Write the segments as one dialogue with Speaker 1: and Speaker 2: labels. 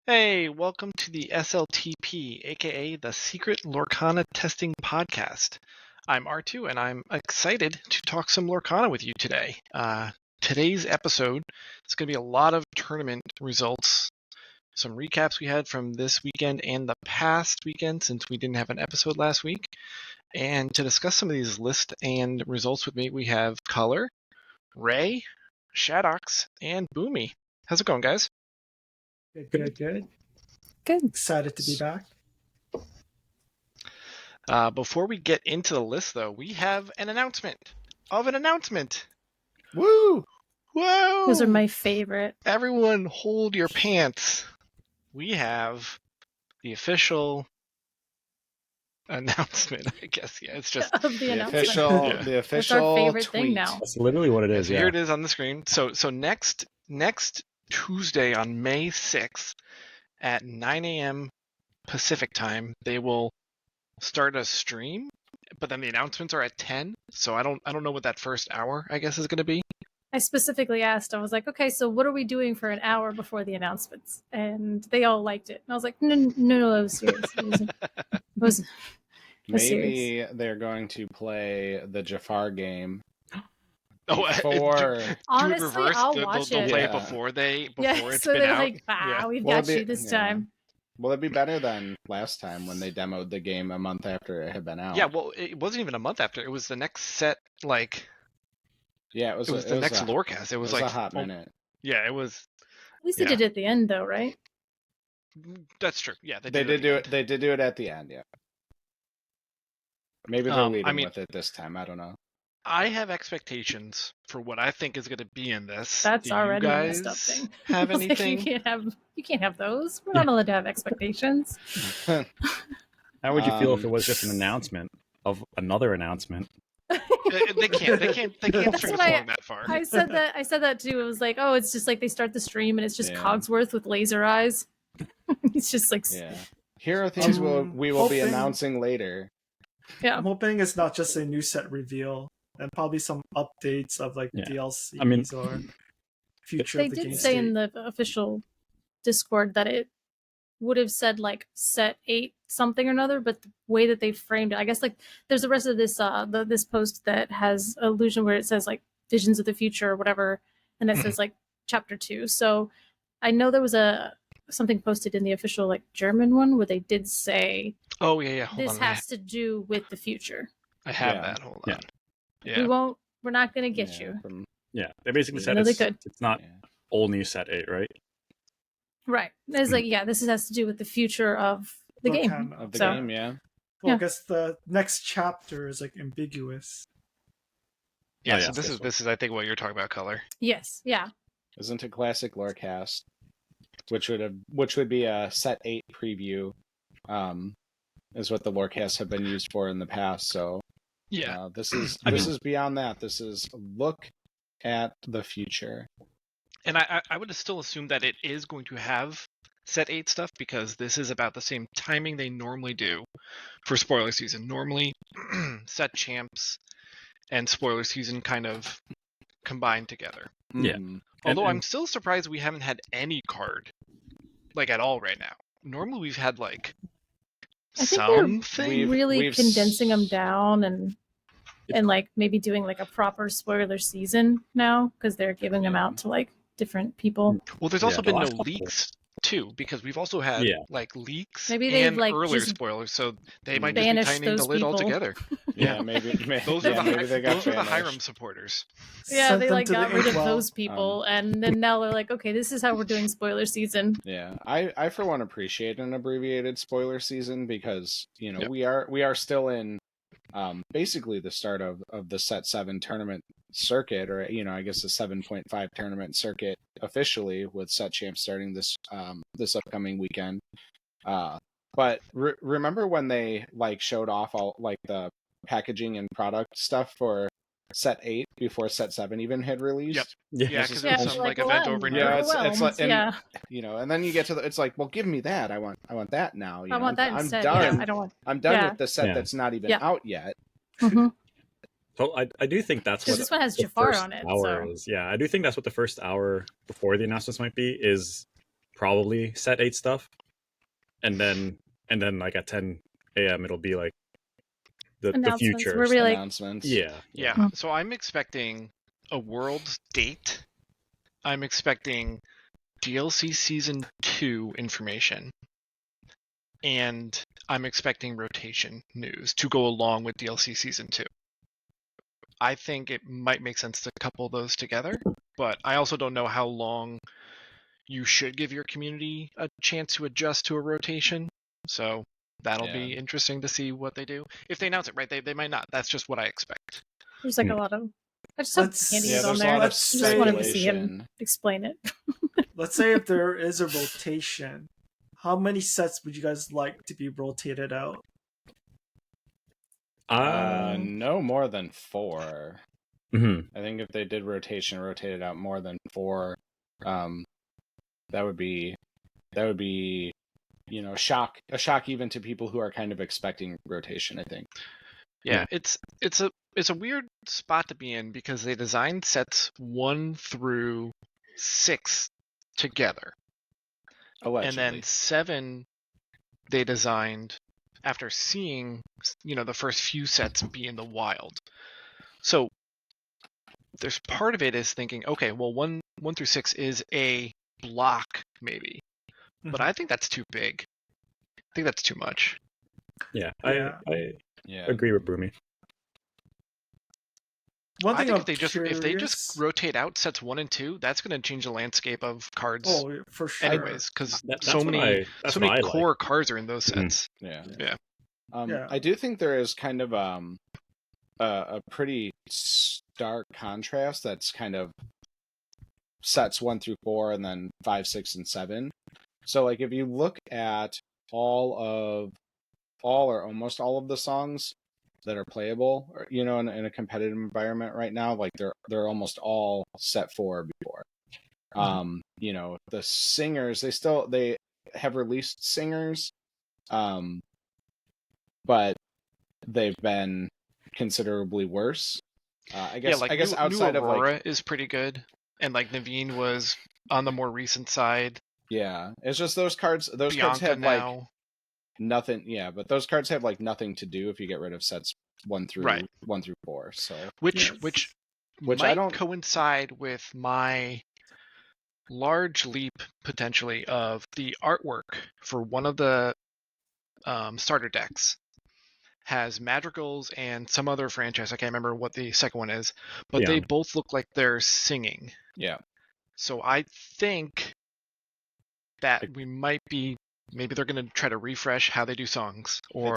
Speaker 1: Hey, welcome to the SLTP, aka the Secret Lorcana Testing Podcast. I'm R2, and I'm excited to talk some Lorcana with you today. Today's episode is going to be a lot of tournament results, some recaps we had from this weekend and the past weekend since we didn't have an episode last week. And to discuss some of these lists and results with me, we have Color, Ray, Shadox, and Boomy. How's it going, guys?
Speaker 2: Good. Excited to be back.
Speaker 1: Before we get into the list, though, we have an announcement of an announcement.
Speaker 2: Woo!
Speaker 1: Whoa!
Speaker 3: Those are my favorite.
Speaker 1: Everyone hold your pants. We have the official announcement, I guess. Yeah, it's just
Speaker 3: of the announcement.
Speaker 2: The official
Speaker 3: That's our favorite
Speaker 2: tweet.
Speaker 3: thing now.
Speaker 4: That's literally what it is.
Speaker 1: Here it is on the screen. So next Tuesday on May 6th at 9 a.m. Pacific time, they will start a stream, but then the announcements are at 10. So I don't know what that first hour, I guess, is going to be.
Speaker 3: I specifically asked, I was like, okay, so what are we doing for an hour before the announcements? And they all liked it. And I was like, no, it was serious. It was
Speaker 5: Maybe
Speaker 3: serious.
Speaker 5: they're going to play the Jafar game.
Speaker 3: Honestly,
Speaker 1: reverse.
Speaker 3: I'll
Speaker 1: They'll
Speaker 3: watch
Speaker 1: play
Speaker 3: it.
Speaker 1: it before it's
Speaker 3: so
Speaker 1: been
Speaker 3: they're
Speaker 1: out.
Speaker 3: like, we've
Speaker 5: Well,
Speaker 3: got you this time.
Speaker 5: Will it be better than last time when they demoed the game a month after it had been out?
Speaker 1: Yeah, well, it wasn't even a month after. It was the next set,
Speaker 5: Yeah, it was
Speaker 1: the next Lorecast. It was
Speaker 5: a hot minute.
Speaker 1: Yeah, it was.
Speaker 3: At least they did it at the end, though, right?
Speaker 1: That's true. Yeah,
Speaker 5: They did do it. They did do it at the end. Yeah. Maybe they're leading with it this time. I don't know.
Speaker 1: I have expectations for what I think is going to be in this.
Speaker 3: That's
Speaker 1: Do
Speaker 3: already
Speaker 1: you
Speaker 3: a
Speaker 1: guys
Speaker 3: messed up thing.
Speaker 1: have
Speaker 3: I was like,
Speaker 1: anything?
Speaker 3: you can't have those. We're not allowed to have expectations.
Speaker 4: How would you feel if it was just an announcement of another announcement?
Speaker 1: They can't
Speaker 3: That's
Speaker 1: string
Speaker 3: what
Speaker 1: us along that far.
Speaker 3: I said that too. It was like, oh, it's just like they start the stream and it's just Cogsworth with laser eyes. It's just like,
Speaker 5: Here are things we will be
Speaker 2: hoping-
Speaker 5: announcing later.
Speaker 3: yeah.
Speaker 2: I'm hoping it's not just a new set reveal and probably some updates of DLCs or future
Speaker 3: They
Speaker 2: of the game
Speaker 3: did say
Speaker 2: state.
Speaker 3: in the official Discord that it would have said like set 8 something or another, but the way that they framed it, I guess like there's the rest of this this post that has allusion where it says like visions of the future or whatever, and it says like chapter 2. So I know there was something posted in the official like German one where they did say,
Speaker 1: oh yeah, hold
Speaker 3: this
Speaker 1: on.
Speaker 3: has to do with the future.
Speaker 1: I have that. Hold on. Yeah.
Speaker 3: We're not gonna get you.
Speaker 4: Yeah, they basically said
Speaker 3: No, they could.
Speaker 4: it's not all new set 8, right?
Speaker 3: Right. It's like, this has to do with the future of the game.
Speaker 2: Lorcana.
Speaker 5: Of the
Speaker 3: So-
Speaker 5: game, yeah.
Speaker 2: Well, I guess the next chapter is like ambiguous.
Speaker 1: Yeah,
Speaker 4: Oh,
Speaker 1: so
Speaker 4: yeah.
Speaker 1: this is I think what you're talking about, Color.
Speaker 3: Yes, yeah.
Speaker 5: Isn't it classic Lorecast? Which would be a set 8 preview, is what the Lorecasts have been used for in the past. So
Speaker 1: Yeah.
Speaker 5: this is beyond that. This is look at the future.
Speaker 1: And I would still assume that it is going to have set 8 stuff because this is about the same timing they normally do for spoiler season. Normally, set champs and spoiler season kind of combine together.
Speaker 4: Yeah.
Speaker 1: Although I'm still surprised we haven't had any card like at all right now. Normally we've had like
Speaker 3: I think
Speaker 1: something.
Speaker 3: they're really
Speaker 5: we've
Speaker 3: condensing them down and like maybe doing like a proper spoiler season now because they're giving them out to like different people.
Speaker 1: Well, there's also
Speaker 4: the
Speaker 1: been no
Speaker 4: last couple.
Speaker 1: leaks too, because we've also had like leaks
Speaker 3: Maybe they've,
Speaker 1: and
Speaker 3: like,
Speaker 1: earlier
Speaker 3: just
Speaker 1: spoilers, so they might just be
Speaker 3: banished
Speaker 1: tightening the
Speaker 3: those
Speaker 1: lid
Speaker 3: people.
Speaker 1: altogether.
Speaker 5: Yeah, maybe
Speaker 1: Those
Speaker 5: yeah,
Speaker 1: are
Speaker 5: maybe they got
Speaker 1: the
Speaker 5: banished.
Speaker 1: Hiram supporters.
Speaker 3: Yeah,
Speaker 2: Sent
Speaker 3: they
Speaker 2: them
Speaker 3: like
Speaker 2: to the
Speaker 3: got rid of
Speaker 2: inkwell.
Speaker 3: those people and then now they're like, okay, this is how we're doing spoiler season.
Speaker 5: Yeah, I for one appreciate an abbreviated spoiler season because
Speaker 1: Yep.
Speaker 5: we are still in basically the start of the set 7 tournament circuit, or I guess the 7.5 tournament circuit officially, with set champs starting this upcoming weekend. But remember when they like showed off all like the packaging and product stuff for set 8 before set 7 even had released?
Speaker 1: Yep. Yeah, because it was some like event over in
Speaker 5: Yeah,
Speaker 1: Europe.
Speaker 5: it's like, and,
Speaker 3: yeah.
Speaker 5: and then you get to it's like, well, give me that. I want that now.
Speaker 3: I want that
Speaker 5: I'm
Speaker 3: instead.
Speaker 5: done.
Speaker 3: Yeah, I don't want.
Speaker 5: I'm done
Speaker 3: Yeah.
Speaker 5: with the set
Speaker 4: Yeah.
Speaker 5: that's not even
Speaker 3: Yeah.
Speaker 5: out yet.
Speaker 3: Mhm.
Speaker 4: So I do think that's
Speaker 3: Because
Speaker 4: what
Speaker 3: this one has
Speaker 4: the
Speaker 3: Jafar
Speaker 4: first
Speaker 3: on it.
Speaker 4: hour
Speaker 3: So.
Speaker 4: is. Yeah, I do think that's what the first hour before the announcements might be, is probably set 8 stuff, and then like at 10 a.m. it'll be like the future
Speaker 3: where we like
Speaker 5: announcements.
Speaker 1: Yeah. So I'm expecting a world date. I'm expecting DLC Season 2 information. And I'm expecting rotation news to go along with DLC Season 2. I think it might make sense to couple those together, but I also don't know how long you should give your community a chance to adjust to a rotation. So that'll be interesting to see what they do. If they announce it, right, they might not. That's just what I expect.
Speaker 3: there's like a lot of. I just hope Andy is on there. I just
Speaker 2: say-
Speaker 3: wanted to see him explain it.
Speaker 2: Let's say if there is a rotation, how many sets would you guys like to be rotated out?
Speaker 5: No more than 4.
Speaker 4: Mm-hmm.
Speaker 5: I think if they did rotated out more than 4, that would be a shock even to people who are kind of expecting rotation, I think.
Speaker 1: Yeah, it's a weird spot to be in because they designed sets 1 through 6 together.
Speaker 5: Allegedly.
Speaker 1: And then 7 they designed after seeing, the first few sets be in the wild. So there's part of it is thinking, okay, well, 1 through 6 is a block maybe, but I think that's too big. I think that's too much.
Speaker 4: Yeah, I agree with Broomy.
Speaker 2: One thing
Speaker 1: I think if they just rotate out sets 1 and 2, that's going to change the landscape of cards.
Speaker 2: Oh, for sure.
Speaker 1: Anyways, because so many core cards are in those sets.
Speaker 5: Yeah. I do think there is kind of a pretty stark contrast that's kind of sets 1 through 4 and then 5, 6, and 7. So like if you look at all or almost all of the songs that are playable, in a competitive environment right now, like they're almost all set 4 before. The singers, they have released singers, but they've been considerably worse. I guess outside
Speaker 1: of Aurora
Speaker 5: like
Speaker 1: is pretty good, and like Naveen was on the more recent side.
Speaker 5: Yeah, it's just those cards. Those
Speaker 1: Bianca
Speaker 5: cards have
Speaker 1: now.
Speaker 5: like nothing. Yeah, but those cards have like nothing to do if you get rid of sets 1 through 4. So
Speaker 1: which
Speaker 5: I
Speaker 1: might
Speaker 5: don't
Speaker 1: coincide with my large leap potentially of the artwork for one of the starter decks has madrigals and some other franchise. I can't remember what the second one is, but they both look like they're singing.
Speaker 5: Yeah.
Speaker 1: So I think that we might be, maybe they're going to try to refresh how they do songs, or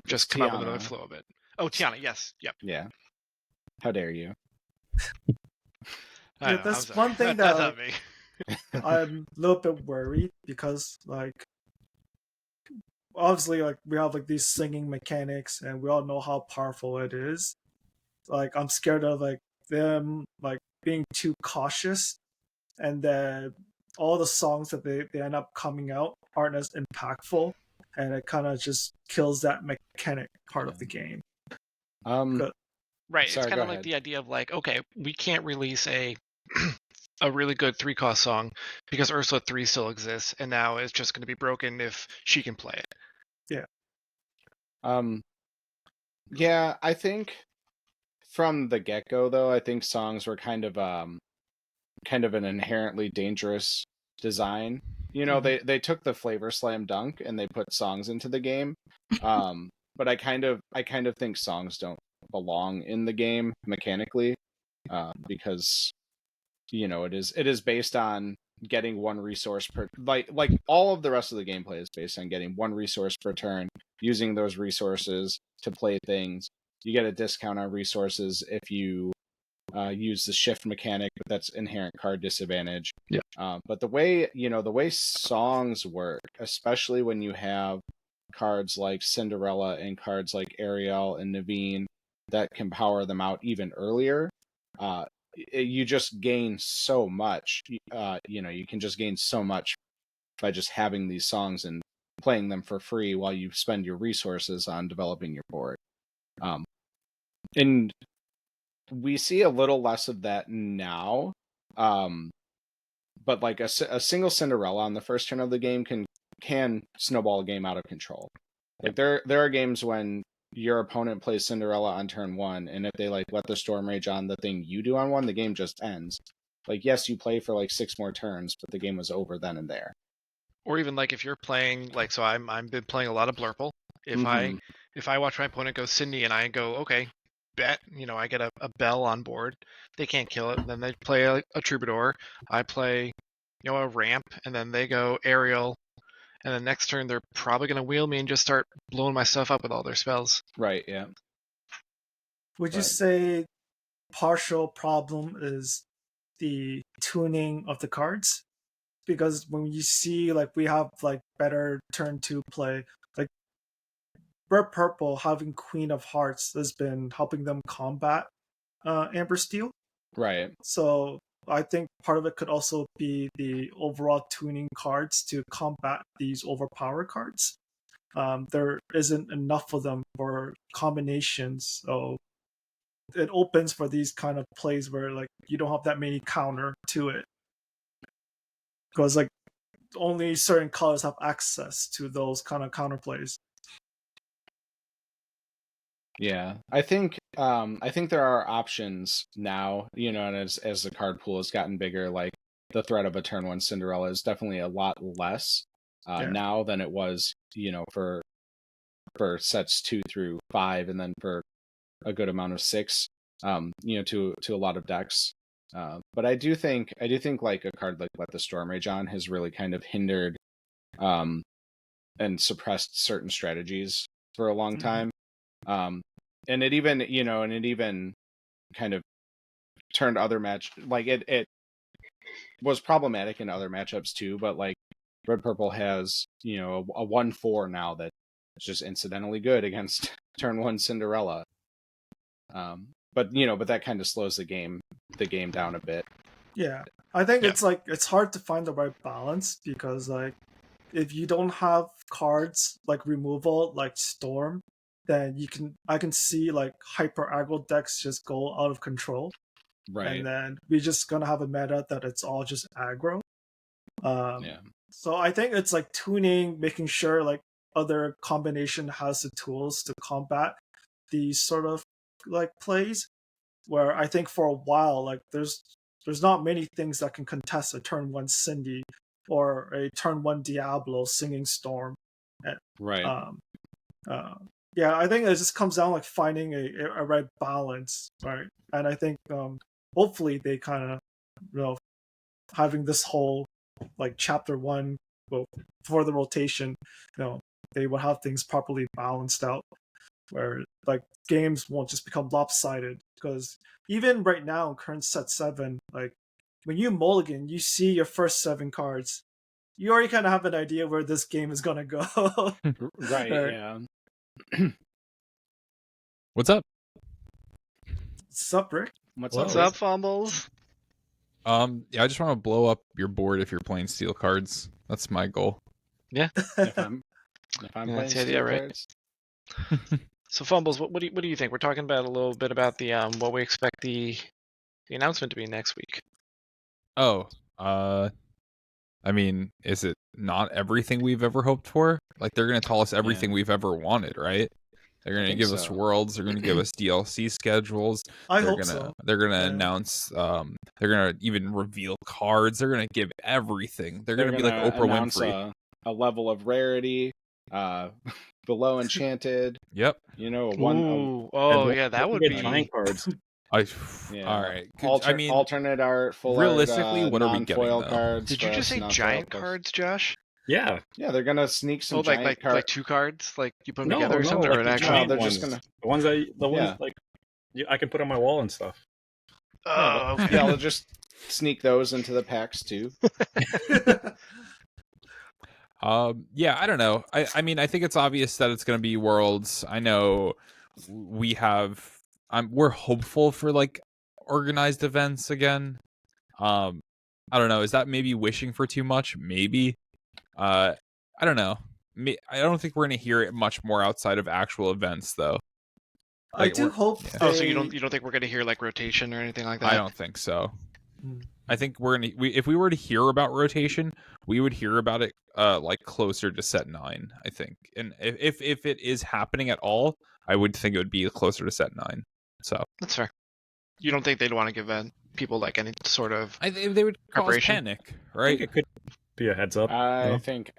Speaker 1: just come up with another flow of it. Oh, Tiana, yes. Yep.
Speaker 5: Yeah. How dare you?
Speaker 2: That's one thing that I'm a little bit worried because, like, obviously, like, we have like these singing mechanics, and we all know how powerful it is. Like, I'm scared of like them like being too cautious, and then all the songs that they end up coming out aren't as impactful, and it kind of just kills that mechanic part of the game.
Speaker 1: Right, it's kind of like the idea of like, okay, we can't release a really good 3-cost song because Ursula 3 still exists, and now it's just going to be broken if she can play it.
Speaker 5: Yeah. Yeah, I think from the get-go, though, I think songs were kind of an inherently dangerous design. They took the flavor slam dunk and they put songs into the game. But I kind of think songs don't belong in the game mechanically, because it is based on getting 1 resource per, like all of the rest of the gameplay is based on getting 1 resource per turn, using those resources to play things. You get a discount on resources if you use the shift mechanic, but that's inherent card disadvantage.
Speaker 1: Yeah.
Speaker 5: But the way songs work, especially when you have cards like Cinderella and cards like Ariel and Naveen that can power them out even earlier, you just gain so much. You can just gain so much by just having these songs and playing them for free while you spend your resources on developing your board. And we see a little less of that now. but like a single Cinderella on the first turn of the game can snowball a game out of control. Like there are games when your opponent plays Cinderella on turn 1, and if they like let the Storm Rage on the thing you do on 1, the game just ends. Like, yes, you play for like 6 more turns, but the game was over then and there.
Speaker 1: Or even like if you're playing, like, so I've been playing a lot of Blurple. If I watch my opponent go Cindy and I go, okay, bet, I get a Bell on board, they can't kill it. Then they play a Troubadour. I play, a Ramp, and then they go Aerial. And then next turn, they're probably going to wheel me and just start blowing my stuff up with all their spells.
Speaker 5: Right, yeah.
Speaker 2: Would you say partial problem is the tuning of the cards? Because when you see, like, we have, like, better turn 2 play, like, Red Purple having Queen of Hearts has been helping them combat Amber Steel.
Speaker 5: Right.
Speaker 2: So I think part of it could also be the overall tuning cards to combat these overpower cards. There isn't enough of them for combinations, so it opens for these kind of plays where like you don't have that many counter to it, because like only certain colors have access to those kind of counter plays.
Speaker 5: Yeah, I think there are options now, and as the card pool has gotten bigger, like the threat of a turn 1 Cinderella is definitely a lot less now than it was, for sets 2 through 5, and then for a good amount of 6, to a lot of decks. But I do think like a card like Let the Storm Rage On has really kind of hindered and suppressed certain strategies for a long time. And it even kind of turned other like it was problematic in other matchups too, but like Red Purple has, a 1/4 now that is just incidentally good against turn 1 Cinderella. But that kind of slows the game down a bit.
Speaker 2: Yeah. I think it's like it's hard to find the right balance, because like if you don't have cards like removal like Storm, then I can see like hyper aggro decks just go out of control.
Speaker 5: Right.
Speaker 2: And then we're just gonna have a meta that it's all just aggro. So I think it's like tuning, making sure like other combination has the tools to combat these sort of like plays, where I think for a while like there's not many things that can contest a turn 1 Cindy or a turn 1 Diablo singing Storm.
Speaker 5: Right.
Speaker 2: Yeah, I think it just comes down like finding a right balance, right? And I think hopefully they kind of having this whole like chapter 1 for the rotation, they will have things properly balanced out, where like games won't just become lopsided. Because even right now in current set 7, like when you mulligan, you see your first 7 cards, you already kind of have an idea where this game is gonna go.
Speaker 5: Right. Yeah.
Speaker 6: What's up?
Speaker 2: What's up, Rick?
Speaker 1: What's up, Fumbles?
Speaker 6: Yeah, I just want to blow up your board if you're playing steel cards. That's my goal.
Speaker 1: Yeah.
Speaker 5: If I'm playing steel cards.
Speaker 1: So Fumbles, what do you think? We're talking about a little bit about the what we expect the announcement to be next week.
Speaker 6: Oh, I mean, is it not everything we've ever hoped for? Like, they're going to tell us everything we've ever wanted, right? They're going to give us worlds. They're going to give us DLC schedules.
Speaker 2: I hope so.
Speaker 6: They're going to announce. They're going to even reveal cards. They're going to give everything. They're going to be like Oprah Winfrey.
Speaker 5: A level of rarity, below enchanted.
Speaker 6: Yep.
Speaker 1: That would be
Speaker 7: giant cards.
Speaker 6: All right.
Speaker 5: Alternate art, full
Speaker 6: realistically,
Speaker 5: art,
Speaker 6: what are we getting?
Speaker 5: non-foil cards.
Speaker 1: Did you just say giant cards, Josh?
Speaker 7: Yeah.
Speaker 5: Yeah, they're gonna sneak some giant cards.
Speaker 1: Like 2 cards, like you put them together or something,
Speaker 7: like
Speaker 1: or an
Speaker 7: the
Speaker 1: actual.
Speaker 7: giant
Speaker 5: they're
Speaker 7: ones.
Speaker 5: just gonna
Speaker 7: the ones like I can put on my wall and stuff.
Speaker 1: Oh, okay.
Speaker 5: Yeah, they'll just sneak those into the packs too.
Speaker 6: Yeah, I don't know. I mean, I think it's obvious that it's going to be worlds. I know we have. We're hopeful for like organized events again. I don't know. Is that maybe wishing for too much? Maybe. I don't know. I don't think we're going to hear it much more outside of actual events, though.
Speaker 2: Like, I do hope.
Speaker 1: Oh, so you don't think we're going to hear like rotation or anything like that?
Speaker 6: I don't think so. I think if we were to hear about rotation, we would hear about it like closer to set 9, I think. And if it is happening at all, I would think it would be closer to set 9. So
Speaker 1: that's fair. You don't think they'd want to give people like any sort of
Speaker 6: I think they would cause
Speaker 1: preparation?
Speaker 6: panic,
Speaker 7: I
Speaker 6: right?
Speaker 7: think it could be a heads up.
Speaker 5: I think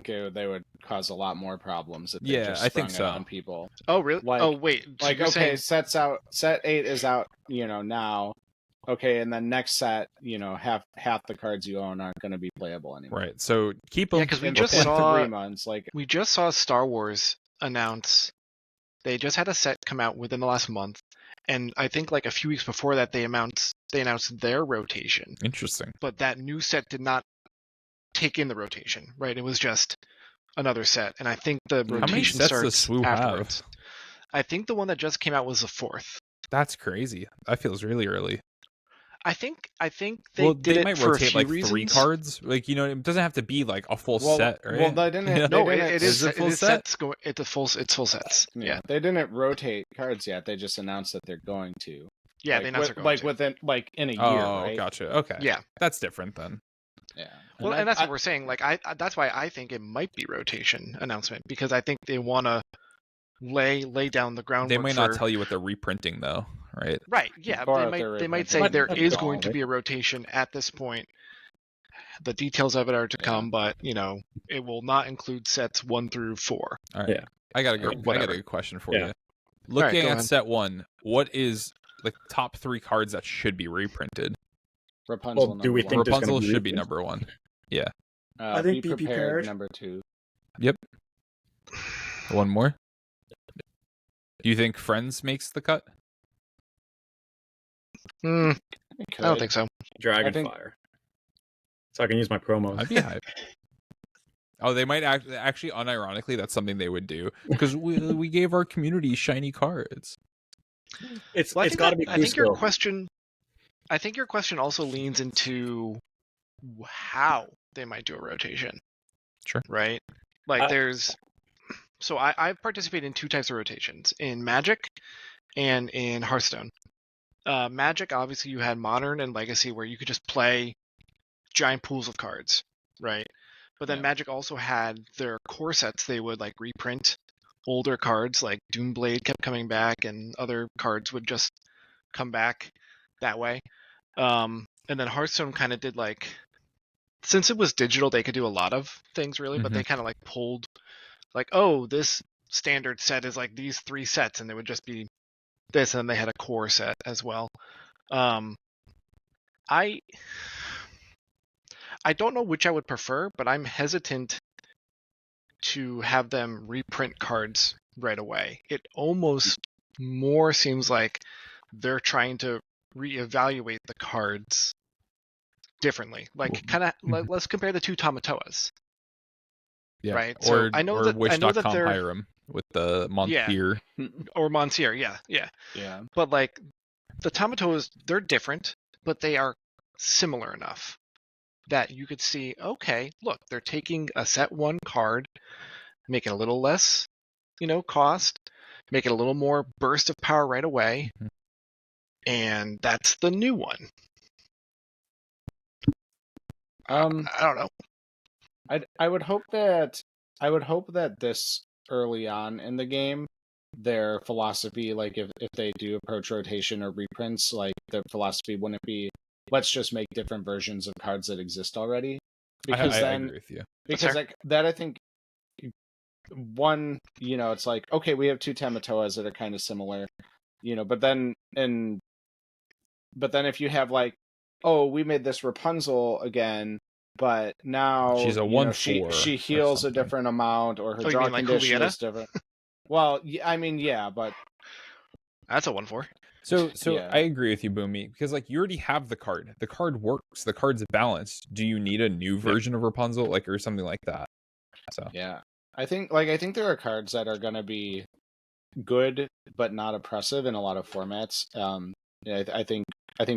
Speaker 5: they would cause a lot more problems if they just
Speaker 6: I think
Speaker 5: sprung it
Speaker 6: so.
Speaker 5: on people.
Speaker 1: Oh, really?
Speaker 5: Like-
Speaker 1: oh, wait. So
Speaker 5: Like,
Speaker 1: you're
Speaker 5: okay,
Speaker 1: saying...
Speaker 5: set 8 is out, now. Okay, and then next set, half the cards you own aren't going to be playable anymore.
Speaker 6: Right. So keep them.
Speaker 1: Yeah, because we
Speaker 5: In
Speaker 1: just
Speaker 5: within
Speaker 1: saw
Speaker 5: 3 months, like
Speaker 1: we just saw Star Wars announce they just had a set come out within the last month, and I think like a few weeks before that they announced their rotation,
Speaker 6: Interesting.
Speaker 1: but that new set did not take in the rotation, right? It was just another set, and I think the
Speaker 5: How many
Speaker 1: rotation
Speaker 6: sets does
Speaker 1: starts
Speaker 6: SWU have?
Speaker 1: afterwards. I think the one that just came out was the 4th.
Speaker 6: That's crazy. That feels really early.
Speaker 1: I think they did it
Speaker 6: might
Speaker 1: for a
Speaker 6: rotate
Speaker 1: few
Speaker 6: like
Speaker 1: reasons.
Speaker 6: 3 cards. Like, it doesn't have to be like a full set, right?
Speaker 5: Well, they didn't.
Speaker 1: No,
Speaker 5: they didn't,
Speaker 1: it
Speaker 6: Is
Speaker 1: is
Speaker 6: it full set?
Speaker 1: sets going. It's full sets. Yeah,
Speaker 5: They didn't rotate cards yet. They just announced that they're going to.
Speaker 1: yeah.
Speaker 5: Like,
Speaker 1: They announced they're going
Speaker 5: like
Speaker 1: to.
Speaker 5: within in a year,
Speaker 6: Oh,
Speaker 5: right?
Speaker 6: gotcha. Okay.
Speaker 1: Yeah.
Speaker 6: That's different then.
Speaker 5: Yeah.
Speaker 1: Well, and that's what we're saying. Like, that's why I think it might be rotation announcement, because I think they want to lay down the groundwork.
Speaker 6: They might not tell you what they're reprinting though, right?
Speaker 1: Right. Yeah.
Speaker 5: Or
Speaker 1: They
Speaker 5: if
Speaker 1: they might
Speaker 5: they're
Speaker 1: say there
Speaker 5: reprinting.
Speaker 1: is going to be a rotation at this point. The details of it are to come, but it will not include sets 1 through 4.
Speaker 6: All right.
Speaker 7: Yeah.
Speaker 6: I got a
Speaker 1: Whatever.
Speaker 6: good question for
Speaker 7: Yeah.
Speaker 6: you. Looking
Speaker 1: go
Speaker 6: at
Speaker 1: ahead.
Speaker 6: set 1, what is the top 3 cards that should be reprinted?
Speaker 5: Rapunzel.
Speaker 7: Well, do we
Speaker 5: number
Speaker 7: think
Speaker 5: one.
Speaker 7: there's gonna
Speaker 6: Rapunzel
Speaker 7: be
Speaker 6: should be
Speaker 7: reprints?
Speaker 6: number 1.
Speaker 2: I think
Speaker 5: be
Speaker 2: be
Speaker 5: prepared.
Speaker 2: prepared.
Speaker 5: Number 2.
Speaker 6: One more. Do you think Friends makes the cut?
Speaker 1: I don't think so.
Speaker 7: Dragonfire. So I can use my promos.
Speaker 6: I'd be hyped. Oh, they might actually, unironically, that's something they would do because we gave our community shiny cards.
Speaker 7: It's
Speaker 1: Well,
Speaker 7: got to be.
Speaker 1: I think your
Speaker 7: Cusco.
Speaker 1: question. I think your question also leans into how they might do a rotation.
Speaker 6: Sure.
Speaker 1: Right. Like
Speaker 7: I-
Speaker 1: there's. So I've participated in 2 types of rotations, in Magic and in Hearthstone. Magic, obviously, you had Modern and Legacy where you could just play giant pools of cards, right? But then
Speaker 5: Yeah.
Speaker 1: Magic also had their core sets. They would like reprint older cards, like Doomblade kept coming back, and other cards would just come back that way. And then Hearthstone kind of did like, since it was digital, they could do a lot of things really, but they kind of like pulled, like, oh, this standard set is like these 3 sets, and they would just be this, and then they had a core set as well. I don't know which I would prefer, but I'm hesitant to have them reprint cards right away. It almost more seems like they're trying to reevaluate the cards differently. Like, kind of, let's compare the 2 Tamatoas.
Speaker 6: Yeah.
Speaker 1: Right, so I know that
Speaker 6: Wish.com
Speaker 1: they're-
Speaker 6: Hiram with the Montier.
Speaker 1: Or Monsieur, yeah.
Speaker 5: Yeah.
Speaker 1: But like the Tamatoas, they're different, but they are similar enough that you could see, okay, look, they're taking a set 1 card, make it a little less, cost, make it a little more burst of power right away, and that's the new one. I don't know.
Speaker 5: I would hope that this early on in the game, their philosophy, like if they do approach rotation or reprints, like their philosophy wouldn't be, let's just make different versions of cards that exist already. Because
Speaker 6: I
Speaker 5: then,
Speaker 6: agree with you.
Speaker 5: because like that, I think one, it's like, okay, we have 2 Tamatoas that are kind of similar, but then if you have like, oh, we made this Rapunzel again, but now
Speaker 6: She's a 1/4
Speaker 5: she
Speaker 6: or
Speaker 5: heals a
Speaker 6: something.
Speaker 5: different amount, or her
Speaker 1: Oh, you
Speaker 5: draw
Speaker 1: mean like
Speaker 5: condition
Speaker 1: Julieta?
Speaker 5: is different. Well, yeah, but
Speaker 1: That's a 1/4.
Speaker 6: So
Speaker 5: Yeah.
Speaker 6: I agree with you, Boomy, because like you already have the card. The card works. The card's balanced. Do you need a new version of Rapunzel, like, or something like that? So
Speaker 5: yeah, I think there are cards that are gonna be good but not oppressive in a lot of formats. I think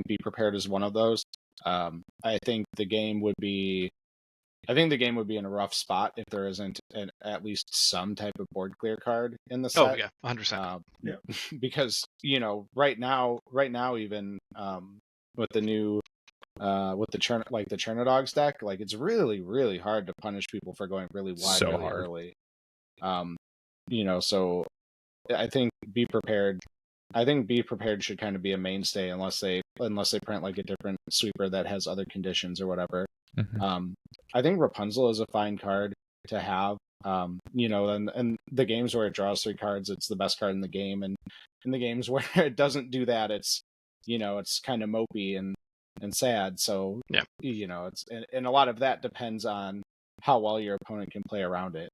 Speaker 5: Be Prepared is one of those. I think the game would be in a rough spot if there isn't at least some type of board clear card in the set.
Speaker 1: Oh yeah, 100%.
Speaker 2: Yeah.
Speaker 5: Because right now even with the new with the Chernodogs deck, like it's really, really hard to punish people for going really wide
Speaker 6: So
Speaker 5: really
Speaker 6: hard.
Speaker 5: early. So I think be prepared. I think be prepared should kind of be a mainstay unless they print like a different sweeper that has other conditions or whatever.
Speaker 6: Mhm.
Speaker 5: I think Rapunzel is a fine card to have. And the games where it draws 3 cards, it's the best card in the game, and in the games where it doesn't do that, it's kind of mopey and sad. So
Speaker 1: yeah,
Speaker 5: it's and a lot of that depends on how well your opponent can play around it.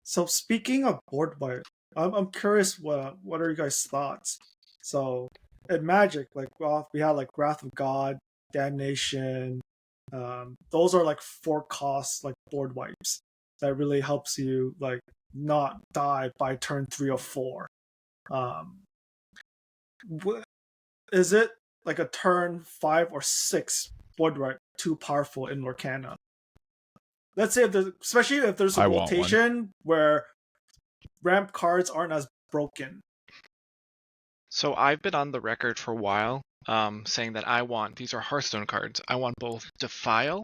Speaker 2: So speaking of board wipe, I'm curious what are you guys' thoughts? So in Magic, like we had like Wrath of God, Damnation. Those are like 4 costs like board wipes that really helps you like not die by turn 3 or 4. Is it like a turn 5 or 6 board wipe too powerful in Lorcana? Let's say especially if there's a rotation where ramp cards aren't as broken.
Speaker 1: So I've been on the record for a while saying that these are Hearthstone cards. I want both Defile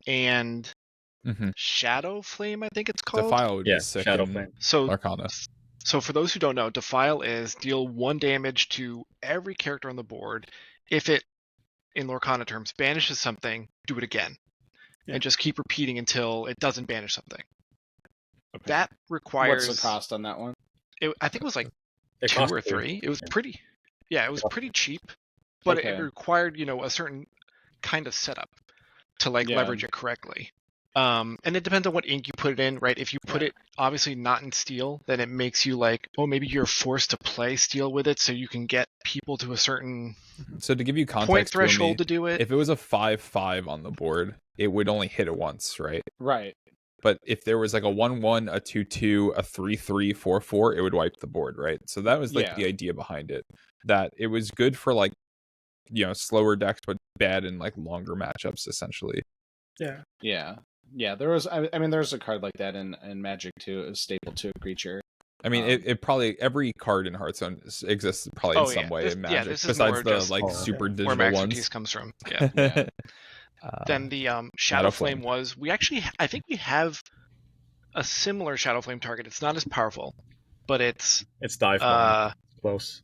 Speaker 1: and Shadow Flame, I think it's called.
Speaker 6: Defile would be sick.
Speaker 7: Shadow Flame.
Speaker 1: So
Speaker 6: Lorcana.
Speaker 1: So for those who don't know, Defile is deal 1 damage to every character on the board. If it, in Lorcana terms, banishes something, do it again.
Speaker 2: Yeah.
Speaker 1: And just keep repeating until it doesn't banish something.
Speaker 5: Okay.
Speaker 1: That requires...
Speaker 5: What's the cost on that one?
Speaker 1: I think it was like
Speaker 7: It
Speaker 1: 2
Speaker 7: cost
Speaker 1: or 3. It was pretty... Yeah, it was pretty cheap. But
Speaker 5: Okay.
Speaker 1: it required, a certain kind of setup to leverage it correctly. And it depends on what ink you put it in, right? If you put it obviously not in steel, then it makes you maybe you're forced to play steel with it so you can get people to a certain
Speaker 6: So to give you context,
Speaker 1: point threshold to do it.
Speaker 6: If it was a 5/5 on the board, it would only hit it once, right?
Speaker 5: Right.
Speaker 6: But if there was like a 1/1, a 2/2, a 3/3, 4/4, it would wipe the board, right? So that was the idea behind it. That it was good for slower decks, but bad in longer matchups, essentially.
Speaker 2: Yeah.
Speaker 5: Yeah. There was. I mean, there's a card like that in Magic too. It was staple to a creature.
Speaker 6: I mean, it probably every card in Hearthstone exists probably in some way in Magic,
Speaker 1: this is
Speaker 6: besides the
Speaker 1: just,
Speaker 6: super digital
Speaker 1: where my
Speaker 6: ones.
Speaker 1: expertise comes from. Yeah. Then the Shadow Flame was I think we have a similar Shadow Flame target. It's not as powerful, but it's
Speaker 7: Dive Bomb. Close.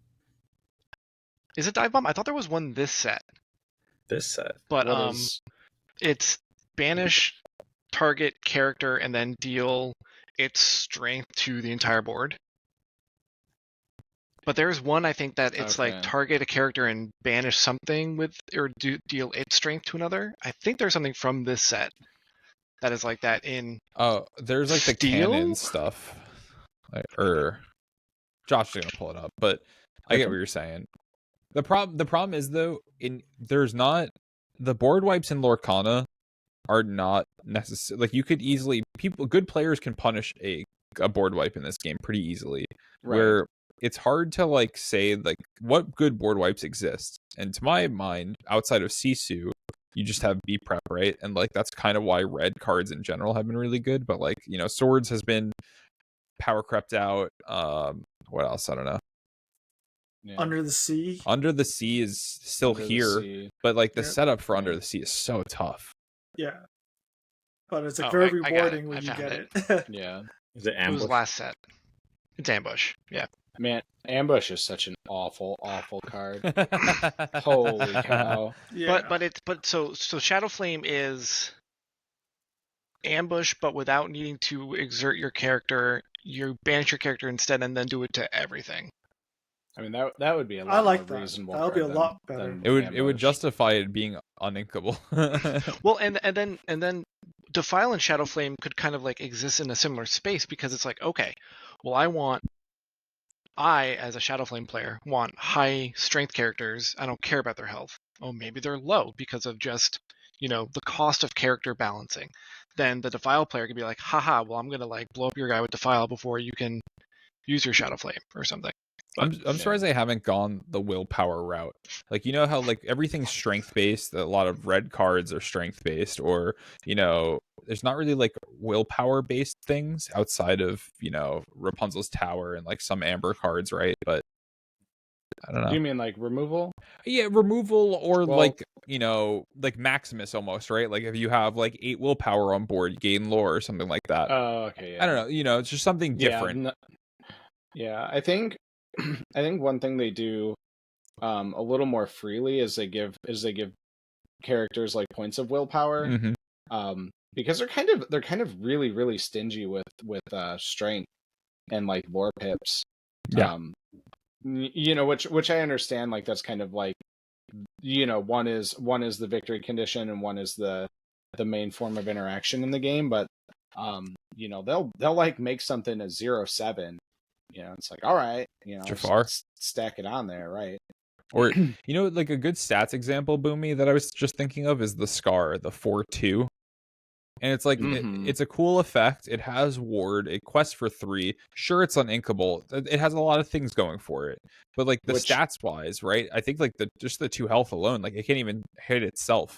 Speaker 1: Is it Dive Bomb? I thought there was one this set.
Speaker 7: This set.
Speaker 1: But it's banish target character and then deal its strength to the entire board. But there's one I think that it's target a character and banish something with or deal its strength to another. I think there's something from this set that is like that in
Speaker 6: there's the cannon stuff. Josh is gonna pull it up, but I get what you're saying. The problem is though, there's not the board wipes in Lorcana are not necessary. You could easily good players can punish a board wipe in this game pretty easily. Right. Where it's hard to say what good board wipes exist. And to my mind, outside of Sisu, you just have B prep, right? And that's kind of why red cards in general have been really good. But swords has been power crept out. What else? I don't know.
Speaker 5: Yeah.
Speaker 2: Under the Sea.
Speaker 6: Under the Sea is still here, but the setup for Under the Sea is so tough.
Speaker 2: Yeah, but it's very rewarding when you get it.
Speaker 5: Yeah,
Speaker 7: is it Ambush?
Speaker 1: It was last set. It's Ambush. Yeah.
Speaker 5: Man, Ambush is such an awful card. Holy cow!
Speaker 2: Yeah.
Speaker 1: So Shadow Flame is Ambush, but without needing to exert your character. You banish your character instead, and then do it to everything.
Speaker 5: I mean that would be a lot more reasonable.
Speaker 2: That would be a lot better.
Speaker 6: It would justify it being uninkable.
Speaker 1: Well, and then Defile and Shadow Flame could kind of exist in a similar space because it's okay, well I as a Shadow Flame player want high strength characters. I don't care about their health. Oh, maybe they're low because of just the cost of character balancing. Then the Defile player could be haha, well I'm gonna blow up your guy with Defile before you can use your Shadow Flame or something.
Speaker 6: I'm surprised they haven't gone the willpower route. How everything's strength based. A lot of red cards are strength based, or there's not really willpower based things outside of Rapunzel's Tower and some Amber cards, right? But I don't know.
Speaker 5: Do you mean like removal?
Speaker 6: Yeah, removal or
Speaker 5: Well-
Speaker 6: like, like Maximus almost, right? Like if you have like 8 willpower on board, you gain lore or something like that.
Speaker 5: Oh, okay. Yeah.
Speaker 6: I don't know, it's just something different.
Speaker 5: Yeah, I think one thing they do a little more freely is they give characters like points of willpower.
Speaker 6: Mm-hmm.
Speaker 5: Because they're kind of really, really stingy with strength and like lore pips.
Speaker 6: Yeah.
Speaker 5: Which I understand, like that's kind of like, one is the victory condition and one is the main form of interaction in the game, but they'll like make something a 0-7. It's like, all right,
Speaker 6: Jafar.
Speaker 5: stack it on there, right?
Speaker 6: Or like a good stats example, Boomy, that I was just thinking of is the Scar, the 4/2. And it's like it's a cool effect. It has ward. It quests for 3. Sure, it's uninkable. It has a lot of things going for it. But like the stats wise, right? I think like just the 2 health alone, like it can't even hit itself.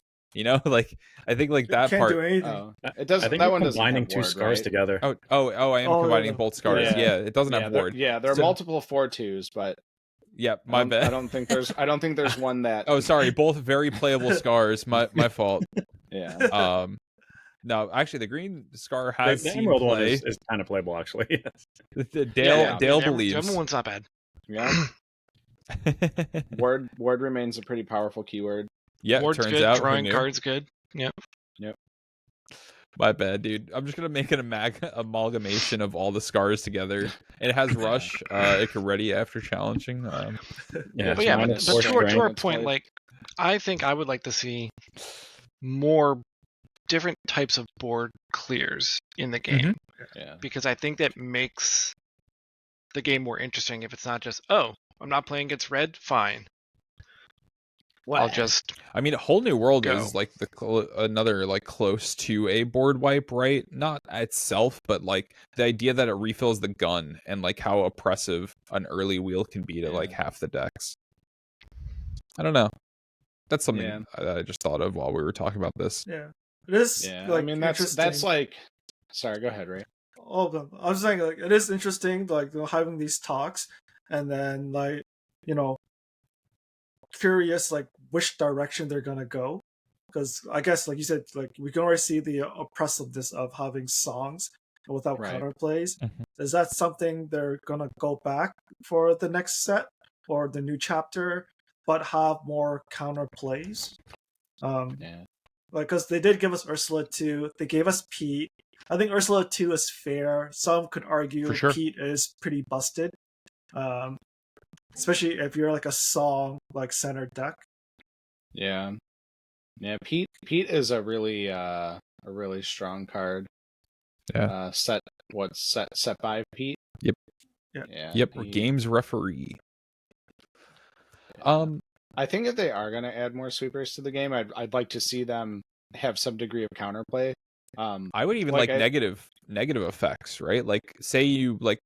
Speaker 6: Like I think like that
Speaker 2: can't
Speaker 6: part.
Speaker 2: do anything.
Speaker 5: It doesn't.
Speaker 7: I think
Speaker 5: that
Speaker 7: you're
Speaker 5: one doesn't
Speaker 7: combining
Speaker 5: have
Speaker 7: 2
Speaker 5: ward,
Speaker 7: scars
Speaker 5: right?
Speaker 7: together.
Speaker 6: I am combining both scars. Yeah, it doesn't have ward.
Speaker 5: There are multiple 4/2s, but
Speaker 6: Yep, my bad.
Speaker 5: I don't think there's one that.
Speaker 6: Oh, sorry, both very playable scars. My fault.
Speaker 5: Yeah.
Speaker 6: No, actually, the green scar has
Speaker 7: The
Speaker 6: seen
Speaker 7: Emerald one
Speaker 6: play.
Speaker 7: is kind of playable, actually.
Speaker 6: Dale
Speaker 1: The
Speaker 6: believes.
Speaker 1: Emerald one's not bad.
Speaker 5: Yeah. Ward remains a pretty powerful keyword.
Speaker 6: Yeah,
Speaker 1: Ward's
Speaker 6: turns
Speaker 1: good.
Speaker 6: out.
Speaker 1: Drawing cards good. Yep.
Speaker 6: My bad, dude. I'm just gonna make an amalgamation of all the scars together. It has rush. It can ready after challenging.
Speaker 1: But
Speaker 7: minus 4
Speaker 1: to
Speaker 7: strength.
Speaker 1: our point, like I think I would like to see more different types of board clears in the game.
Speaker 5: Yeah.
Speaker 1: Because I think that makes the game more interesting if it's not just, oh, I'm not playing against red, fine. I'll just
Speaker 6: I mean, a whole new world
Speaker 1: go.
Speaker 6: is like another like close to a board wipe, right? Not itself, but like the idea that it refills the gun and like how oppressive an early wheel can be to like half the decks. I don't know. That's something that I just thought of while we were talking about this.
Speaker 2: Yeah, it is.
Speaker 5: Yeah,
Speaker 2: like,
Speaker 5: I mean that's like. Sorry, go ahead, Ray.
Speaker 2: All of them. I was saying, like, it is interesting, like, having these talks, and then, like, curious, like, which direction they're gonna go. Because I guess, like you said, like, we can already see the oppressiveness of having songs without counterplays. Is that something they're gonna go back for the next set or the new chapter, but have more counterplays? Like, because they did give us Ursula 2, they gave us Pete. I think Ursula 2 is fair. Some could argue Pete is pretty busted, especially if you're like a song like center deck.
Speaker 5: Yeah. Pete is a really strong card.
Speaker 6: Yeah.
Speaker 5: Set 5 Pete.
Speaker 6: Yep.
Speaker 5: Yeah.
Speaker 6: Yep. Games referee.
Speaker 5: I think if they are going to add more sweepers to the game, I'd like to see them have some degree of counterplay.
Speaker 6: I would even like negative effects, right? Like say you like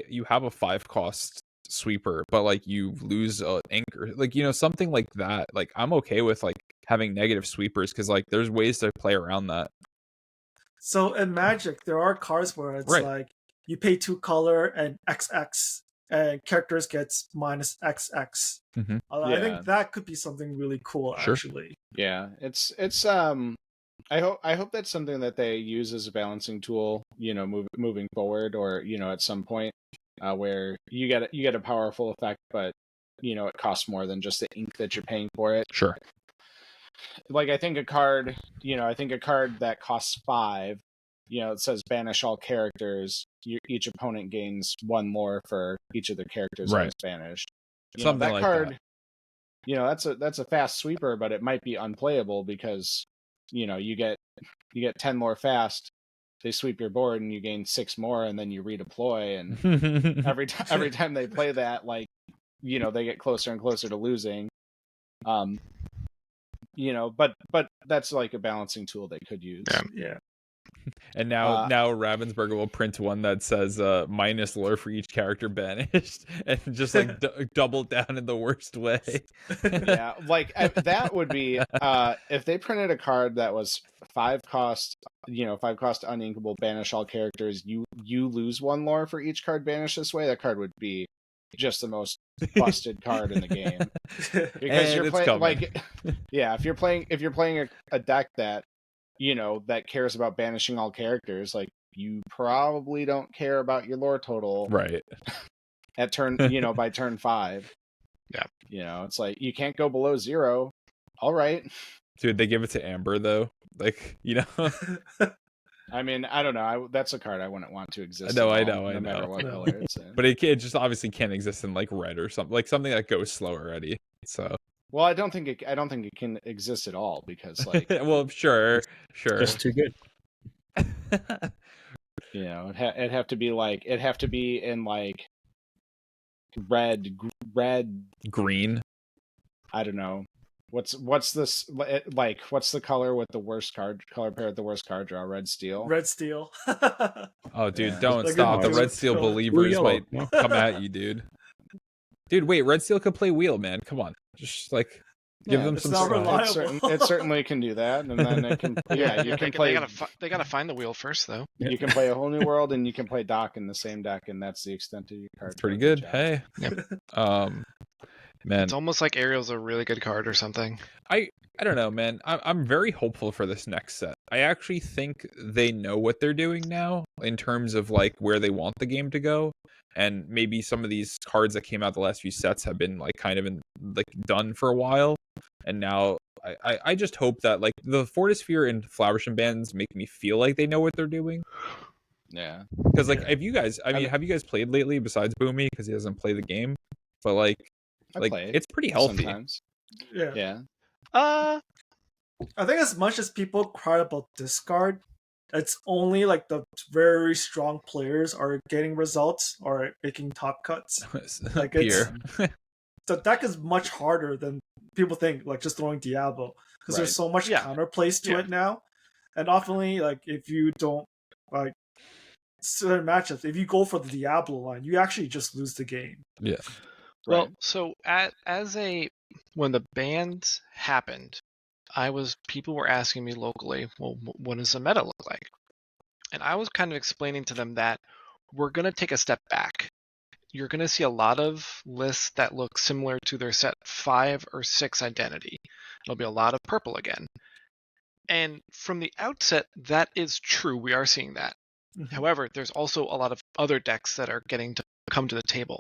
Speaker 6: you have a 5-cost sweeper, but like you lose an anchor, like something like that. Like I'm okay with like having negative sweepers because like there's ways to play around that.
Speaker 2: So in Magic, there are cards where it's like you pay 2 color and XX, and characters gets minus XX. I think that could be something really cool, actually.
Speaker 5: Yeah, it's I hope that's something that they use as a balancing tool, moving forward, or at some point where you get a powerful effect, but it costs more than just the ink that you're paying for it.
Speaker 6: Sure.
Speaker 5: Like I think a card that costs 5, it says banish all characters. Each opponent gains 1 lore for each of the characters that is banished.
Speaker 6: Something
Speaker 5: that
Speaker 6: like
Speaker 5: card,
Speaker 6: that.
Speaker 5: That's a fast sweeper, but it might be unplayable because you get 10 more fast, they sweep your board and you gain 6 more, and then you redeploy, and every time they play that, like they get closer and closer to losing. But that's like a balancing tool they could use.
Speaker 2: Yeah.
Speaker 6: And now Ravensburger will print one that says minus lore for each character banished, and just like double down in the worst way.
Speaker 5: Yeah, like that would be if they printed a card that was 5 cost, 5 cost uninkable, banish all characters. You lose 1 lore for each card banished this way. That card would be just the most busted card in the game. Because
Speaker 6: And
Speaker 5: you're
Speaker 6: it's
Speaker 5: playing
Speaker 6: coming.
Speaker 5: like, yeah, if you're playing a deck that, you know, that cares about banishing all characters, like you probably don't care about your lore total
Speaker 6: Right.
Speaker 5: at turn, you know, by turn 5.
Speaker 1: Yeah.
Speaker 5: You know, it's like you can't go below 0. All right.
Speaker 6: Dude, they give it to Amber though. Like, you know.
Speaker 5: I mean, I don't know. That's a card I wouldn't want to exist.
Speaker 6: I
Speaker 5: at
Speaker 6: know,
Speaker 5: all,
Speaker 6: I
Speaker 5: no
Speaker 6: know.
Speaker 5: matter what
Speaker 2: No.
Speaker 5: color it's in.
Speaker 6: But it just obviously can't exist in like red or something, like something that goes slow already. So
Speaker 5: Well, I don't think it can exist at all because, like,
Speaker 6: well, sure.
Speaker 7: Just too good.
Speaker 5: you know, it'd have to be in like red.
Speaker 6: Green.
Speaker 5: I don't know. What's this like? What's the color with the worst color pair with the worst card draw? Red steel.
Speaker 2: Red Steel.
Speaker 6: Oh, dude,
Speaker 5: Yeah.
Speaker 6: don't
Speaker 2: Like
Speaker 6: stop.
Speaker 2: a
Speaker 6: The
Speaker 2: blue
Speaker 6: Red Steel
Speaker 2: color.
Speaker 6: believers
Speaker 7: Blue,
Speaker 6: might
Speaker 7: yellow.
Speaker 6: come at you, dude. Dude, wait, Red Steel could play wheel, man. Come on. Just like give them
Speaker 2: it's
Speaker 6: some
Speaker 2: not
Speaker 6: stuff.
Speaker 2: reliable.
Speaker 5: It certainly can do that, and then it can. Yeah, you can play.
Speaker 1: They gotta find the wheel first, though.
Speaker 5: You can play a whole new world, and you can play Doc in the same deck, and that's the extent of your card.
Speaker 6: It's pretty
Speaker 5: draw.
Speaker 6: good. Hey. Man,
Speaker 1: It's almost like Ariel's a really good card or something.
Speaker 6: I don't know, man. I'm very hopeful for this next set. I actually think they know what they're doing now in terms of like where they want the game to go, and maybe some of these cards that came out the last few sets have been like kind of done for a while, and now I just hope that like the Fortisphere and Flowersham bands make me feel like they know what they're doing.
Speaker 5: Yeah,
Speaker 6: Because like if you guys, I mean, have you guys played lately besides Boomy because he doesn't play the game, but like
Speaker 5: play
Speaker 6: it's pretty healthy.
Speaker 5: sometimes.
Speaker 2: Yeah.
Speaker 5: Yeah,
Speaker 2: I think as much as people cry about discard, it's only like the very strong players are getting results or making top cuts. Like
Speaker 6: Here.
Speaker 2: The deck is much harder than people think, like just throwing Diablo. Because
Speaker 5: Right.
Speaker 2: there's so much
Speaker 1: Yeah.
Speaker 2: counterplays to
Speaker 1: Yeah.
Speaker 2: it now. And often like if you don't like certain matchups, if you go for the Diablo line, you actually just lose the game.
Speaker 6: Yeah.
Speaker 1: Well,
Speaker 5: right.
Speaker 1: so when the bans happened, people were asking me locally, well, what does the meta look like? And I was kind of explaining to them that we're going to take a step back. You're going to see a lot of lists that look similar to their set 5 or 6 identity. It'll be a lot of purple again. And from the outset, that is true. We are seeing that.
Speaker 2: Mhm.
Speaker 1: However, there's also a lot of other decks that are getting to come to the table.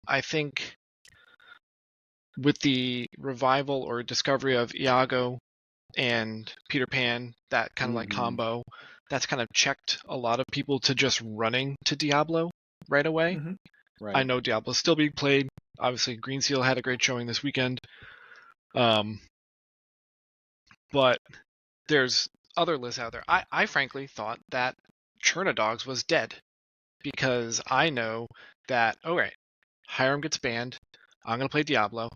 Speaker 1: I think with the revival or discovery of Iago and Peter Pan, that kind of like combo, that's kind of checked a lot of people to just running to Diablo right away.
Speaker 2: Mhm.
Speaker 5: Right.
Speaker 1: I know Diablo's still being played. Obviously, Green Seal had a great showing this weekend. But there's other lists out there. I frankly thought that Chernadogs was dead because I know that, all right, Hiram gets banned. I'm going to play Diablo.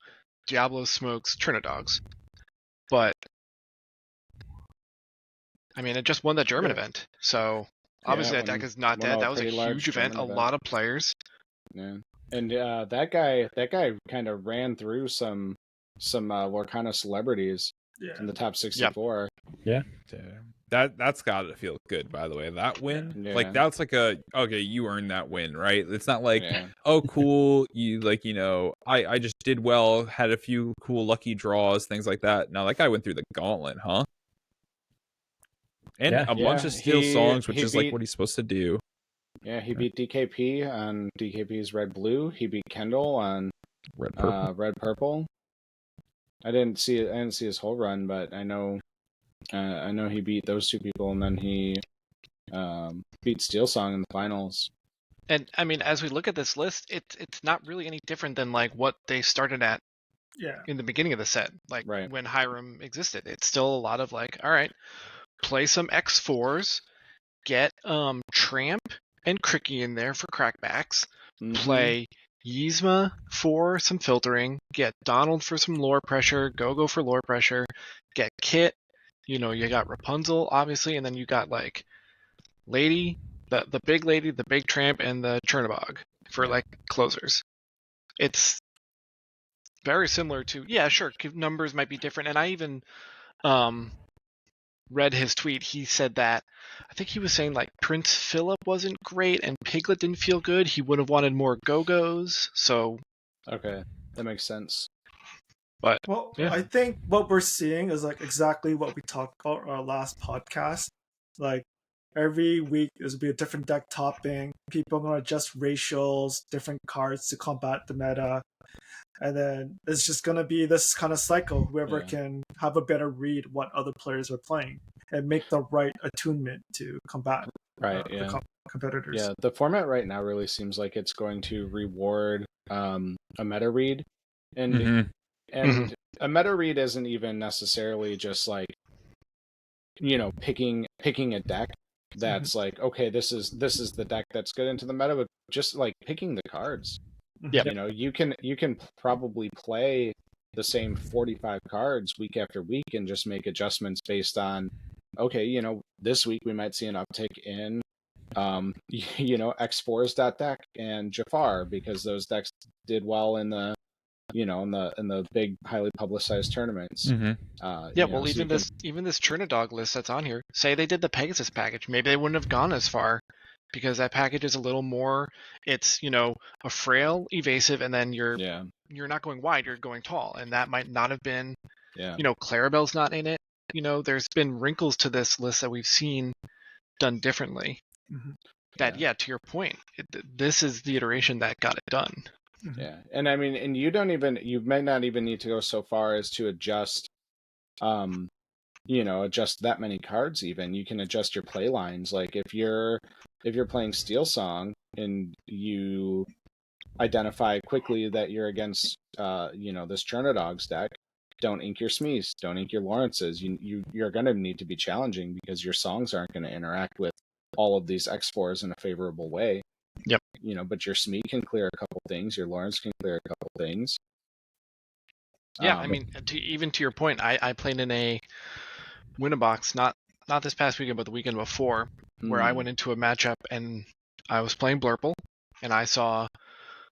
Speaker 1: Diablo smokes Chernadogs. But, I mean, it just won the German event. So, obviously that deck is not
Speaker 5: won
Speaker 1: dead.
Speaker 5: a
Speaker 1: That was a
Speaker 5: pretty large
Speaker 1: huge event. A
Speaker 5: German event.
Speaker 1: lot of players.
Speaker 5: Yeah, and that guy kind of ran through some Lorcana celebrities
Speaker 2: Yeah.
Speaker 5: in the top 64.
Speaker 6: Yeah. That's got to feel good, by the way. That win,
Speaker 5: Yeah.
Speaker 6: like that's like okay, you earned that win, right? It's not like,
Speaker 5: Yeah.
Speaker 6: oh, cool, you like, you know, I just did well, had a few cool lucky draws, things like that. Now that guy went through the gauntlet, huh? And a bunch of steel songs, which is like what he's supposed to do.
Speaker 5: Yeah, he beat DKP on DKP's Red Blue. He beat Kendall on
Speaker 6: Red Purple.
Speaker 5: Red Purple. I didn't see his whole run, but I know he beat those two people, and then he beat Steel Song in the finals.
Speaker 1: And, I mean, as we look at this list, it's not really any different than, like, what they started at in the beginning of the set. Like, when Hiram existed. It's still a lot of, like, all right, play some X4s, get Tramp and Cricky in there for crackbacks, play Yzma for some filtering, get Donald for some lore pressure, go for lore pressure, get Kit, you know, you got Rapunzel, obviously, and then you got, like, Lady, the big lady, the big tramp, and the Chernabog for, like, closers. It's very similar to, yeah, sure, numbers might be different, and I even read his tweet, he said that I think he was saying like Prince Philip wasn't great and Piglet didn't feel good. He would have wanted more Go-Go's. So
Speaker 5: Okay, that makes sense.
Speaker 1: But
Speaker 2: Well,
Speaker 1: yeah.
Speaker 2: I think what we're seeing is like exactly what we talked about our last podcast. Like every week there's gonna be a different deck topping. People are gonna adjust ratios, different cards to combat the meta. And then it's just gonna be this kind of cycle. Whoever can have a better read what other players are playing and make the right attunement to combat the competitors.
Speaker 5: Yeah, the format right now really seems like it's going to reward a meta read, and a meta read isn't even necessarily just like picking a deck that's like, okay, this is the deck that's good into the meta, but just like picking the cards.
Speaker 1: Yeah,
Speaker 5: you can probably play the same 45 cards week after week and just make adjustments based on, okay, this week we might see an uptick in X4's deck and Jafar, because those decks did well in the in the big highly publicized tournaments.
Speaker 1: Even this Chernodog list that's on here, say they did the Pegasus package, maybe they wouldn't have gone as far, because that package is a little more, it's a frail, evasive, and then you're not going wide, you're going tall, and that might not have been Clarabelle's not in it. There's been wrinkles to this list that we've seen done differently. That to your point, this is the iteration that got it done.
Speaker 5: Yeah, and I mean, and you might not even need to go so far as to adjust adjust that many cards. Even you can adjust your play lines. Like if you're playing Steel Song and you identify quickly that you're against this Chernodog's deck, don't ink your Smees, don't ink your Lawrences. You're going to need to be challenging, because your songs aren't going to interact with all of these X4s in a favorable way.
Speaker 1: Yep.
Speaker 5: But your Smee can clear a couple things, your Lawrence can clear a couple things.
Speaker 1: Yeah, I mean, even to your point, I played in a Win-A-Box, not this past weekend, but the weekend before, where I went into a matchup and I was playing Blurple, and I saw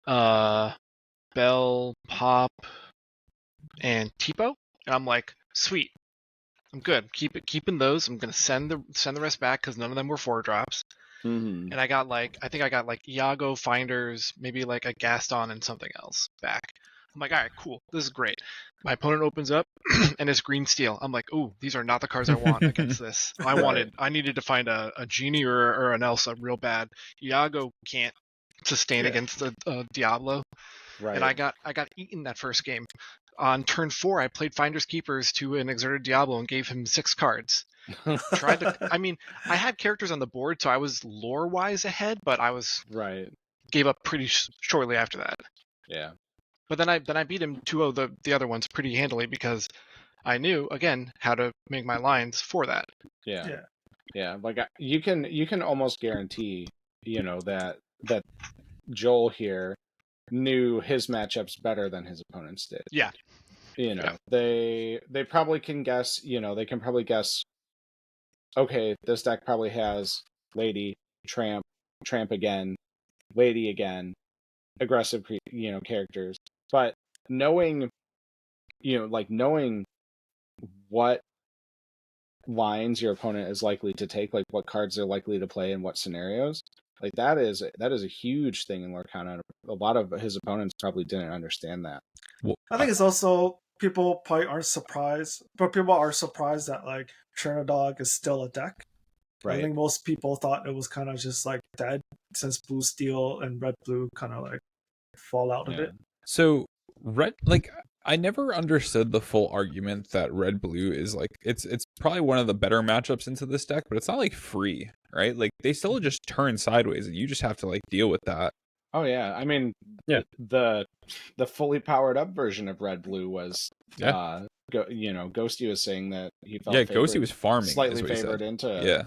Speaker 1: Bell, Pop, and Tipo, and I'm like, sweet, I'm good. Keeping those. I'm gonna send the rest back because none of them were 4-drops. And I think I got like Iago, Finders, maybe like a Gaston and something else back. I'm like, all right, cool, this is great. My opponent opens up and it's green steel. I'm like, ooh, these are not the cards I want against this. I needed to find a Genie or an Elsa real bad. Iago can't sustain against the Diablo. Right. And I got eaten that first game. On turn 4, I played Finders Keepers to an Exerted Diablo and gave him 6 cards. I had characters on the board, so I was lore-wise ahead, but I was gave up pretty shortly after that.
Speaker 5: Yeah.
Speaker 1: But then I beat him 2-0 the other ones pretty handily, because I knew again how to make my lines for that.
Speaker 5: Yeah. Like you can almost guarantee that Joel here knew his matchups better than his opponents did.
Speaker 1: Yeah.
Speaker 5: They probably can guess, they can probably guess, okay, this deck probably has Lady, Tramp again, Lady again, aggressive, characters. But knowing what lines your opponent is likely to take, like what cards they're likely to play in what scenarios, like that is a huge thing in Lorcana. A lot of his opponents probably didn't understand that.
Speaker 2: Well, I think it's also, people probably aren't surprised, but people are surprised that like Chernodog is still a deck. Right. I think most people thought it was kind of just like dead since Blue Steel and Red Blue kind of like fall out of it.
Speaker 6: So I never understood the full argument that Red Blue is like, it's probably one of the better matchups into this deck, but it's not like free, right? Like they still just turn sideways and you just have to like deal with that.
Speaker 5: Oh yeah, I mean, the fully powered up version of Red Blue was Ghosty was saying that he felt
Speaker 6: Ghosty was farming,
Speaker 5: slightly favored into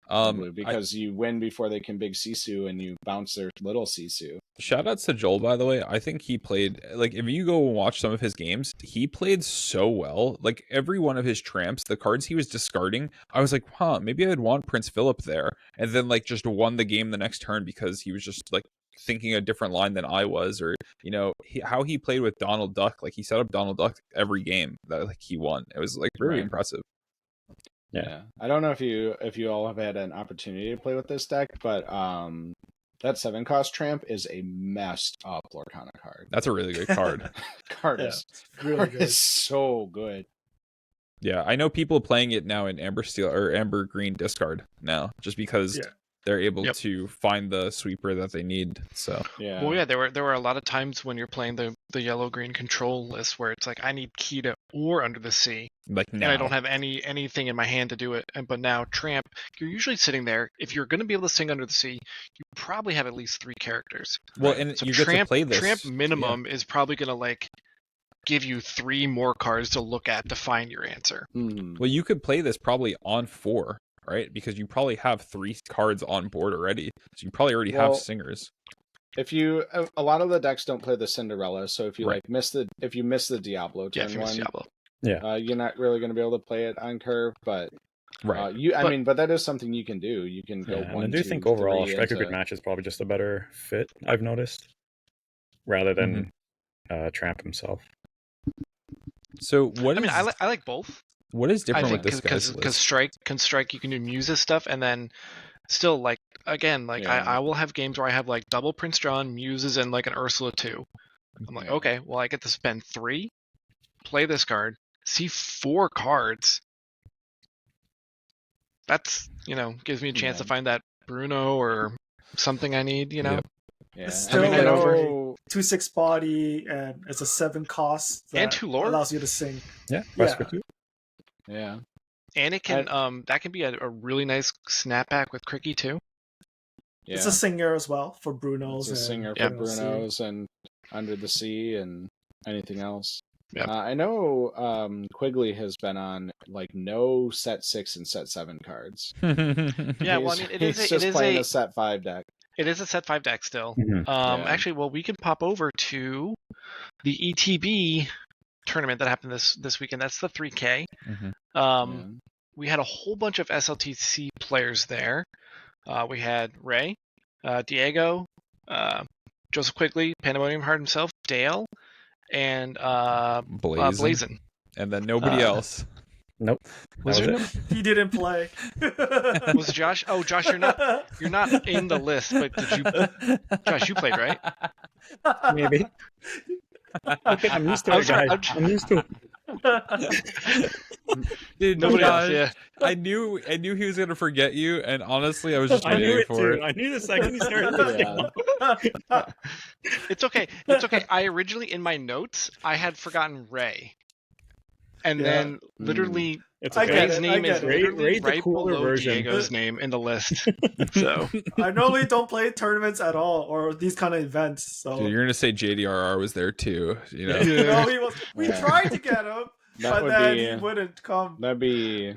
Speaker 5: Blue, because you win before they can big Sisu and you bounce their little Sisu.
Speaker 6: Shout outs to Joel, by the way. I think he played, like, if you go and watch some of his games, he played so well. Like, every one of his tramps, the cards he was discarding, I was like, maybe I'd want Prince Philip there. And then, like, just won the game the next turn because he was just, like, thinking a different line than I was. Or, how he played with Donald Duck. Like, he set up Donald Duck every game that, like, he won. It was, like, very impressive.
Speaker 5: Yeah. I don't know if you all have had an opportunity to play with this deck, but that 7-cost Tramp is a messed up Lorcana card.
Speaker 6: That's a really good card.
Speaker 5: Card is so good.
Speaker 6: Yeah, I know people playing it now in Amber Steel or Amber Green discard now, just because they're able to find the sweeper that they need. So
Speaker 5: yeah.
Speaker 1: Well, yeah, there were a lot of times when you're playing the yellow green control list where it's like I need Kita or Under the Sea,
Speaker 6: like now,
Speaker 1: and I don't have anything in my hand to do it. But now Tramp, you're usually sitting there. If you're going to be able to sing Under the Sea, you probably have at least 3 characters.
Speaker 6: Well, and
Speaker 1: so
Speaker 6: you
Speaker 1: Tramp,
Speaker 6: get to play this.
Speaker 1: Tramp minimum is probably going to like give you 3 more cards to look at to find your answer.
Speaker 6: Well, you could play this probably on 4. Right, because you probably have 3 cards on board already, so you probably already have singers.
Speaker 5: If you, a lot of the decks don't play the Cinderella, so if you miss the Diablo turn one, you're not really going to be able to play it on curve. But but that is something you can do. You can go one.
Speaker 7: I do think overall, Striker Grid Match is probably just a better fit. I've noticed, rather than Tramp himself.
Speaker 6: So what?
Speaker 1: I like both.
Speaker 6: What is different with this guy's list?
Speaker 1: Because strike, you can do Muses stuff, and then still like again, like I will have games where I have like double Prince John, Muses, and like an Ursula 2. I'm like, okay, well I get to spend 3, play this card, see 4 cards. That's gives me a chance to find that Bruno or something I need.
Speaker 2: Yeah. It's still 2/6 body, and it's a 7 cost
Speaker 1: and 2 lore
Speaker 2: allows you to sing.
Speaker 7: Yeah.
Speaker 5: Yeah.
Speaker 1: And it can that can be a really nice snapback with Cricky too.
Speaker 2: Yeah. It's a singer as well for Bruno's.
Speaker 5: It's a singer for Bruno's and Under the Sea and anything else. Yeah. I know Quigley has been on like no set 6 and set 7 cards.
Speaker 1: Yeah, well, I mean,
Speaker 5: he's just playing a set 5 deck.
Speaker 1: It is a set 5 deck still. Actually, well, we can pop over to the ETB tournament that happened this weekend. That's the 3K. We had a whole bunch of SLTC players there. We had Ray, Diego, Joseph Quigley, Pandemonium Heart himself, Dale, and Blazin.
Speaker 6: And then nobody else.
Speaker 7: Nope.
Speaker 2: He didn't play.
Speaker 1: Was Josh? Oh, Josh, you're not in the list, but did you? Josh, you played, right?
Speaker 7: Maybe. Okay, I'm used to it, guys. I'm used to it.
Speaker 6: Dude, nobody else. Yeah, I knew he was gonna forget you, and honestly, I was just waiting for it.
Speaker 7: I knew the second he started.
Speaker 1: It's okay. It's okay. I originally in my notes I had forgotten Ray, and then literally Ray's name is literally right below Diego's name in the list. So
Speaker 2: I normally don't play tournaments at all or these kind of events. So
Speaker 6: dude, you're gonna say JDRR was there too,
Speaker 2: No, we tried to get him, but then he wouldn't come.
Speaker 5: That'd be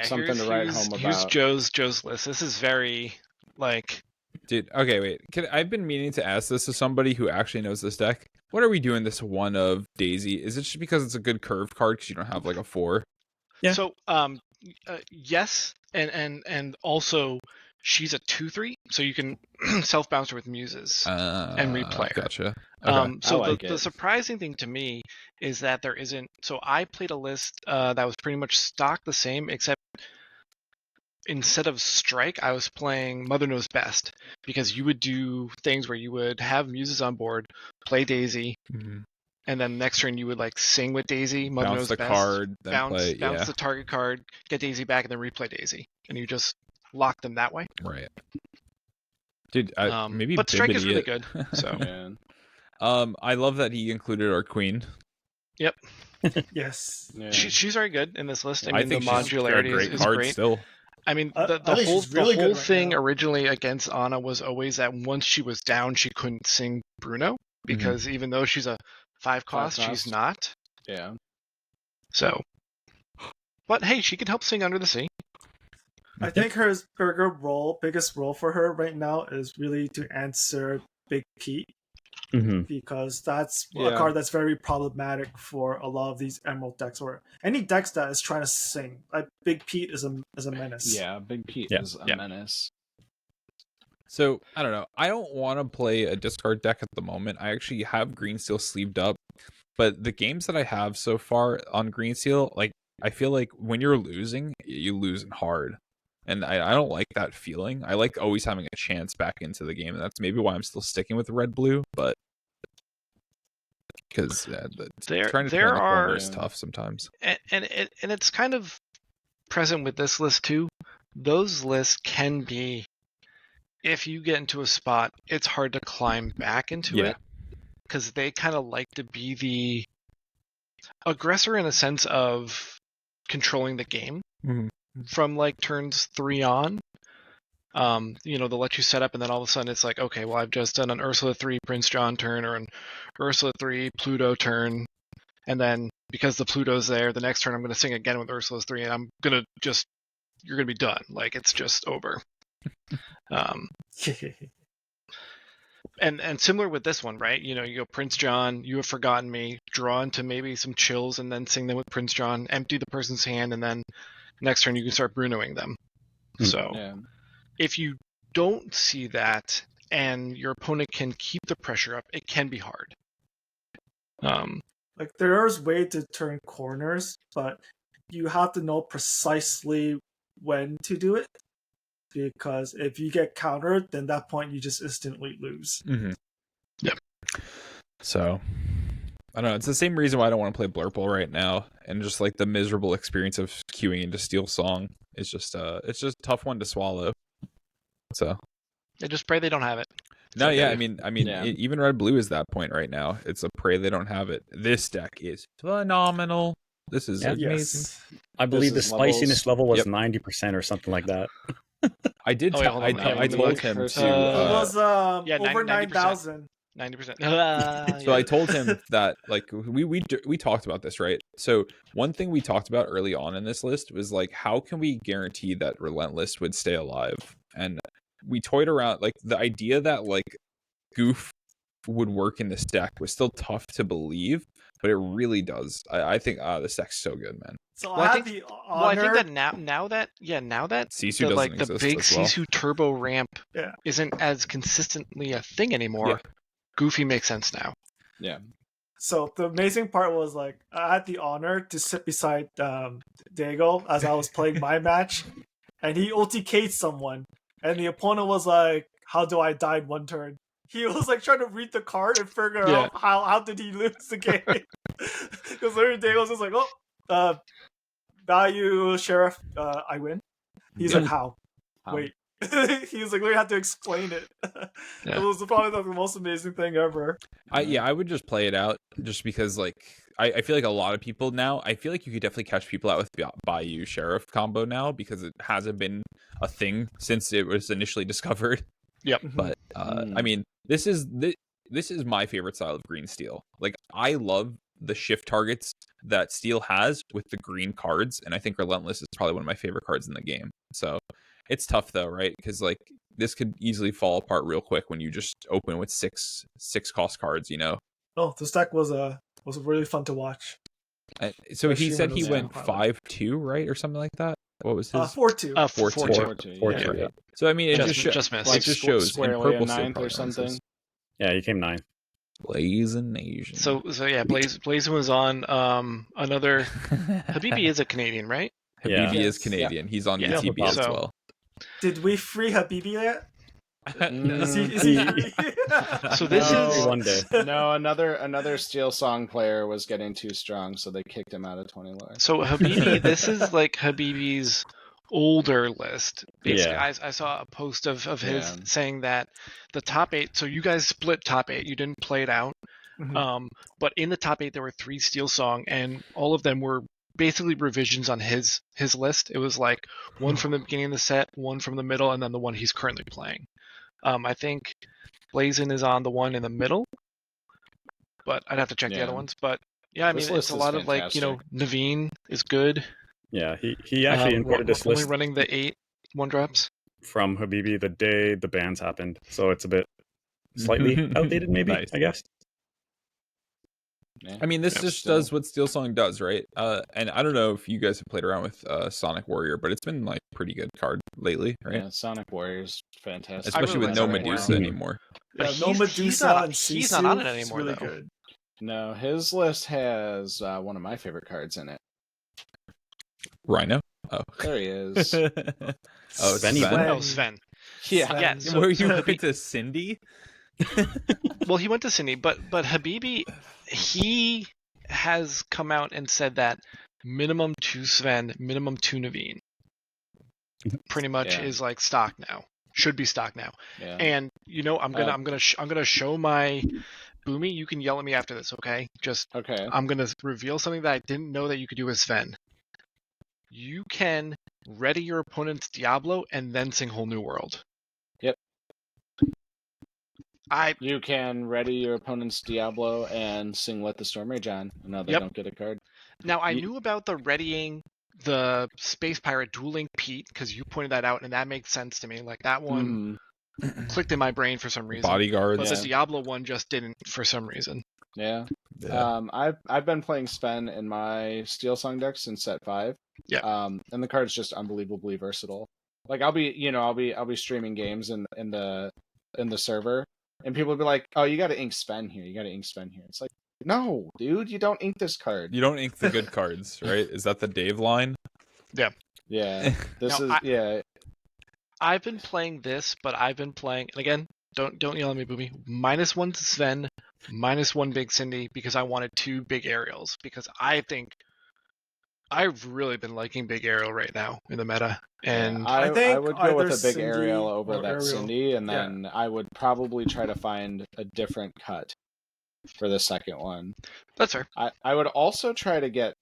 Speaker 5: something to write home about.
Speaker 1: Here's Joe's list. This is very like.
Speaker 6: Dude, okay, wait. I've been meaning to ask this to somebody who actually knows this deck. What are we doing this one of Daisy? Is it just because it's a good curve card because you don't have like a 4?
Speaker 1: Yeah. So, yes, and also she's a 2/3, so you can self bounce her with Muses and replay her.
Speaker 6: Gotcha. Okay.
Speaker 1: So the surprising thing to me is that there isn't. So I played a list that was pretty much stock the same, except instead of Strike, I was playing Mother Knows Best, because you would do things where you would have Muses on board, play Daisy, and then next turn you would like sing with Daisy, Mother
Speaker 6: bounce
Speaker 1: Knows
Speaker 6: the
Speaker 1: Best,
Speaker 6: card, then
Speaker 1: bounce the target card, get Daisy back, and then replay Daisy, and you just lock them that way.
Speaker 6: Right. Dude, maybe
Speaker 1: but Strike is really good. So
Speaker 6: I love that he included our queen.
Speaker 1: Yep.
Speaker 2: Yes.
Speaker 1: Yeah. She's very good in this list.
Speaker 6: I mean,
Speaker 1: the modularity is great.
Speaker 6: Still.
Speaker 1: I mean, the whole thing originally against Anna was always that once she was down, she couldn't sing Bruno, because even though she's a 5 cost, she's not.
Speaker 5: Yeah.
Speaker 1: So, but hey, she can help sing Under the Sea.
Speaker 2: I think her biggest role for her right now is really to answer Big Pete. Because that's a card that's very problematic for a lot of these Emerald decks, or any decks that is trying to sing. Like Big Pete is a menace.
Speaker 5: Yeah, Big Pete is a menace.
Speaker 6: So I don't know. I don't want to play a discard deck at the moment. I actually have Green Steel sleeved up, but the games that I have so far on Green Steel, like I feel like when you're losing, you lose hard. And I don't like that feeling. I like always having a chance back into the game. And that's maybe why I'm still sticking with red-blue, but because trying to turn the corner is tough sometimes.
Speaker 1: And it's kind of present with this list too. Those lists can be, if you get into a spot, it's hard to climb back into it, because they kind of like to be the aggressor in a sense of controlling the game from like turns 3 on. They'll let you set up, and then all of a sudden it's like, okay, well, I've just done an Ursula 3 Prince John turn or an Ursula 3 Pluto turn, and then because the Pluto's there, the next turn I'm going to sing again with Ursula's 3, and you're going to be done. Like, it's just over. And similar with this one, right? You go Prince John, You Have Forgotten Me, draw into maybe some chills, and then sing them with Prince John, empty the person's hand, and then next turn you can start Brunoing them. So if you don't see that and your opponent can keep the pressure up, it can be hard.
Speaker 2: Like, there's way to turn corners, but you have to know precisely when to do it, because if you get countered, then at that point you just instantly lose.
Speaker 1: Yep. So
Speaker 6: I don't know. It's the same reason why I don't want to play Blurple right now, and just like the miserable experience of queuing into Steel Song. It's just a tough one to swallow. So
Speaker 1: I just pray they don't have it.
Speaker 6: No, yeah, I mean, even red blue is that point right now. It's a pray they don't have it. This deck is phenomenal. This is amazing.
Speaker 2: Yes.
Speaker 7: I believe the spiciness level was 90% or something like that.
Speaker 6: I did. I told him to.
Speaker 2: It was over 9,000.
Speaker 1: 90%.
Speaker 6: So I told him that, like, we talked about this, right? So one thing we talked about early on in this list was like, how can we guarantee that Relentless would stay alive? And we toyed around, like, the idea that like Goof would work in this deck was still tough to believe, but it really does. I think this deck's so good, man.
Speaker 2: So
Speaker 1: I think that now that
Speaker 6: Sisu
Speaker 1: the big Sisu turbo ramp isn't as consistently a thing anymore. Yeah. Goofy makes sense now.
Speaker 5: Yeah.
Speaker 2: So the amazing part was, like, I had the honor to sit beside Dago as I was playing my match, and he ulti-K'd someone, and the opponent was like, "How do I die in one turn?" He was like trying to read the card and figure out how did he lose the game. Because literally Dago was just like, "Oh, value sheriff, I win." He's like, "How? Wait." He was like, we had to explain it. It was probably the most amazing thing ever.
Speaker 6: I would just play it out, just because, like, I feel like a lot of people now, I feel like you could definitely catch people out with Bayou Sheriff combo now, because it hasn't been a thing since it was initially discovered.
Speaker 1: Yep.
Speaker 6: But I mean, this is my favorite style of green steel. Like, I love the shift targets that Steel has with the green cards, and I think Relentless is probably one of my favorite cards in the game. So it's tough though, right? Because, like, this could easily fall apart real quick when you just open with six cost cards, you know.
Speaker 2: Oh, this deck was really fun to watch.
Speaker 6: So he said he went 5-2, right, or something like that. What was his
Speaker 2: 4-2?
Speaker 6: 4-2. Yeah. So I mean, it just
Speaker 1: missed.
Speaker 6: It just shows
Speaker 5: squarely in ninth or something.
Speaker 7: Yeah, he came 9th.
Speaker 6: Blazing Asian.
Speaker 1: So yeah, Blazing was on another. Habibi is a Canadian, right?
Speaker 6: Habibi is Canadian. He's on ETB as well.
Speaker 2: Did we free Habibi yet?
Speaker 1: Is he... So this is
Speaker 7: one day.
Speaker 5: No, another Steel Song player was getting too strong, so they kicked him out of 20 lore.
Speaker 1: So Habibi, this is like Habibi's older list. Basically, I saw a post of his saying that the top 8. So you guys split top 8. You didn't play it out. Mm-hmm. But in the top 8 there were 3 Steel Song, and all of them were basically revisions on his list. It was like one from the beginning of the set, one from the middle, and then the one he's currently playing. I think Blazin is on the one in the middle, but I'd have to check the other ones. But yeah, I mean, it's a lot of, like, you know, Naveen is good.
Speaker 7: Yeah, he actually imported this list.
Speaker 1: Only running the 8 1-drops
Speaker 7: from Habibi the day the bans happened, so it's a bit slightly outdated, maybe.
Speaker 6: Nice.
Speaker 7: I guess.
Speaker 6: I mean, this just does what Steel Song does, right? And I don't know if you guys have played around with Sonic Warrior, but it's been, like, pretty good card lately, right?
Speaker 5: Yeah, Sonic Warrior's fantastic.
Speaker 6: Especially with no Medusa anymore.
Speaker 2: Yeah, no Medusa
Speaker 1: he's not on it anymore,
Speaker 2: really
Speaker 1: though.
Speaker 2: Good.
Speaker 5: No, his list has one of my favorite cards in it.
Speaker 6: Rhino? Oh.
Speaker 5: There he is.
Speaker 6: Oh,
Speaker 7: Sven.
Speaker 6: Sven?
Speaker 1: Oh, Sven.
Speaker 5: Yeah.
Speaker 1: Yeah. So,
Speaker 6: Were you
Speaker 1: so
Speaker 6: going to Cindy?
Speaker 1: well, he went to Cindy, but Habibi, he has come out and said that minimum 2 Sven, minimum 2 Naveen, pretty much is like stock now. Should be stock now.
Speaker 5: Yeah.
Speaker 1: And I'm gonna show my Boomy. You can yell at me after this, okay?
Speaker 5: Okay.
Speaker 1: I'm gonna reveal something that I didn't know that you could do with Sven. You can ready your opponent's Diablo and then sing Whole New World.
Speaker 5: Yep.
Speaker 1: I
Speaker 5: You can ready your opponent's Diablo and sing Let the Storm Rage On. No, they
Speaker 1: Yep.
Speaker 5: don't get a card.
Speaker 1: Now, I knew about the readying the Space Pirate Dueling Pete because you pointed that out, and that makes sense to me. Like, that one clicked in my brain for some reason.
Speaker 6: Bodyguards.
Speaker 1: But
Speaker 5: Yeah.
Speaker 1: the Diablo one just didn't for some reason.
Speaker 5: Yeah.
Speaker 6: Yeah.
Speaker 5: I've been playing Sven in my Steel Song deck since set 5.
Speaker 1: Yeah.
Speaker 5: And the card's just unbelievably versatile. Like, I'll be streaming games in the server, and people will be like, "Oh, you got to ink Sven here. You got to ink Sven here." It's like, no, dude, you don't ink this card.
Speaker 6: You don't ink the good cards, right? Is that the Dave line?
Speaker 5: Yeah. This
Speaker 1: Now,
Speaker 5: is
Speaker 1: I've been playing this, but I've been playing, and again, don't yell at me, Boomy. -1 to Sven, -1 Big Cindy, because I wanted 2 big aerials. Because I think I've really been liking Big Aerial right now in the meta, and
Speaker 5: I
Speaker 2: think
Speaker 5: would go with
Speaker 2: either
Speaker 5: a big
Speaker 2: Cindy
Speaker 5: Ariel over
Speaker 2: or
Speaker 5: that
Speaker 2: Ariel.
Speaker 5: Cindy, and then I would probably try to find a different cut for the second one.
Speaker 1: that's fair.
Speaker 5: I would also try to get.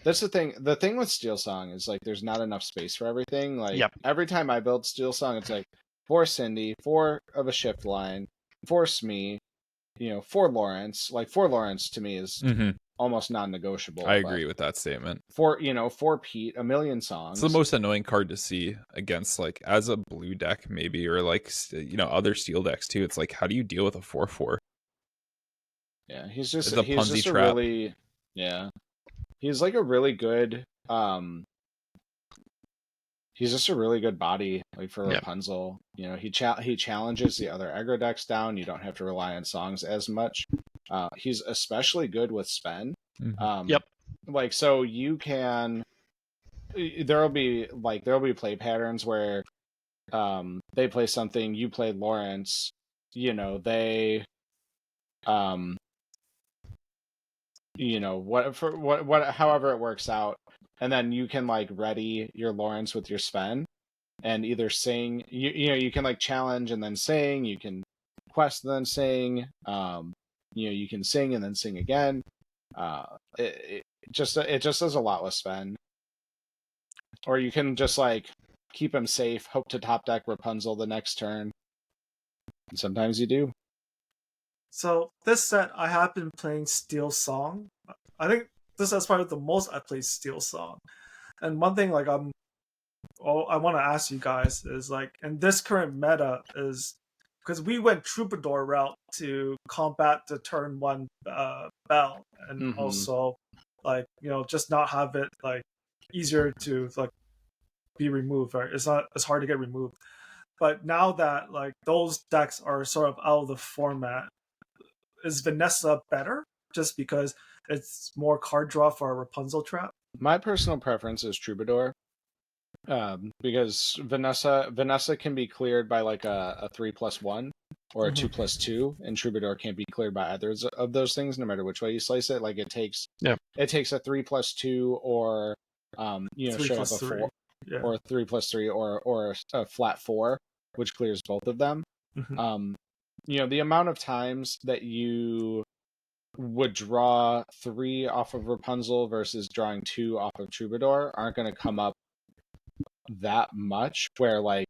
Speaker 5: That's the thing. The thing with Steel Song is like there's not enough space for everything. Like
Speaker 1: Yep.
Speaker 5: every time I build Steel Song, it's like 4 Cindy, 4 of a shift line, 4 Smee, 4 Lawrence. Like 4 Lawrence to me is almost non-negotiable.
Speaker 6: I agree with that statement.
Speaker 5: 4 Pete, a million songs.
Speaker 6: It's the most annoying card to see against, like, as a blue deck, maybe, or like, other steel decks too. It's like, how do you deal with a 4/4?
Speaker 5: Yeah, he's just
Speaker 6: It's a
Speaker 5: he's
Speaker 6: Punzi
Speaker 5: just a
Speaker 6: trap.
Speaker 5: really he's like a really good he's just a really good body like for
Speaker 1: Yep.
Speaker 5: Rapunzel. He challenges the other aggro decks down. You don't have to rely on songs as much. He's especially good with Sven.
Speaker 1: Yep.
Speaker 5: Like so you can there'll be play patterns where they play something, you play Lawrence, they however it works out, and then you can like ready your Lawrence with your Sven and either sing you can like challenge and then sing, you can quest and then sing, you can sing and then sing again. It just does a lot with Sven. Or you can just like keep him safe, hope to top deck Rapunzel the next turn. And sometimes you do.
Speaker 2: So this set, I have been playing Steel Song. I think this is probably the most I played Steel Song. And one thing like I want to ask you guys is like in this current meta is because we went Troubadour route to combat the turn 1 Bell, and also like just not have it like easier to like be removed. Right, it's hard to get removed. But now that like those decks are sort of out of the format, is Vanessa better just because it's more card draw for a Rapunzel trap?
Speaker 5: My personal preference is Troubadour, because Vanessa can be cleared by like a 3+1 or a 2+2, and Troubadour can't be cleared by either of those things, no matter which way you slice it. Like it takes a 3+2 or
Speaker 2: 3
Speaker 5: straight up
Speaker 2: plus
Speaker 5: a
Speaker 2: 3.
Speaker 5: 4 or 3+3 or a flat 4, which clears both of them. The amount of times that you would draw 3 off of Rapunzel versus drawing 2 off of Troubadour aren't going to come up that much, where like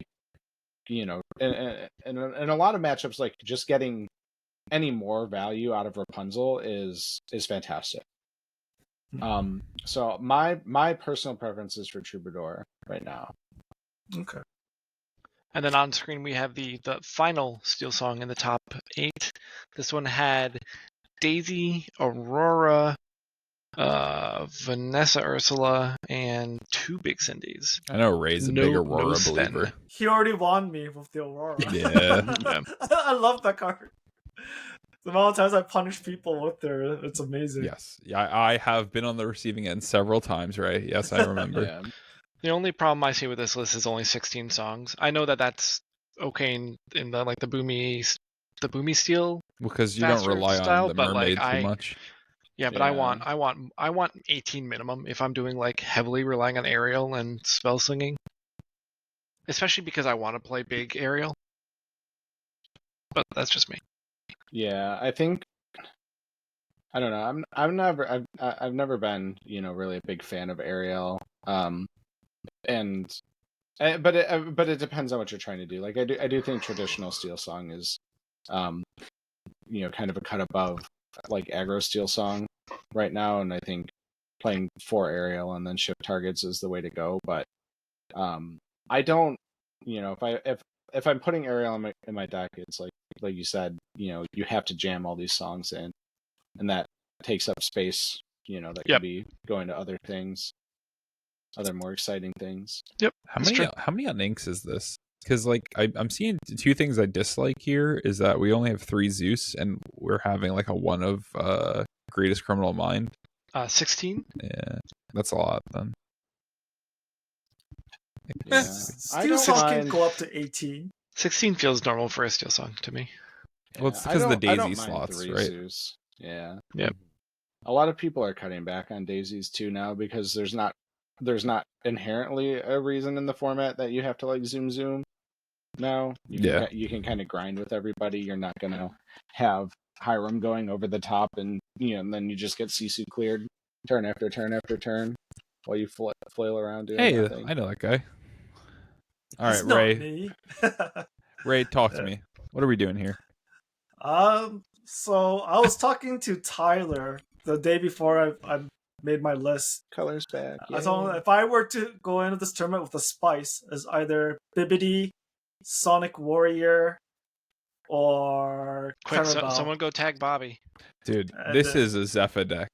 Speaker 5: in a lot of matchups, like just getting any more value out of Rapunzel is fantastic. So my personal preference is for Troubadour right now.
Speaker 2: Okay.
Speaker 1: And then on screen we have the final Steel Song in the top 8. This one had Daisy, Aurora, Vanessa, Ursula, and 2 Big Cindy's.
Speaker 6: I know Ray's a big Aurora
Speaker 1: Sven.
Speaker 6: believer.
Speaker 2: He already won me with the Aurora.
Speaker 6: Yeah.
Speaker 2: I love that card. The amount of times I punish people with her, it's amazing.
Speaker 6: Yes. Yeah, I have been on the receiving end several times, right? Yes, I remember.
Speaker 5: Yeah.
Speaker 1: The only problem I see with this list is only 16 songs. I know that that's okay in the like the boomy steel
Speaker 6: Because you don't
Speaker 1: faster
Speaker 6: rely
Speaker 1: style,
Speaker 6: on the
Speaker 1: but like
Speaker 6: mermaid too much.
Speaker 1: yeah, but
Speaker 5: Yeah.
Speaker 1: I want 18 minimum if I'm doing like heavily relying on aerial and spell slinging. Especially because I want to play big aerial. But that's just me.
Speaker 5: Yeah, I think I don't know. I've never been, really a big fan of aerial. And but it depends on what you're trying to do. Like I do think traditional steel song is kind of a cut above like aggro steel song right now, and I think playing 4 aerial and then shift targets is the way to go. But I don't, if I'm putting aerial in my deck, it's like you said, you have to jam all these songs in, and that takes up space, that
Speaker 1: Yep.
Speaker 5: could be going to other things, other more exciting things.
Speaker 1: Yep.
Speaker 6: How many on Inks is this? Because like I'm seeing 2 things I dislike here is that we only have 3 Zeus and we're having like a 1 of Greatest Criminal Mind.
Speaker 1: 16?
Speaker 6: Yeah, that's a lot then.
Speaker 5: Yeah.
Speaker 2: Steel song can go up to 18.
Speaker 1: 16 feels normal for a steel song to me.
Speaker 6: Well, it's
Speaker 5: I
Speaker 6: because of the
Speaker 5: don't
Speaker 6: daisy
Speaker 5: mind
Speaker 6: slots,
Speaker 5: 3
Speaker 6: right?
Speaker 5: Zeus. Yeah.
Speaker 1: Yep.
Speaker 5: A lot of people are cutting back on daisies too now because there's not inherently a reason in the format that you have to like zoom. Now you can kind of grind with everybody. You're not gonna have Hiram going over the top and and then you just get Sisu cleared turn after turn after turn while you flail around doing nothing.
Speaker 6: I know that guy. All
Speaker 2: It's
Speaker 6: right,
Speaker 2: not
Speaker 6: Ray.
Speaker 2: me.
Speaker 6: Ray, talk to me. What are we doing here?
Speaker 2: So I was talking to Tyler the day before I made my list.
Speaker 5: Colors back.
Speaker 2: I told him if I were to go into this tournament with a spice, as either Bibbidi, Sonic Warrior, or
Speaker 1: Quick,
Speaker 2: Carabao.
Speaker 1: someone go tag Bobby.
Speaker 6: Dude,
Speaker 2: And
Speaker 6: this is a Zephyr deck.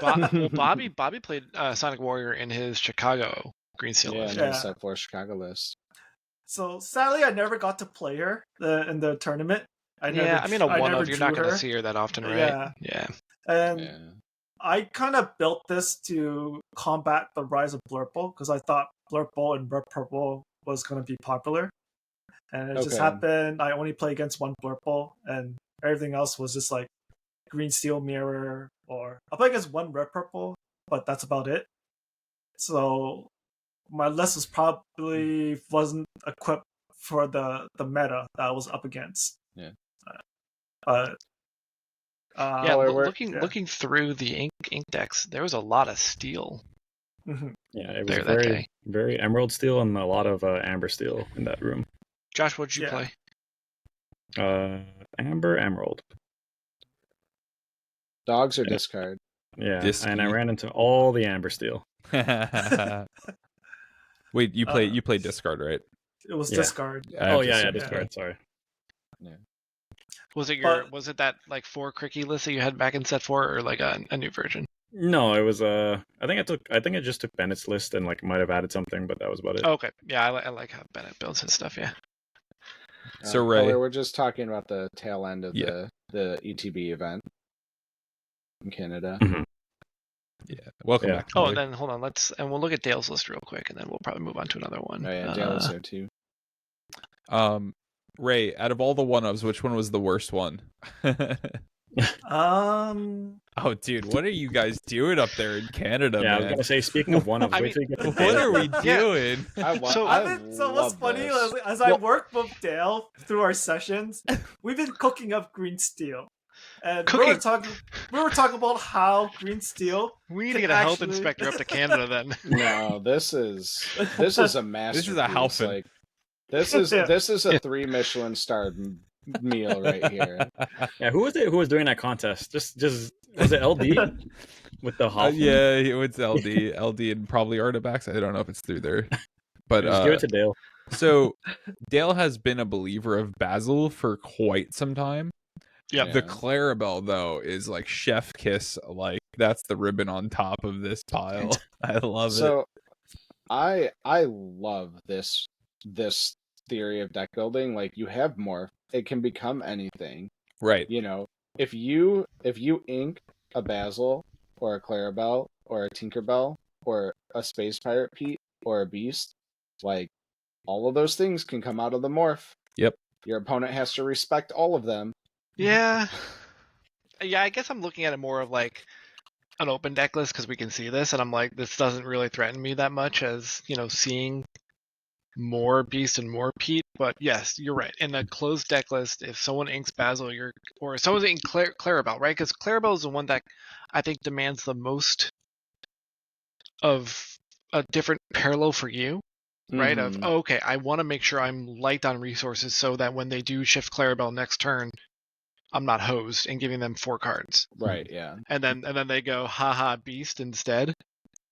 Speaker 1: Bobby played Sonic Warrior in his Chicago Green Steel list.
Speaker 5: Yeah, Set 4 Chicago list.
Speaker 2: So sadly, I never got to play her in the tournament.
Speaker 1: I mean, a one of you're not going to see her that often, right?
Speaker 2: Yeah. And I kind of built this to combat the rise of Blurple because I thought Blurple and Red Purple was going to be popular. And it just happened. I only play against one Blurple, and everything else was just like Green Steel Mirror, or I'll play against one Red Purple, but that's about it. So my list was probably wasn't equipped for the meta that I was up against.
Speaker 5: Yeah.
Speaker 1: Looking through the ink decks, there was a lot of steel.
Speaker 2: Mm-hmm.
Speaker 7: Yeah, it was very emerald steel and a lot of amber steel in that room.
Speaker 1: Josh, what'd you play?
Speaker 7: Amber, emerald.
Speaker 5: Dogs or discard?
Speaker 7: Yeah, and I ran into all the amber steel.
Speaker 6: Wait, you played discard, right?
Speaker 2: It was discard.
Speaker 7: Discard. Sorry.
Speaker 5: Yeah.
Speaker 1: Was it was it that like 4 Cricky list that you had back in set 4, or like a new version?
Speaker 7: No, it was I think I just took Bennett's list and like might have added something, but that was about it.
Speaker 1: Okay, yeah, I like how Bennett builds his stuff. Yeah.
Speaker 6: So Ray,
Speaker 5: we're just talking about the tail end of the ETB event in Canada.
Speaker 7: Mm-hmm.
Speaker 6: Yeah, welcome back.
Speaker 1: Oh, and then hold on, we'll look at Dale's list real quick, and then we'll probably move on to another one.
Speaker 5: Oh yeah, Dale is there too.
Speaker 6: Ray, out of all the one-ofs, which one was the worst one? Oh, dude, what are you guys doing up there in Canada, man?
Speaker 7: I was gonna say, speaking of one-ofs,
Speaker 6: what are we doing?
Speaker 2: So what's funny as I work with Dale through our sessions, we've been cooking up Green Steel. And we were talking about how Green Steel.
Speaker 1: We need to get a health inspector up to Canada then.
Speaker 5: No, this is a masterpiece.
Speaker 6: This is a Halfin.
Speaker 5: Like, this is a 3 Michelin starred meal right here.
Speaker 7: Yeah, who was it? Who was doing that contest? Just was it LD with the Halfin?
Speaker 6: Yeah, it's LD, and probably Artifacts. I don't know if it's through there, but
Speaker 7: just give it to Dale.
Speaker 6: So Dale has been a believer of Basil for quite some time.
Speaker 1: Yeah.
Speaker 6: The Clarabelle though is like chef kiss, like that's the ribbon on top of this pile. I love it.
Speaker 5: So I love this theory of deck building. Like, you have morph, it can become anything.
Speaker 6: Right.
Speaker 5: You know, if you ink a Basil or a Clarabelle or a Tinkerbell or a Space Pirate Pete or a Beast, like all of those things can come out of the morph.
Speaker 6: Yep.
Speaker 5: Your opponent has to respect all of them.
Speaker 1: Yeah. Yeah, I guess I'm looking at it more of like an open deck list because we can see this, and I'm like, this doesn't really threaten me that much as, seeing more Beast and more Pete. But yes, you're right. In a closed deck list, if someone inks Basil, or someone's inking Clarabelle, right? Because Clarabelle is the one that I think demands the most of a different parallel for you, right? Of,
Speaker 5: Mhm.
Speaker 1: okay, I want to make sure I'm light on resources so that when they do shift Clarabelle next turn, I'm not hosed and giving them 4 cards.
Speaker 5: Right, yeah.
Speaker 1: And then they go, haha, Beast instead,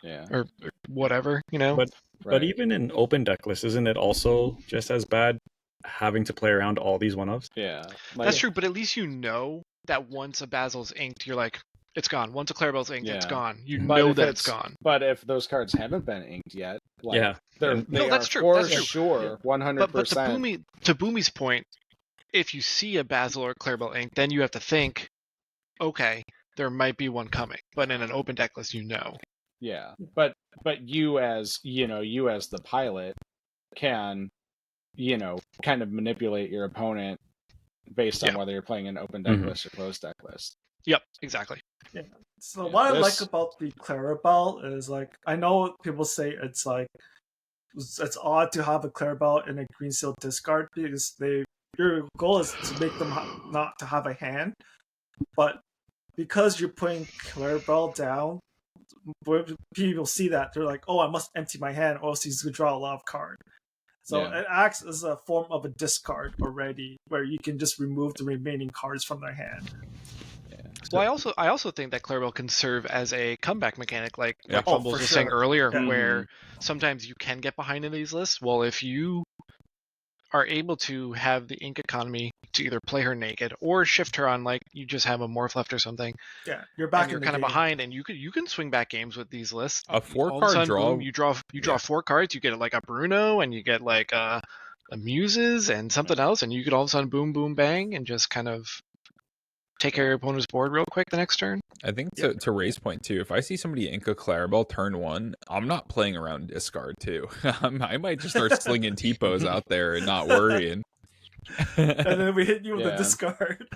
Speaker 5: Yeah.
Speaker 1: or whatever,
Speaker 7: But
Speaker 5: Right.
Speaker 7: even in open deck lists, isn't it also just as bad having to play around all these one-ofs?
Speaker 5: Yeah.
Speaker 1: That's true, but at least you know that once a Basil's inked, you're like, it's gone. Once a Clarabelle's inked, it's
Speaker 5: Yeah.
Speaker 1: gone. You
Speaker 5: But
Speaker 1: know
Speaker 5: if
Speaker 1: that it's gone.
Speaker 5: But if those cards haven't been inked yet, like,
Speaker 7: Yeah.
Speaker 5: they
Speaker 1: No, that's
Speaker 5: are
Speaker 1: true.
Speaker 5: for
Speaker 1: That's true.
Speaker 5: sure, 100%.
Speaker 1: But to Boomy's point, if you see a Basil or Clarabelle ink, then you have to think, okay, there might be one coming. But in an open deck list, you know.
Speaker 5: Yeah, but you as the pilot can, kind of manipulate your opponent based on
Speaker 1: Yeah.
Speaker 5: whether you're playing an open deck
Speaker 7: Mhm.
Speaker 5: list or closed deck list.
Speaker 1: Yep, exactly.
Speaker 2: So
Speaker 5: Yeah,
Speaker 2: what I like
Speaker 5: this-
Speaker 2: about the Clarabelle is, like, I know people say it's like it's odd to have a Clarabelle in a green seal discard because your goal is to make them not to have a hand, but because you're putting Clarabelle down, when people see that, they're like, oh, I must empty my hand or else he's gonna draw a lot of cards. So
Speaker 5: Yeah.
Speaker 2: it acts as a form of a discard already, where you can just remove the remaining cards from their hand.
Speaker 1: Well, I also think that Clarabelle can serve as a comeback mechanic, like
Speaker 6: Yeah.
Speaker 2: Oh,
Speaker 1: Fumbles
Speaker 2: for
Speaker 1: was saying
Speaker 2: sure.
Speaker 1: earlier,
Speaker 2: Yeah.
Speaker 1: where sometimes you can get behind in these lists. Well, if you are able to have the ink economy to either play her naked or shift her on, like you just have a morph left or something,
Speaker 2: Yeah, you're back
Speaker 1: and you're
Speaker 2: in the
Speaker 1: kind of
Speaker 2: game.
Speaker 1: behind, and you can swing back games with these lists.
Speaker 6: A 4
Speaker 1: All of a
Speaker 6: card
Speaker 1: sudden,
Speaker 6: draw.
Speaker 1: boom, you draw
Speaker 6: Yeah.
Speaker 1: 4 cards. You get like a Bruno, and you get like a Muses and something else, and you could all of a sudden boom, boom, bang, and just kind of take care of your opponent's board real quick the next turn.
Speaker 6: I think to Ray's point too, if I see somebody ink a Clarabelle turn 1, I'm not playing around discard too. I might just start slinging T-pos out there and not worrying.
Speaker 2: And then we hit you with
Speaker 5: Yeah.
Speaker 2: a discard.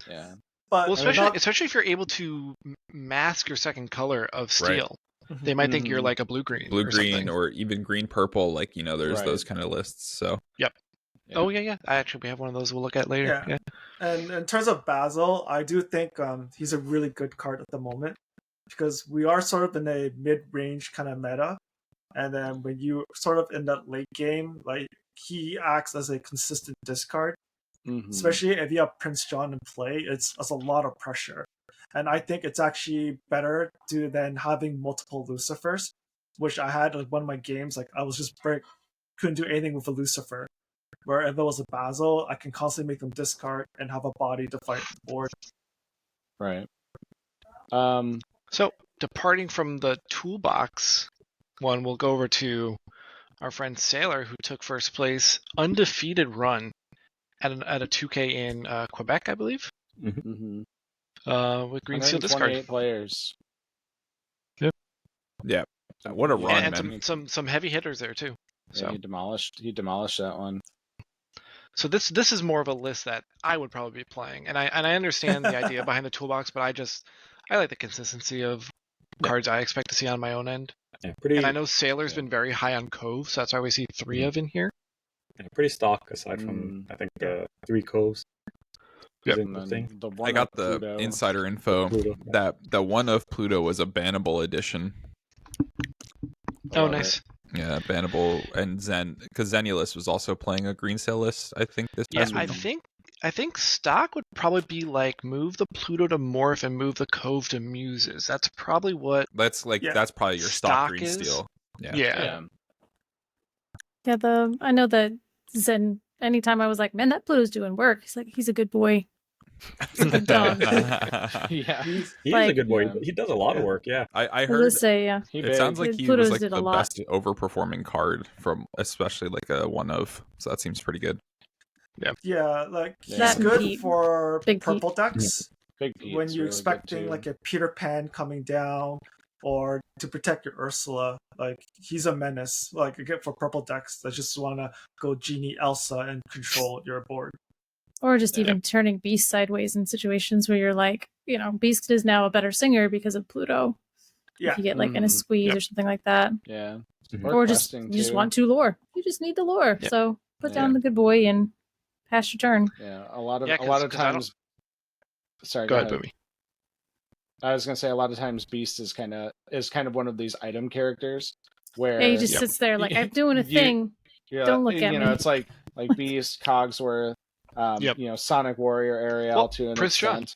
Speaker 5: Yeah.
Speaker 2: But
Speaker 1: Well,
Speaker 2: not-
Speaker 1: especially if you're able to mask your second color of steel, they might think you're like a blue-green,
Speaker 6: Blue
Speaker 1: or
Speaker 6: green
Speaker 1: something.
Speaker 6: or even green purple, like there's
Speaker 5: Right.
Speaker 6: those kind of lists. So
Speaker 5: Yeah.
Speaker 1: Oh yeah. We have one of those we'll look at later.
Speaker 2: Yeah. And in terms of Basil, I do think he's a really good card at the moment because we are sort of in a mid-range kind of meta, and then when you sort of in that late game, like he acts as a consistent discard.
Speaker 5: Mhm.
Speaker 2: Especially if you have Prince John in play, it's a lot of pressure, and I think it's actually better than having multiple Lucifers, which I had like one of my games. Like I was just couldn't do anything with a Lucifer. Where if it was a Basil, I can constantly make them discard and have a body to fight the board.
Speaker 5: Right.
Speaker 1: So, departing from the toolbox one, we'll go over to our friend Sailor, who took first place, undefeated run at a 2K in Quebec, I believe,
Speaker 5: Mm-hmm.
Speaker 1: with green seal discard.
Speaker 5: 128 players.
Speaker 6: yeah, what a
Speaker 5: Yeah,
Speaker 6: run,
Speaker 1: and
Speaker 6: man.
Speaker 1: some heavy hitters there too.
Speaker 5: Yeah,
Speaker 1: So
Speaker 5: he demolished that one.
Speaker 1: So this is more of a list that I would probably be playing, and I understand the idea behind the toolbox, but I like the consistency of cards I expect to see on my own end.
Speaker 7: Yeah, pretty.
Speaker 1: And I know Sailor's been very high on Cove, so that's why we see 3 of in here.
Speaker 7: Yeah, pretty stock aside from I think 3 coves.
Speaker 1: Yep.
Speaker 5: And then the one
Speaker 6: I got
Speaker 5: of
Speaker 6: the
Speaker 5: Pluto.
Speaker 6: insider info
Speaker 7: Pluto.
Speaker 6: that the one of Pluto was a bannable edition.
Speaker 5: I
Speaker 1: Oh,
Speaker 5: love
Speaker 1: nice.
Speaker 5: it.
Speaker 6: Yeah, bannable and Zen, because Zenulus was also playing a green sale list. I think this
Speaker 1: Yeah,
Speaker 6: past
Speaker 1: I
Speaker 6: week.
Speaker 1: think stock would probably be like move the Pluto to Morph and move the Cove to Muses. That's probably what.
Speaker 6: That's probably your stock green
Speaker 1: is.
Speaker 6: steel. Yeah.
Speaker 1: Yeah.
Speaker 3: Yeah, I know that Zen, anytime I was like, man, that Pluto's doing work. He's like, he's a good boy. He's a good dog.
Speaker 5: Yeah.
Speaker 7: He's
Speaker 3: Like-
Speaker 7: a good boy.
Speaker 5: Yeah.
Speaker 7: He does a lot of work. Yeah.
Speaker 6: I
Speaker 3: I
Speaker 6: heard
Speaker 3: will say, yeah.
Speaker 5: He
Speaker 6: it
Speaker 5: big.
Speaker 6: sounds like he
Speaker 3: Pluto's
Speaker 6: was like
Speaker 3: did a
Speaker 6: the
Speaker 3: lot.
Speaker 6: best overperforming card from especially like a one of. So that seems pretty good.
Speaker 2: Yeah, like
Speaker 5: Yeah.
Speaker 2: he's
Speaker 3: That and
Speaker 2: good
Speaker 3: Pete.
Speaker 2: for
Speaker 3: Big
Speaker 2: purple decks
Speaker 5: Big Pete's
Speaker 2: when you're
Speaker 5: really
Speaker 2: expecting
Speaker 5: good,
Speaker 2: like
Speaker 5: too.
Speaker 2: a Peter Pan coming down or to protect your Ursula. Like he's a menace. Like again for purple decks that just want to go Genie Elsa and control your board.
Speaker 3: Or just even turning Beast sideways in situations where you're like, Beast is now a better singer because of Pluto.
Speaker 2: Yeah.
Speaker 3: If you get like in a squeeze or something like that.
Speaker 5: Yeah.
Speaker 3: Or just you just want 2 lore. You just need the lore.
Speaker 1: Yep.
Speaker 3: So put down the good boy and pass your turn.
Speaker 5: Yeah, a lot of
Speaker 1: 'cause
Speaker 5: times. Sorry,
Speaker 1: Go ahead, Boomy.
Speaker 5: I was gonna say a lot of times Beast is kind of one of these item characters where
Speaker 3: Yeah, he just sits there like I'm doing a thing. Don't look at me.
Speaker 5: It's like Beast, Cogsworth, Sonic Warrior, Ariel to an
Speaker 1: Prince John.
Speaker 5: extent.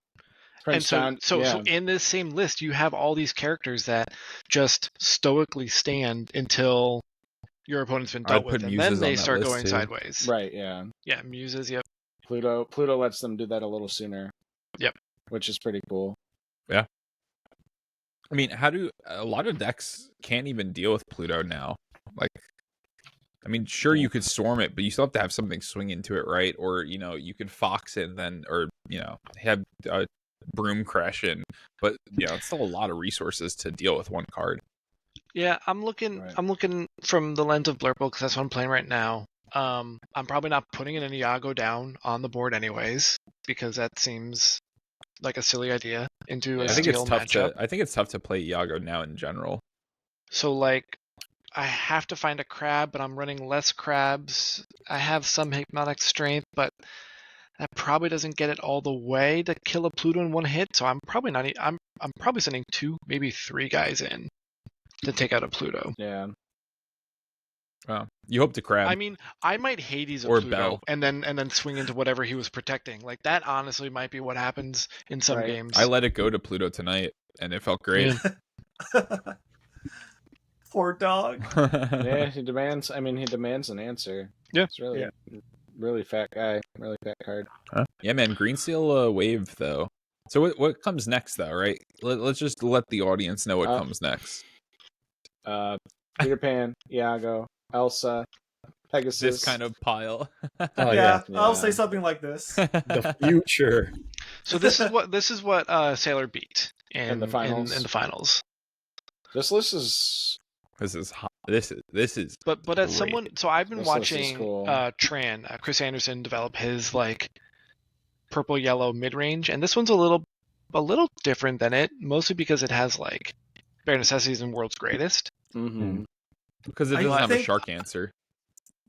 Speaker 5: Prince
Speaker 1: And so
Speaker 5: John,
Speaker 1: in this same list, you have all these characters that just stoically stand until your opponent's been dealt with, and then they start going sideways.
Speaker 5: Right? Yeah.
Speaker 1: Yeah, Muses. Yep.
Speaker 5: Pluto lets them do that a little sooner.
Speaker 1: Yep.
Speaker 5: Which is pretty cool.
Speaker 6: Yeah. I mean, how do a lot of decks can't even deal with Pluto now? Like, I mean, sure you could storm it, but you still have to have something swing into it, right? Or you could fox it, and then, or have a broom crash in. But it's still a lot of resources to deal with one card.
Speaker 1: Yeah, I'm looking from the lens of Blurple because that's what I'm playing right now. I'm probably not putting an Iago down on the board anyways because that seems like a silly idea into a steel matchup.
Speaker 6: I think it's tough to play Iago now in general.
Speaker 1: So like, I have to find a crab, but I'm running less crabs. I have some hypnotic strength, but that probably doesn't get it all the way to kill a Pluto in one hit. So I'm probably not. I'm probably sending 2, maybe 3 guys in to take out a Pluto.
Speaker 5: Yeah.
Speaker 6: Well, you hope to crab.
Speaker 1: I mean, I might Hades a
Speaker 6: or
Speaker 1: Pluto
Speaker 6: Bell.
Speaker 1: and then swing into whatever he was protecting. Like that honestly might be what happens in some games.
Speaker 6: I let it go to Pluto tonight, and it felt great.
Speaker 2: Yeah. Poor dog.
Speaker 5: Yeah, he demands an answer.
Speaker 1: Yeah.
Speaker 5: It's really fat guy, really fat card.
Speaker 6: Yeah, man, Green Seal wave though. So what comes next though, right? Let's just let the audience know what comes next.
Speaker 5: Peter Pan, Iago, Elsa, Pegasus.
Speaker 6: This kind of pile.
Speaker 2: I'll say something like this.
Speaker 7: The future.
Speaker 1: So this is what Sailor beat in
Speaker 5: the finals.
Speaker 1: In the finals.
Speaker 5: This list is.
Speaker 6: This is hot. This is.
Speaker 1: But as
Speaker 6: great.
Speaker 1: someone, so I've been
Speaker 5: This list is
Speaker 1: watching
Speaker 5: cool.
Speaker 1: Tran, Chris Anderson develop his like purple yellow mid range, and this one's a little different than it, mostly because it has like Bare Necessities and World's Greatest.
Speaker 5: Mm-hmm.
Speaker 6: Because it doesn't have a shark answer.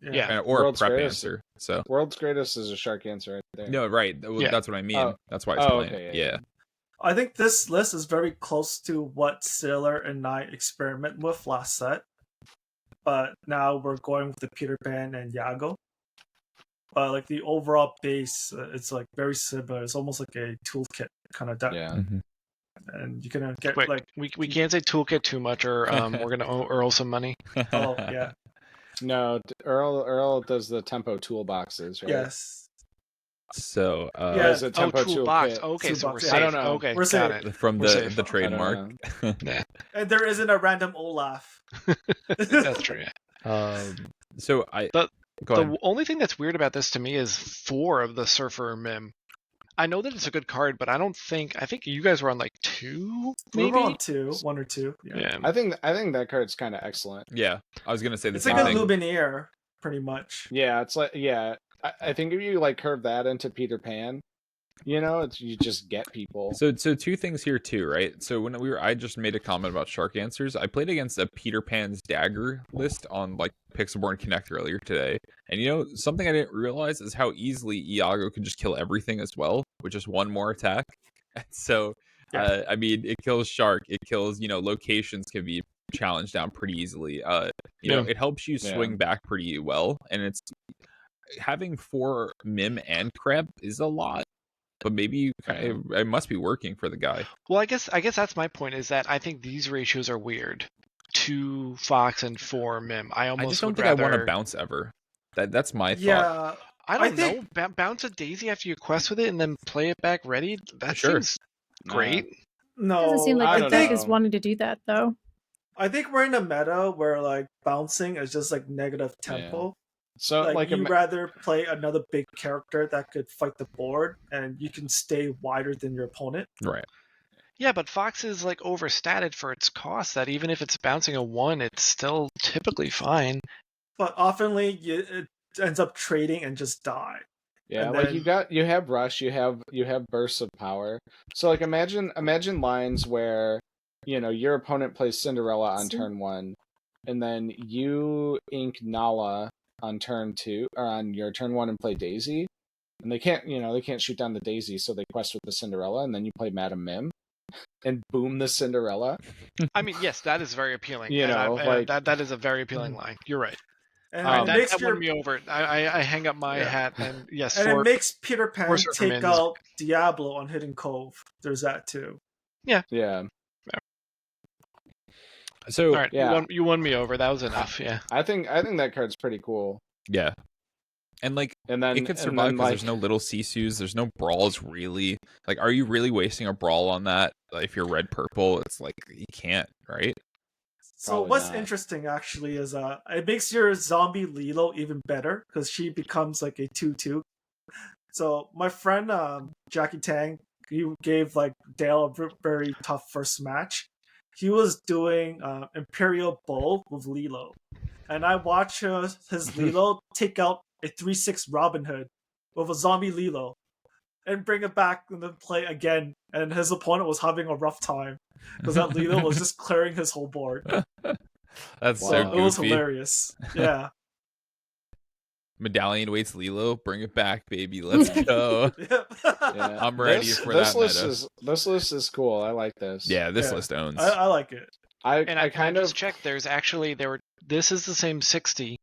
Speaker 1: Yeah.
Speaker 6: Or
Speaker 5: World's
Speaker 6: a prep
Speaker 5: Greatest.
Speaker 6: answer. So
Speaker 5: World's Greatest is a shark answer right there.
Speaker 6: no, right. That's what I mean. That's why it's playing.
Speaker 5: Okay,
Speaker 6: yeah.
Speaker 2: I think this list is very close to what Sailor and I experiment with last set. But now we're going with the Peter Pan and Iago. But like the overall base, it's like very similar. It's almost like a toolkit kind of deck.
Speaker 5: Yeah.
Speaker 6: Mm-hmm.
Speaker 2: And you're gonna get
Speaker 1: Wait,
Speaker 2: like
Speaker 1: we can't say toolkit too much, or we're gonna Earl some money.
Speaker 2: oh yeah.
Speaker 5: No, Earl does the tempo toolboxes, right?
Speaker 2: Yes.
Speaker 6: So
Speaker 5: There's a tempo
Speaker 1: toolbox.
Speaker 5: toolkit.
Speaker 1: Okay, so we're
Speaker 2: Toolbox,
Speaker 1: safe.
Speaker 5: I don't know.
Speaker 1: Okay,
Speaker 2: We're
Speaker 1: got
Speaker 2: safe.
Speaker 1: it.
Speaker 6: from
Speaker 1: We're safe.
Speaker 6: the trademark.
Speaker 1: Yeah,
Speaker 2: And there isn't a random Olaf.
Speaker 1: that's true.
Speaker 6: So
Speaker 1: The
Speaker 6: go ahead.
Speaker 1: only thing that's weird about this to me is 4 of the Surfer Mim. I know that it's a good card, but I think you guys were on like 2,
Speaker 2: We
Speaker 1: maybe.
Speaker 2: were on 2, 1 or 2.
Speaker 1: Yeah.
Speaker 5: I think that card's kind of excellent.
Speaker 6: Yeah, I was gonna say the
Speaker 2: It's
Speaker 6: same
Speaker 2: like a
Speaker 6: thing.
Speaker 2: Lumineer, pretty much.
Speaker 5: Yeah, it's like I think if you like curve that into Peter Pan, you just get people.
Speaker 6: So 2 things here too, right? So when I just made a comment about shark answers. I played against a Peter Pan's dagger list on like Pixelborn Connect earlier today, and something I didn't realize is how easily Iago can just kill everything as well with just 1 more attack. So I mean, it kills shark, it kills locations can be challenged down pretty easily. It helps you swing back pretty well, and it's having 4 Mim and Crab is a lot. But maybe it must be working for the guy.
Speaker 1: Well, I guess that's my point, is that I think these ratios are weird. 2 Fox and 4 Mim. I
Speaker 6: just don't think I want to bounce ever. That's my thought.
Speaker 2: Yeah.
Speaker 1: I don't know. Bounce a Daisy after you quest with it and then play it back ready? That seems great.
Speaker 2: No.
Speaker 3: It doesn't seem like
Speaker 5: I
Speaker 3: the
Speaker 5: don't
Speaker 3: deck
Speaker 5: know.
Speaker 3: is wanting to do that though.
Speaker 2: I think we're in a meta where like bouncing is just like negative tempo.
Speaker 5: So
Speaker 2: Like,
Speaker 5: like
Speaker 2: you rather play another big character that could fight the board, and you can stay wider than your opponent.
Speaker 6: Right.
Speaker 1: Yeah, but Fox is like overstated for its cost. That even if it's bouncing a 1, it's still typically fine.
Speaker 2: But oftenly, it ends up trading and just die.
Speaker 5: Yeah,
Speaker 2: And
Speaker 5: like
Speaker 2: then-
Speaker 5: you have rush, you have bursts of power. So like imagine lines where, you know, your opponent plays Cinderella on turn 1, and then you ink Nala on turn 2 or on your turn 1 and play Daisy. And they can't shoot down the Daisy, so they quest with the Cinderella, and then you play Madame Mim and boom the Cinderella.
Speaker 1: I mean, yes, that is very appealing.
Speaker 5: You
Speaker 1: and
Speaker 5: know,
Speaker 1: I-
Speaker 5: like-
Speaker 1: that is a very appealing line. You're right.
Speaker 2: And
Speaker 5: Um,
Speaker 2: it
Speaker 1: That,
Speaker 2: makes
Speaker 1: that
Speaker 2: your
Speaker 1: won me over. I hang up my
Speaker 2: Yeah.
Speaker 1: hat, and yes,
Speaker 2: and it makes Peter Pan
Speaker 1: Sorcerer
Speaker 2: take
Speaker 1: Mins.
Speaker 2: out Diablo on Hidden Cove. There's that too.
Speaker 5: Yeah.
Speaker 6: So
Speaker 1: all right,
Speaker 5: Yeah.
Speaker 1: you won me over. That was enough. Yeah.
Speaker 5: I think that card's pretty cool.
Speaker 6: yeah, and like
Speaker 5: And then
Speaker 6: it could survive because there's no little Sisus, there's no brawls really. Like, are you really wasting a brawl on that? Like, if you're red purple, it's like you can't, right?
Speaker 2: So
Speaker 5: Probably
Speaker 2: what's
Speaker 5: not.
Speaker 2: interesting actually is it makes your zombie Lilo even better because she becomes like a 2/2. So my friend Jackie Tang, he gave like Dale a very tough first match. He was doing Imperial Bull with Lilo, and I watched his Lilo take out a 3/6 Robin Hood with a zombie Lilo, and bring it back and then play again. And his opponent was having a rough time because that Lilo was just clearing his whole board.
Speaker 6: That's
Speaker 2: So
Speaker 6: so
Speaker 2: it was
Speaker 6: goofy.
Speaker 2: hilarious. Yeah.
Speaker 6: Medallion waits Lilo, bring it back, baby. Let's go.
Speaker 5: Yeah.
Speaker 6: I'm ready for that meta.
Speaker 5: This list is cool. I like this.
Speaker 6: Yeah, this
Speaker 2: Yeah.
Speaker 6: list owns.
Speaker 2: I like it.
Speaker 1: I
Speaker 5: kind of
Speaker 1: just checked. There's actually This is the same 60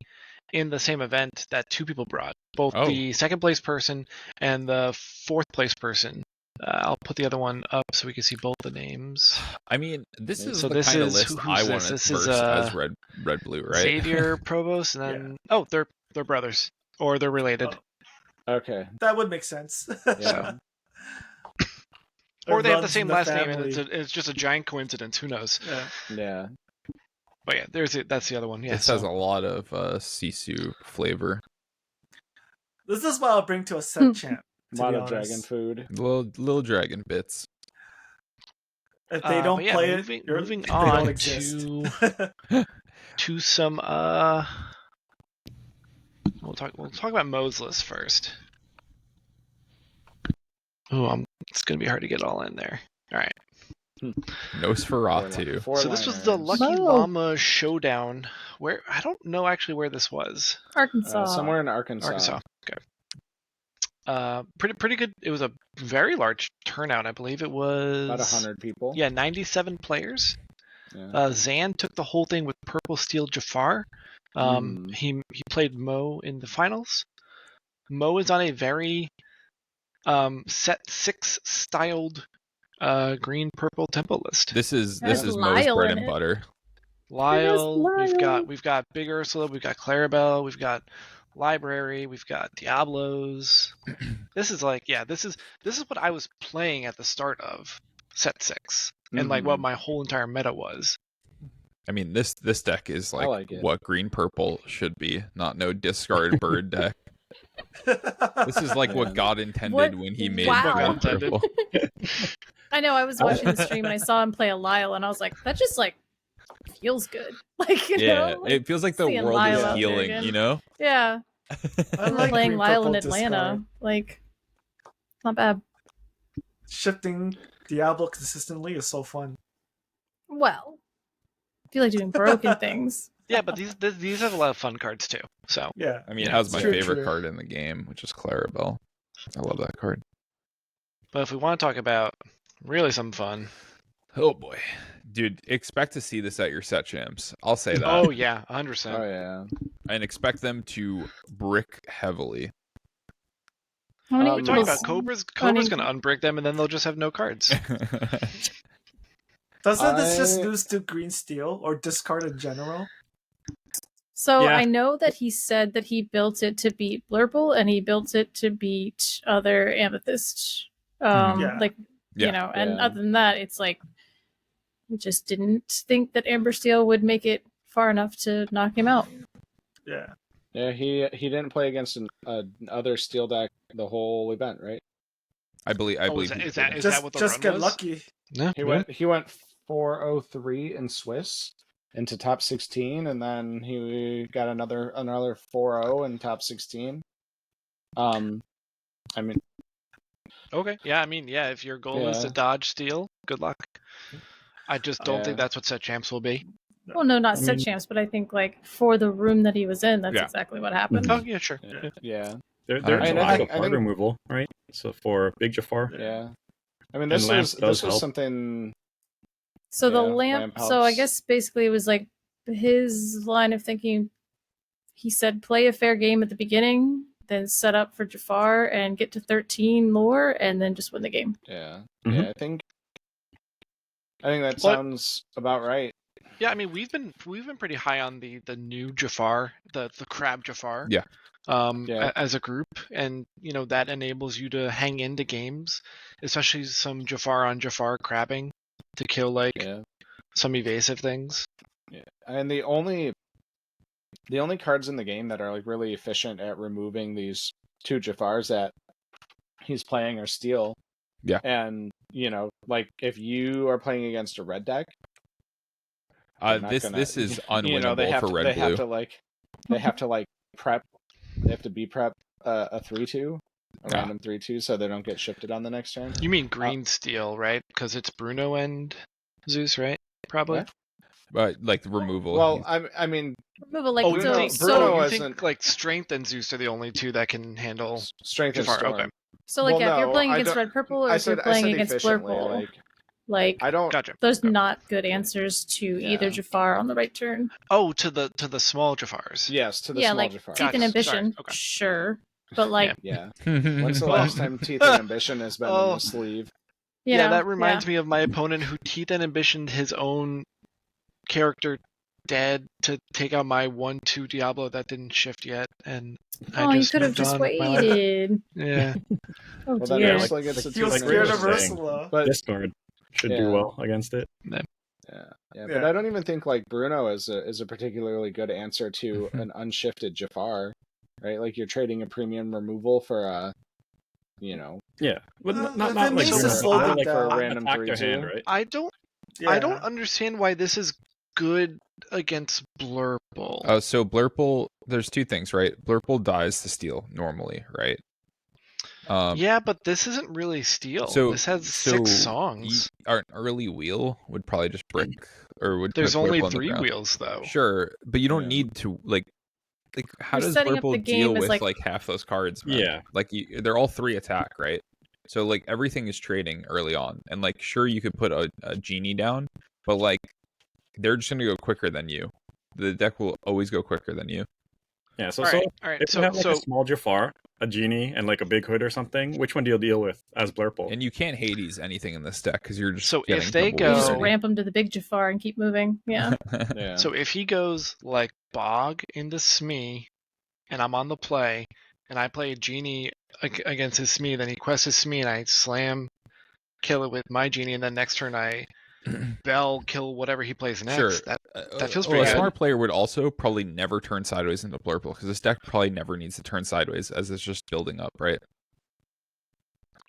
Speaker 1: in the same event that 2 people brought. Both
Speaker 6: Oh.
Speaker 1: the second place person and the 4th place person. I'll put the other one up so we can see both the names.
Speaker 6: I mean, this is
Speaker 1: So
Speaker 6: the
Speaker 1: this
Speaker 6: kind of
Speaker 1: is-
Speaker 6: list
Speaker 1: who's
Speaker 6: I
Speaker 1: this?
Speaker 6: want to
Speaker 1: This is,
Speaker 6: verse as red blue, right?
Speaker 1: Xavier Provost, and then they're brothers or they're related.
Speaker 2: Oh.
Speaker 5: okay.
Speaker 2: That would make sense.
Speaker 5: Yeah.
Speaker 1: Or
Speaker 2: It
Speaker 1: they have the
Speaker 2: runs
Speaker 1: same
Speaker 2: in
Speaker 1: last name, and
Speaker 2: family.
Speaker 1: it's just a giant coincidence. Who knows?
Speaker 2: Yeah.
Speaker 5: Yeah.
Speaker 1: But yeah, that's the other one. Yeah,
Speaker 6: This has a lot of Sisu flavor.
Speaker 2: This is what I'll bring to a set champ.
Speaker 5: A
Speaker 2: To
Speaker 5: lot
Speaker 2: be
Speaker 5: of
Speaker 2: honest.
Speaker 5: dragon food.
Speaker 6: Little dragon bits.
Speaker 2: If they don't
Speaker 1: but yeah,
Speaker 2: play
Speaker 1: moving
Speaker 2: they don't
Speaker 1: on
Speaker 2: exist.
Speaker 1: to some we'll talk about Mo's list first. Oh, it's gonna be hard to get all in there. All right.
Speaker 6: Nosferatu.
Speaker 5: Four
Speaker 1: So this was the
Speaker 5: liners.
Speaker 1: Lucky
Speaker 3: Mo.
Speaker 1: Llama Showdown. Where I don't know actually where this was.
Speaker 3: Arkansas.
Speaker 5: Somewhere in Arkansas.
Speaker 1: Arkansas. Okay. Pretty good. It was a very large turnout. I believe it was
Speaker 5: About 100 people.
Speaker 1: Yeah, 97 players.
Speaker 5: Yeah.
Speaker 1: Zan took the whole thing with Purple Steel Jafar. He played Mo in the finals. Mo is on a very set 6 styled green purple tempo list.
Speaker 6: This is
Speaker 3: Has
Speaker 6: Mo's
Speaker 3: Lyle
Speaker 6: bread
Speaker 3: in
Speaker 6: and
Speaker 3: it.
Speaker 6: butter.
Speaker 1: Lyle,
Speaker 3: Lyle.
Speaker 1: we've got Big Ursula, we've got Clarabelle, we've got Library, we've got Diablos. This is what I was playing at the start of set 6 and like what my whole entire meta was.
Speaker 6: I mean, this deck is
Speaker 5: like it.
Speaker 6: what green purple should be, not no discard bird deck. This is like what
Speaker 5: Yeah.
Speaker 6: God intended
Speaker 3: What?
Speaker 6: when he made
Speaker 3: Wow.
Speaker 6: green purple.
Speaker 3: I know. I was watching the stream and I saw him play a Lyle, and I was like, that just like feels good. Like, you
Speaker 6: Yeah,
Speaker 3: know, like,
Speaker 6: it feels like the
Speaker 3: seeing
Speaker 6: world
Speaker 3: Lyle
Speaker 6: is
Speaker 3: out there
Speaker 6: healing,
Speaker 3: again.
Speaker 6: you know?
Speaker 3: Yeah,
Speaker 2: I like
Speaker 3: playing
Speaker 2: green
Speaker 3: Lyle in
Speaker 2: purple
Speaker 3: Atlanta,
Speaker 2: discard.
Speaker 3: like, not bad.
Speaker 2: Shifting Diablo consistently is so fun.
Speaker 3: Well, I feel like doing broken things.
Speaker 1: Yeah, but these have a lot of fun cards too. So
Speaker 2: Yeah.
Speaker 6: I mean,
Speaker 1: Yeah,
Speaker 6: it has my
Speaker 2: true,
Speaker 6: favorite
Speaker 2: true.
Speaker 6: card in the game, which is Clarabelle. I love that card.
Speaker 1: but if we want to talk about really some fun,
Speaker 6: Oh boy. Dude, expect to see this at your set champs. I'll say that.
Speaker 1: oh yeah, 100%.
Speaker 5: Oh yeah.
Speaker 6: And expect them to brick heavily.
Speaker 3: How many
Speaker 5: We
Speaker 1: We talked
Speaker 3: people's-
Speaker 1: about Cobra's
Speaker 3: many-
Speaker 1: going to unbrick them, and then they'll just have no cards.
Speaker 2: Doesn't this just
Speaker 5: I-
Speaker 2: lose to green steel or discard in general?
Speaker 3: So
Speaker 1: Yeah.
Speaker 3: I know that he said that he built it to beat Blurple and he built it to beat other Amethyst.
Speaker 2: Yeah.
Speaker 3: Like,
Speaker 6: Yeah.
Speaker 3: you know, and
Speaker 5: Yeah.
Speaker 3: other than that, it's like, we just didn't think that Amber Steel would make it far enough to knock him out.
Speaker 2: Yeah.
Speaker 5: Yeah, he didn't play against another steel deck the whole event, right?
Speaker 6: I believe.
Speaker 1: Is that what the
Speaker 2: just
Speaker 1: run
Speaker 2: get
Speaker 1: was?
Speaker 2: lucky.
Speaker 1: Yeah.
Speaker 5: He went 403 in Swiss into top 16, and then he got another 4-0 in top 16. I mean,
Speaker 1: Okay. Yeah. I mean, yeah. If your goal is to dodge steel, good luck. I just don't think that's what set champs will be.
Speaker 3: Well, no, not set champs, but I think like for the room that he was in, that's exactly what happened.
Speaker 1: Oh yeah, sure.
Speaker 5: Yeah.
Speaker 7: There's a lot of card removal, right? So for Big Jafar.
Speaker 5: Yeah. I mean, this was something.
Speaker 3: So the lamp. So I guess basically it was like his line of thinking. He said, "Play a fair game at the beginning, then set up for Jafar and get to 13 lore, and then just win the game."
Speaker 5: Yeah.
Speaker 7: Mm-hmm.
Speaker 5: Yeah. I think that sounds about right.
Speaker 1: Yeah, I mean we've been pretty high on the new Jafar, the crab Jafar.
Speaker 6: Yeah.
Speaker 1: As a group, and that enables you to hang into games, especially some Jafar on Jafar crabbing to kill some evasive things.
Speaker 5: Yeah, and the only cards in the game that are like really efficient at removing these two Jafars that he's playing are steel.
Speaker 6: Yeah,
Speaker 5: and like if you are playing against a red deck,
Speaker 6: this is unwinnable for red blue.
Speaker 5: They have to prep. They have to prep a 3/2, a random 3/2, so they don't get shifted on the next turn.
Speaker 1: You mean green steel, right? Because it's Bruno and Zeus, right? Probably.
Speaker 6: But like the removal.
Speaker 5: Well, I mean,
Speaker 3: removal like
Speaker 5: Bruno
Speaker 1: you think like Strength and Zeus are the only two that can handle
Speaker 5: Strength and
Speaker 1: Jafar?
Speaker 5: Storm.
Speaker 1: Okay.
Speaker 3: So like if you're playing against red purple, or if you're playing against blurple,
Speaker 5: I don't.
Speaker 1: Gotcha.
Speaker 3: There's not good answers to either Jafar on the right turn.
Speaker 1: Oh, to the small Jafars.
Speaker 5: Yes, to the small
Speaker 3: like
Speaker 5: Jafars.
Speaker 3: Teeth and Ambition, sure, but like
Speaker 5: When's the last time Teeth and Ambition has been in the sleeve?
Speaker 1: That reminds me of my opponent who Teeth and Ambitioned his own character dead to take out my 1/2 Diablo that didn't shift yet, and
Speaker 3: you could have just waited.
Speaker 1: Yeah.
Speaker 5: Well, dear. He was
Speaker 2: scared of Ursula.
Speaker 5: But
Speaker 7: this card should do well against it.
Speaker 5: Yeah, but I don't even think like Bruno is a particularly good answer to an unshifted Jafar, right? Like you're trading a premium removal for a,
Speaker 7: Yeah, but not
Speaker 2: like
Speaker 5: for a random 3/2.
Speaker 7: Right?
Speaker 1: I don't understand why this is good against Blurple.
Speaker 6: So Blurple, there's two things, right? Blurple dies to steel normally, right?
Speaker 1: Yeah, but this isn't really steel. So this has 6 songs.
Speaker 6: An early wheel would probably just brick, or would.
Speaker 1: There's only 3 wheels though.
Speaker 6: Sure, but you don't need to like. How does Blurple deal with like half those cards? Man? Yeah, like they're all 3 attack, right? So like everything is trading early on, and like sure you could put a genie down, but like they're just gonna go quicker than you. The deck will always go quicker than you.
Speaker 7: Yeah, so
Speaker 1: if
Speaker 7: you have like a small Jafar, a genie, and like a big hood or something, which one do you deal with as Blurple?
Speaker 6: And you can't Hades anything in this deck because you're just
Speaker 1: if they go,
Speaker 3: you just ramp them to the big Jafar and keep moving. Yeah.
Speaker 1: So if he goes like Bog into Smee, and I'm on the play, and I play a genie against his Smee, then he quests his Smee, and I kill it with my genie, and then next turn I Bell kill whatever he plays next. Sure. That feels pretty good.
Speaker 6: A smart player would also probably never turn sideways into Blurple because this deck probably never needs to turn sideways as it's just building up, right?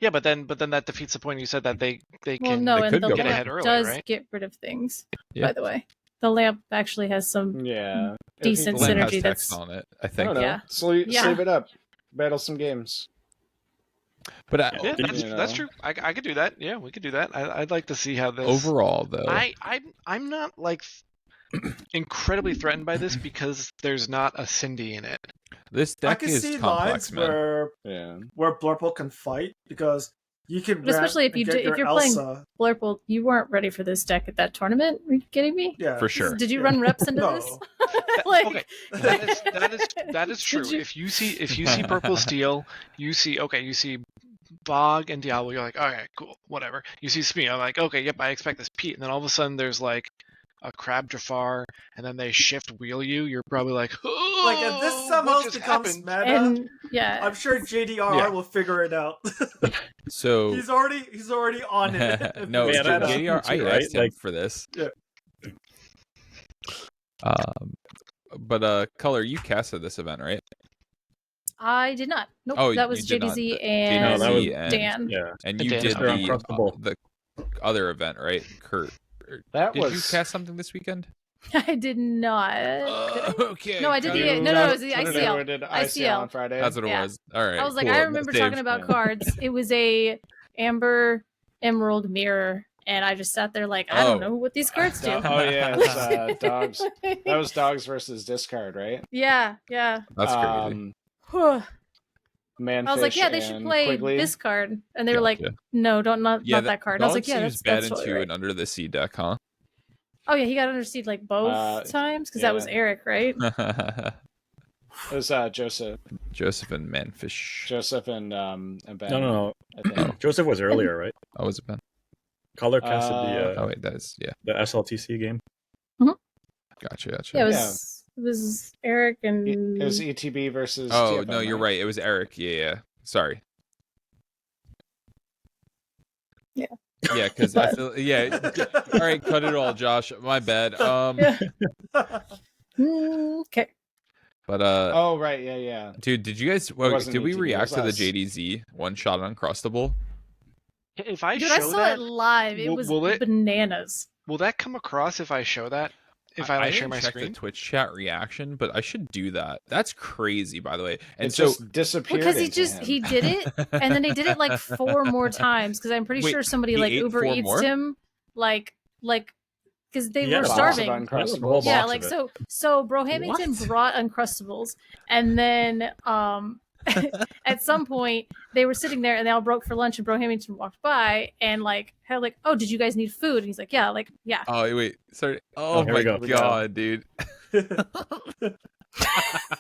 Speaker 1: Yeah, but then that defeats the point. You said that they can
Speaker 3: and the
Speaker 1: get ahead early,
Speaker 3: does
Speaker 1: right?
Speaker 3: get rid of things. Yeah. By the way, the lamp actually has some decent synergy. That's
Speaker 6: on it, I think.
Speaker 5: Sleeve it up, battle some games.
Speaker 1: But that's true. I could do that. Yeah, we could do that. I'd like to see how this
Speaker 6: overall though.
Speaker 1: I'm not like incredibly threatened by this because there's not a Cindy in it.
Speaker 6: This deck is complex,
Speaker 2: where Blurple can fight because you can.
Speaker 3: Especially if you're playing Blurple, you weren't ready for this deck at that tournament. Are you kidding me?
Speaker 2: Yeah,
Speaker 6: for sure.
Speaker 3: Did you run reps into this?
Speaker 1: Okay, that is true. If you see Purple Steel, you see Bog and Diablo, you're like, okay, cool, whatever. You see Smee, I'm like, okay, yep, I expect this Pete. And then all of a sudden there's like a Crab Jafar, and then they shift wheel you. You're probably like, oh,
Speaker 2: like if this somehow becomes meta, I'm sure JDR will figure it out.
Speaker 6: So
Speaker 2: he's already on it.
Speaker 6: No, JDR, I asked him for this.
Speaker 2: Yeah.
Speaker 6: But Color, you casted this event, right?
Speaker 3: I did not. Nope.
Speaker 6: Oh,
Speaker 3: that was
Speaker 6: you did not.
Speaker 3: JDZ and
Speaker 7: that was-
Speaker 3: Dan.
Speaker 7: Yeah.
Speaker 6: And you
Speaker 1: Dan.
Speaker 6: did
Speaker 7: Mr. Uncrustable.
Speaker 6: the other event, right, Kurt?
Speaker 5: That
Speaker 6: Did
Speaker 5: was
Speaker 6: you cast something this weekend?
Speaker 3: I did not.
Speaker 6: Okay.
Speaker 3: No, I did
Speaker 6: got
Speaker 3: the
Speaker 6: it.
Speaker 3: no, it was the
Speaker 5: Put it
Speaker 3: ICL.
Speaker 5: over, did
Speaker 3: ICL.
Speaker 5: on Friday.
Speaker 6: That's what it
Speaker 3: Yeah.
Speaker 6: was. All right.
Speaker 3: I was like,
Speaker 6: cool.
Speaker 3: I remember
Speaker 6: Saved.
Speaker 3: talking about cards. It was a amber emerald mirror, and I just sat there like, I don't know what these cards do.
Speaker 5: Oh yeah, it's dogs. That was dogs versus discard, right?
Speaker 3: Yeah.
Speaker 6: That's crazy.
Speaker 5: Manfish
Speaker 3: I was like, yeah, they should
Speaker 5: and
Speaker 3: play
Speaker 5: Quigley.
Speaker 3: this card, and they were like,
Speaker 6: Gotcha.
Speaker 3: no, not that card. And I was like, yeah,
Speaker 6: seems
Speaker 3: that's
Speaker 6: bad
Speaker 3: totally
Speaker 6: into
Speaker 3: right.
Speaker 6: an Under the Sea deck, huh?
Speaker 3: Oh yeah, he got underseed like both times because that was
Speaker 5: yeah.
Speaker 3: Eric, right?
Speaker 5: It was Joseph
Speaker 6: and Manfish.
Speaker 5: Joseph and Ben.
Speaker 7: No.
Speaker 5: I think.
Speaker 7: Joseph was earlier, right?
Speaker 6: Oh, was it Ben?
Speaker 7: Color casted
Speaker 6: Oh wait, that is
Speaker 7: the SLTC game.
Speaker 6: Gotcha.
Speaker 3: Yeah, it was Eric and
Speaker 5: It was ETB versus.
Speaker 6: Oh
Speaker 5: TFM,
Speaker 6: no, you're right. It was Eric. Yeah. Sorry.
Speaker 3: Yeah.
Speaker 6: Yeah, because yeah. All right, cut it all, Josh. My bad.
Speaker 3: Okay.
Speaker 6: But
Speaker 5: Oh right, yeah.
Speaker 6: dude, did you guys?
Speaker 5: wasn't
Speaker 6: did we
Speaker 5: ETB, it
Speaker 6: react
Speaker 5: was
Speaker 6: to the
Speaker 5: us.
Speaker 6: JDZ one shot Uncrustable?
Speaker 1: If I
Speaker 3: Dude,
Speaker 1: show
Speaker 3: I saw
Speaker 1: that,
Speaker 3: it live. It was
Speaker 1: will it-
Speaker 3: bananas.
Speaker 1: will that come across if I show that? If I share
Speaker 6: didn't
Speaker 1: my
Speaker 6: check
Speaker 1: screen?
Speaker 6: the Twitch chat reaction, but I should do that. That's crazy, by the way. And
Speaker 5: It
Speaker 6: so
Speaker 5: just disappeared.
Speaker 3: Because
Speaker 5: into him.
Speaker 3: he did it, and then he did it like 4 more times. Because I'm pretty
Speaker 6: Wait,
Speaker 3: sure somebody
Speaker 6: he
Speaker 3: like
Speaker 6: ate
Speaker 3: Uber
Speaker 6: 4
Speaker 3: Eats
Speaker 6: more?
Speaker 3: him, like because they
Speaker 7: Yeah,
Speaker 3: were
Speaker 7: box of
Speaker 3: starving.
Speaker 5: Uncrustables.
Speaker 3: Yeah,
Speaker 7: box
Speaker 3: like
Speaker 7: of it.
Speaker 3: so Bro Hamilton brought Uncrustables, and then at some point they were sitting there and they all broke for lunch, and Bro Hamilton walked by and had like, oh, did you guys need food? And he's like, yeah.
Speaker 6: Oh wait, sorry. Oh
Speaker 7: here
Speaker 6: my
Speaker 7: we go.
Speaker 6: god, dude.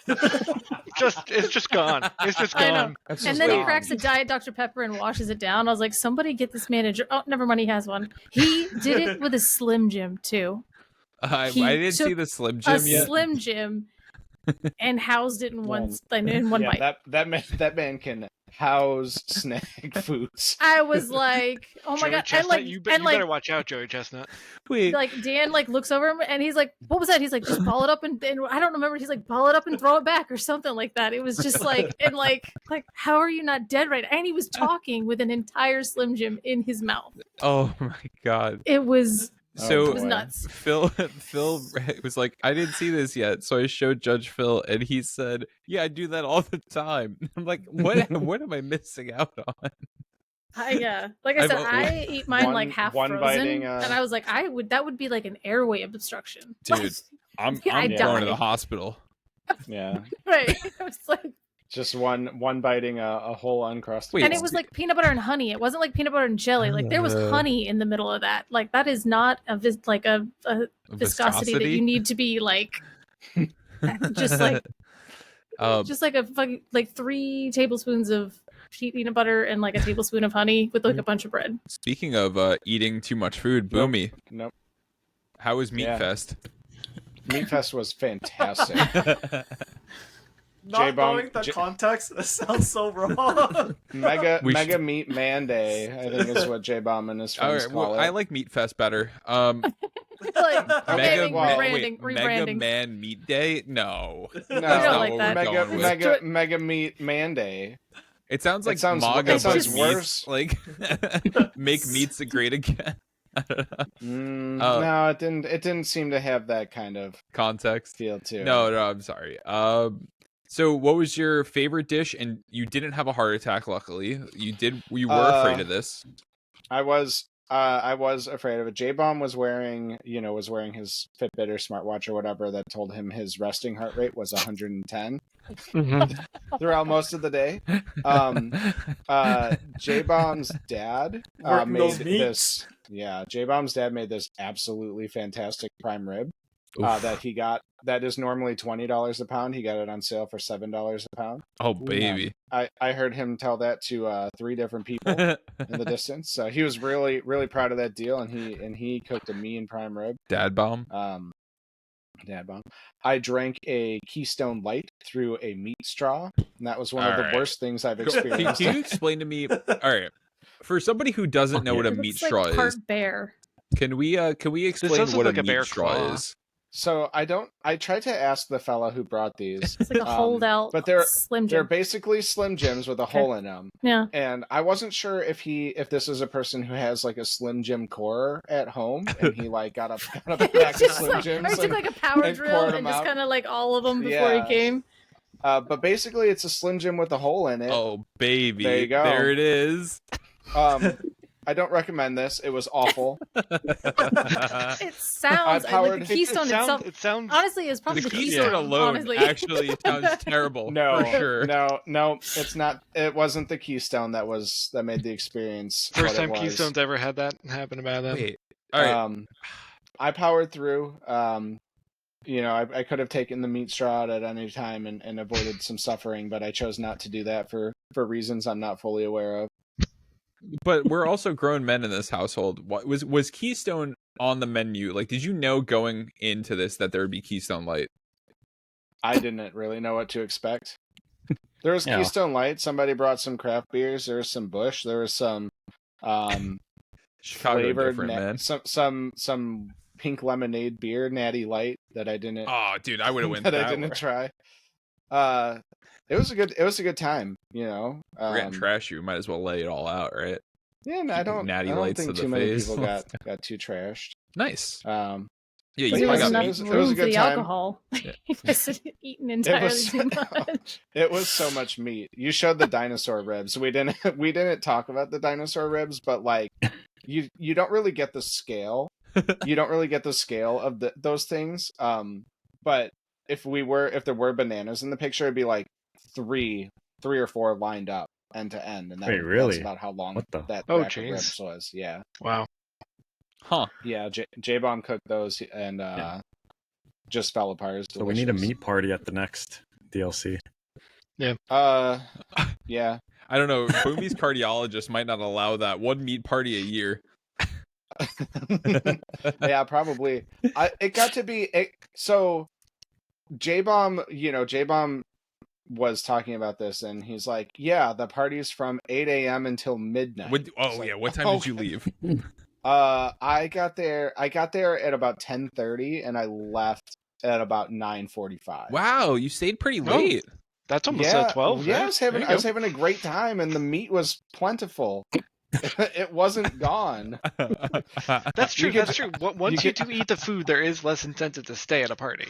Speaker 1: It's just gone. It's just
Speaker 3: I know.
Speaker 1: gone.
Speaker 5: That's
Speaker 3: And
Speaker 5: just
Speaker 3: then he
Speaker 5: gone.
Speaker 3: cracks a Diet Dr. Pepper and washes it down. I was like, somebody get this manager. Oh, never mind, he has one. He did it with a Slim Jim too.
Speaker 6: I
Speaker 3: He
Speaker 6: didn't see
Speaker 3: took
Speaker 6: the Slim
Speaker 3: A
Speaker 6: Jim yet.
Speaker 3: Slim Jim and housed it in one
Speaker 5: Yeah,
Speaker 3: bite.
Speaker 5: that man can house snack foods.
Speaker 3: I was like, oh my
Speaker 1: Joey
Speaker 3: god.
Speaker 1: Chestnut,
Speaker 3: And
Speaker 1: you
Speaker 3: and
Speaker 1: better watch out, Joey Chestnut.
Speaker 6: Wait,
Speaker 3: Dan looks over him and he's like, what was that? He's like, just ball it up and I don't remember. He's like, ball it up and throw it back or something like that. It was just like, and like how are you not dead right? And he was talking with an entire Slim Jim in his mouth.
Speaker 6: oh my god.
Speaker 3: It was
Speaker 6: So
Speaker 3: it was nuts.
Speaker 6: Phil was like, I didn't see this yet, so I showed Judge Phil, and he said, "Yeah, I do that all the time." I'm like, what? What am I missing out on?
Speaker 3: Like I said, I eat mine like half frozen,
Speaker 5: biting,
Speaker 3: and I was like, that would be like an airway obstruction,
Speaker 6: Dude, I'm
Speaker 3: I
Speaker 6: going to
Speaker 3: died.
Speaker 6: the hospital.
Speaker 5: Yeah,
Speaker 3: right? I was like,
Speaker 5: just one biting a whole uncrustable.
Speaker 6: Wait,
Speaker 3: and it was like peanut butter and honey. It wasn't like peanut butter and jelly. Like there was honey in the middle of that. Like that is not a viscosity that you need to be like just like a fucking 3 tablespoons of peanut butter and like a tablespoon of honey with like a bunch of bread.
Speaker 6: Speaking of eating too much food, Boomy,
Speaker 5: Nope.
Speaker 6: how was Meat
Speaker 5: Yeah.
Speaker 6: Fest?
Speaker 5: Meat Fest was fantastic.
Speaker 2: Not
Speaker 5: J-Bomb-
Speaker 2: knowing the context, it sounds so wrong.
Speaker 5: Mega
Speaker 6: We
Speaker 5: Mega
Speaker 6: should-
Speaker 5: Meat Man Day, I think is what J Bomb and his friends call it.
Speaker 6: I like Meat Fest better.
Speaker 3: Okay,
Speaker 5: Mega
Speaker 3: rebranding.
Speaker 6: Man Meat Day? No.
Speaker 5: No,
Speaker 3: don't like
Speaker 6: what
Speaker 3: that.
Speaker 6: we're
Speaker 5: Mega
Speaker 6: going with.
Speaker 5: Mega Meat Man Day.
Speaker 6: It sounds like
Speaker 5: sounds-
Speaker 6: MAGA,
Speaker 5: it sounds
Speaker 6: but
Speaker 5: worse.
Speaker 6: meats, like make meats great again. I don't know.
Speaker 5: No, it didn't seem to have that kind of
Speaker 6: Context.
Speaker 5: feel to it.
Speaker 6: No, I'm sorry. So what was your favorite dish? And you didn't have a heart attack, luckily. You were afraid of this.
Speaker 5: I was afraid of it. J-Bomb was wearing his Fitbit or smartwatch or whatever that told him his resting heart rate was 110 throughout most of the day. J-Bomb's dad
Speaker 2: Working
Speaker 5: made
Speaker 2: those meats.
Speaker 5: this. Yeah, J-Bomb's dad made this absolutely fantastic prime rib that he got. That is normally $20 a pound. He got it on sale for $7 a pound.
Speaker 6: Oh, baby.
Speaker 5: I heard him tell that to 3 different people in the distance. So he was really, really proud of that deal, and he cooked a mean prime rib.
Speaker 6: Dad bomb.
Speaker 5: Dad bomb. I drank a Keystone Light through a meat straw, and that was one of
Speaker 6: All
Speaker 5: the
Speaker 6: right.
Speaker 5: worst things I've
Speaker 6: Can
Speaker 5: experienced.
Speaker 6: you explain to me? All right, for somebody who doesn't know what a
Speaker 3: It
Speaker 6: meat
Speaker 3: looks like
Speaker 6: straw
Speaker 3: part
Speaker 6: is,
Speaker 3: bear.
Speaker 6: can we explain
Speaker 1: does
Speaker 6: what
Speaker 1: look
Speaker 6: a
Speaker 1: like a bear
Speaker 6: meat straw
Speaker 1: claw.
Speaker 6: is?
Speaker 5: So I tried to ask the fella who brought these.
Speaker 3: It's like a holdout,
Speaker 5: but they're
Speaker 3: Slim
Speaker 5: they're
Speaker 3: Jim.
Speaker 5: basically Slim Jims with a hole in them.
Speaker 3: Yeah.
Speaker 5: And I wasn't sure if this is a person who has like a Slim Jim core at home, and he like got a pack of Slim Jims.
Speaker 3: Or he took like a power
Speaker 5: and
Speaker 3: drill
Speaker 5: poured
Speaker 3: and
Speaker 5: them
Speaker 3: just
Speaker 5: out.
Speaker 3: kind of like all of them before he came.
Speaker 5: But basically, it's a Slim Jim with a hole in it.
Speaker 6: Oh baby,
Speaker 5: There you go.
Speaker 6: There it is.
Speaker 5: I don't recommend this. It was awful.
Speaker 3: It sounds like the Keystone itself.
Speaker 1: It sounds
Speaker 3: Honestly, it's probably
Speaker 6: The
Speaker 3: the
Speaker 6: Keystone alone
Speaker 3: honestly.
Speaker 6: actually sounds terrible.
Speaker 5: No,
Speaker 6: for sure.
Speaker 5: no, it's not. It wasn't the Keystone that made the experience.
Speaker 1: first
Speaker 5: what it
Speaker 1: time
Speaker 5: was.
Speaker 1: Keystone's ever had that happen about them.
Speaker 6: Wait. All right.
Speaker 5: I powered through. I could have taken the meat straw out at any time and avoided some suffering, but I chose not to do that for reasons I'm not fully aware of.
Speaker 6: But we're also grown men in this household. What was Keystone on the menu? Like, did you know going into this that there would be Keystone Light?
Speaker 5: I didn't really know what to expect. There was Keystone Light. Somebody brought some craft beers. There was some Busch. There was some
Speaker 6: Chicago
Speaker 5: flavored
Speaker 6: different, man.
Speaker 5: some pink lemonade beer, Natty Light, that I didn't.
Speaker 6: Oh, dude, I would have went
Speaker 5: that I didn't try. It was a good time, you know.
Speaker 6: We're getting trash. You might as well lay it all out, right?
Speaker 5: Yeah, I don't
Speaker 6: Lights
Speaker 5: think
Speaker 6: to
Speaker 5: too
Speaker 6: the
Speaker 5: many
Speaker 6: face.
Speaker 5: people got too trashed.
Speaker 6: Nice.
Speaker 5: Yeah,
Speaker 3: There
Speaker 6: you
Speaker 3: was
Speaker 6: got
Speaker 3: enough
Speaker 6: me.
Speaker 5: it was a
Speaker 3: room for
Speaker 5: good
Speaker 3: the
Speaker 5: time.
Speaker 3: alcohol. You guys had eaten entirely too much.
Speaker 5: It was so much meat. You showed the dinosaur ribs. We didn't talk about the dinosaur ribs, but like you don't really get the scale. You don't really get the scale of those things. But if there were bananas in the picture, it'd be like three or four lined up end to end, and that's about how long that rack of ribs was. Yeah.
Speaker 1: Wow.
Speaker 6: Huh.
Speaker 5: Yeah. J-Bomb cooked those and just fell apart.
Speaker 7: So we need a meat party at the next DLC.
Speaker 1: Yeah.
Speaker 5: Yeah.
Speaker 6: I don't know. Boomy's cardiologist might not allow that. One meat party a year.
Speaker 5: Yeah, probably. It got to be so. J-Bomb was talking about this, and he's like, "Yeah, the party's from 8 a.m. until midnight."
Speaker 6: What time did you leave?
Speaker 5: I got there at about 10:30, and I left at about 9:45.
Speaker 6: Wow, you stayed pretty late.
Speaker 1: That's almost 12.
Speaker 5: Yeah,
Speaker 1: right?
Speaker 5: I was having a great time, and the meat was plentiful. It wasn't gone.
Speaker 1: That's true. That's true. Once you do eat the food, there is less incentive to stay at a party.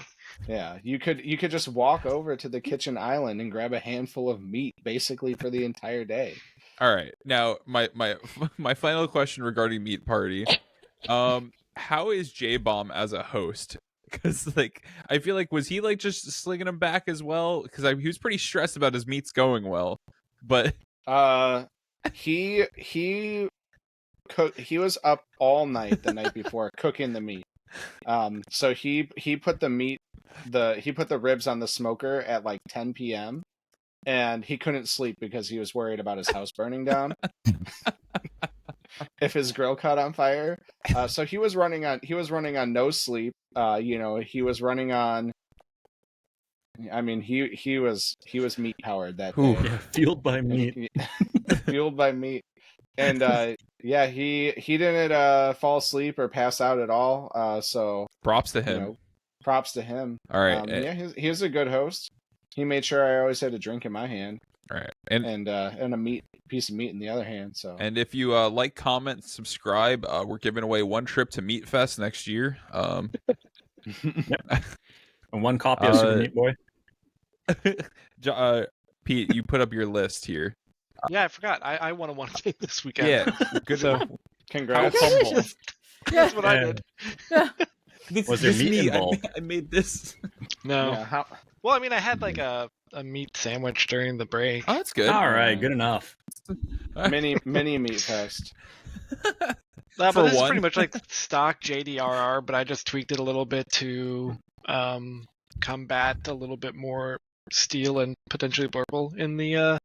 Speaker 5: Yeah, you could just walk over to the kitchen island and grab a handful of meat, basically for the entire day.
Speaker 6: All right, now my final question regarding meat party, how is J-Bomb as a host? Because like I feel like was he like just slinging them back as well? Because he was pretty stressed about his meats going well, but
Speaker 5: he was up all night the night before cooking the meat. So he put the ribs on the smoker at like 10 p.m. and he couldn't sleep because he was worried about his house burning down if his grill caught on fire. So he was running on no sleep. He was running on. I mean, he was meat powered that day.
Speaker 7: Yeah, fueled by meat.
Speaker 5: Fueled by meat. And he didn't fall asleep or pass out at all. So
Speaker 6: props to him.
Speaker 5: Props to him.
Speaker 6: All right.
Speaker 5: He was a good host. He made sure I always had a drink in my hand.
Speaker 6: All right.
Speaker 5: And a piece of meat in the other hand. So.
Speaker 6: And if you like, comment, subscribe, we're giving away one trip to Meat Fest next year.
Speaker 7: And one copy of Super Meat Boy.
Speaker 6: Pete, you put up your list here.
Speaker 1: Yeah, I forgot. I won a one thing this weekend.
Speaker 6: Yeah, good.
Speaker 1: So,
Speaker 5: congrats.
Speaker 1: That's what I did.
Speaker 7: Was there meat involved?
Speaker 6: I made this.
Speaker 1: No.
Speaker 5: Yeah,
Speaker 1: well, I mean, I had like a meat sandwich during the break.
Speaker 6: Oh, that's good.
Speaker 7: All right, good enough.
Speaker 5: mini meat fest.
Speaker 1: But this is pretty much like stock JDRR, but I just tweaked it a little bit to combat a little bit more steel and potentially purple in the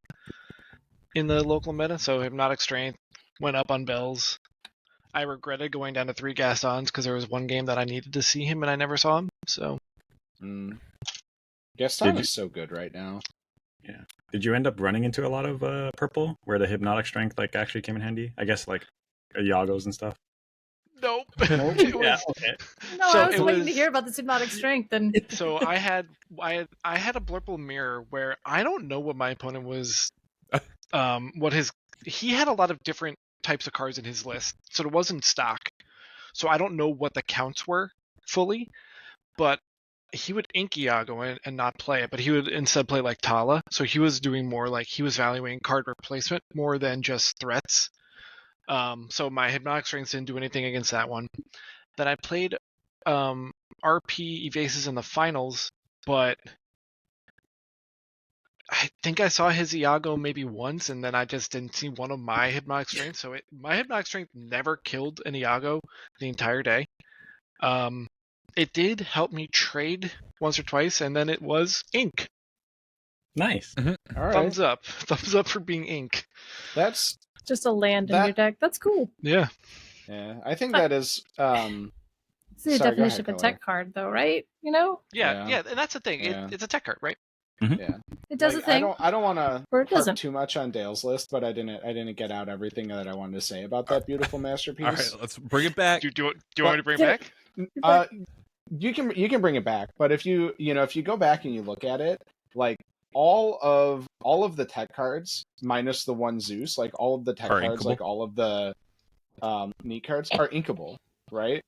Speaker 1: local meta. So Hypnotic Strength went up on Bells. I regretted going down to 3 Gastons because there was one game that I needed to see him and I never saw him. So
Speaker 5: Gaston is so good right now.
Speaker 7: Yeah. Did you end up running into a lot of purple where the Hypnotic Strength like actually came in handy? I guess like Iagos and stuff.
Speaker 1: Nope.
Speaker 5: Nope.
Speaker 1: It was,
Speaker 7: Yeah, okay.
Speaker 3: No,
Speaker 1: So
Speaker 3: I was
Speaker 1: it
Speaker 3: waiting to
Speaker 1: was-
Speaker 3: hear about this hypnotic strength, and
Speaker 1: So I had a Blurple mirror where I don't know what my opponent was. He had a lot of different types of cards in his list, so it wasn't stock. So I don't know what the counts were fully, but he would ink Iago and not play it, but he would instead play like Tala. So he was doing more like he was valuing card replacement more than just threats. So my Hypnotic Strength didn't do anything against that one. Then I played RP Evases in the finals, but I think I saw his Iago maybe once, and then I just didn't see one of my Hypnotic Strength. So my Hypnotic Strength never killed an Iago the entire day. It did help me trade once or twice, and then it was ink.
Speaker 7: Nice.
Speaker 5: All right.
Speaker 1: Thumbs up for being ink.
Speaker 5: That's
Speaker 3: just a land in
Speaker 5: That-
Speaker 3: your deck. That's cool.
Speaker 1: Yeah.
Speaker 5: yeah. I think that is.
Speaker 3: It's the
Speaker 5: Sorry, go
Speaker 3: definition
Speaker 5: ahead,
Speaker 3: of a tech card, though, right? You know,
Speaker 1: Yeah,
Speaker 5: Yeah.
Speaker 1: and that's the thing.
Speaker 5: Yeah.
Speaker 1: It's a tech card, right?
Speaker 5: Yeah.
Speaker 3: it does
Speaker 5: Like,
Speaker 3: a thing,
Speaker 5: I don't want to
Speaker 3: or it
Speaker 5: harp
Speaker 3: doesn't.
Speaker 5: too much on Dale's list, but I didn't get out everything that I wanted to say about that beautiful masterpiece.
Speaker 6: All right, let's bring it back.
Speaker 1: Do you want me to bring it
Speaker 3: Yeah.
Speaker 1: back?
Speaker 5: You can bring it back, but if you go back and you look at it, like all of the tech cards minus the one Zeus, like all of the tech
Speaker 6: Are
Speaker 5: cards,
Speaker 6: inkable.
Speaker 5: like all of the neat cards are inkable, right?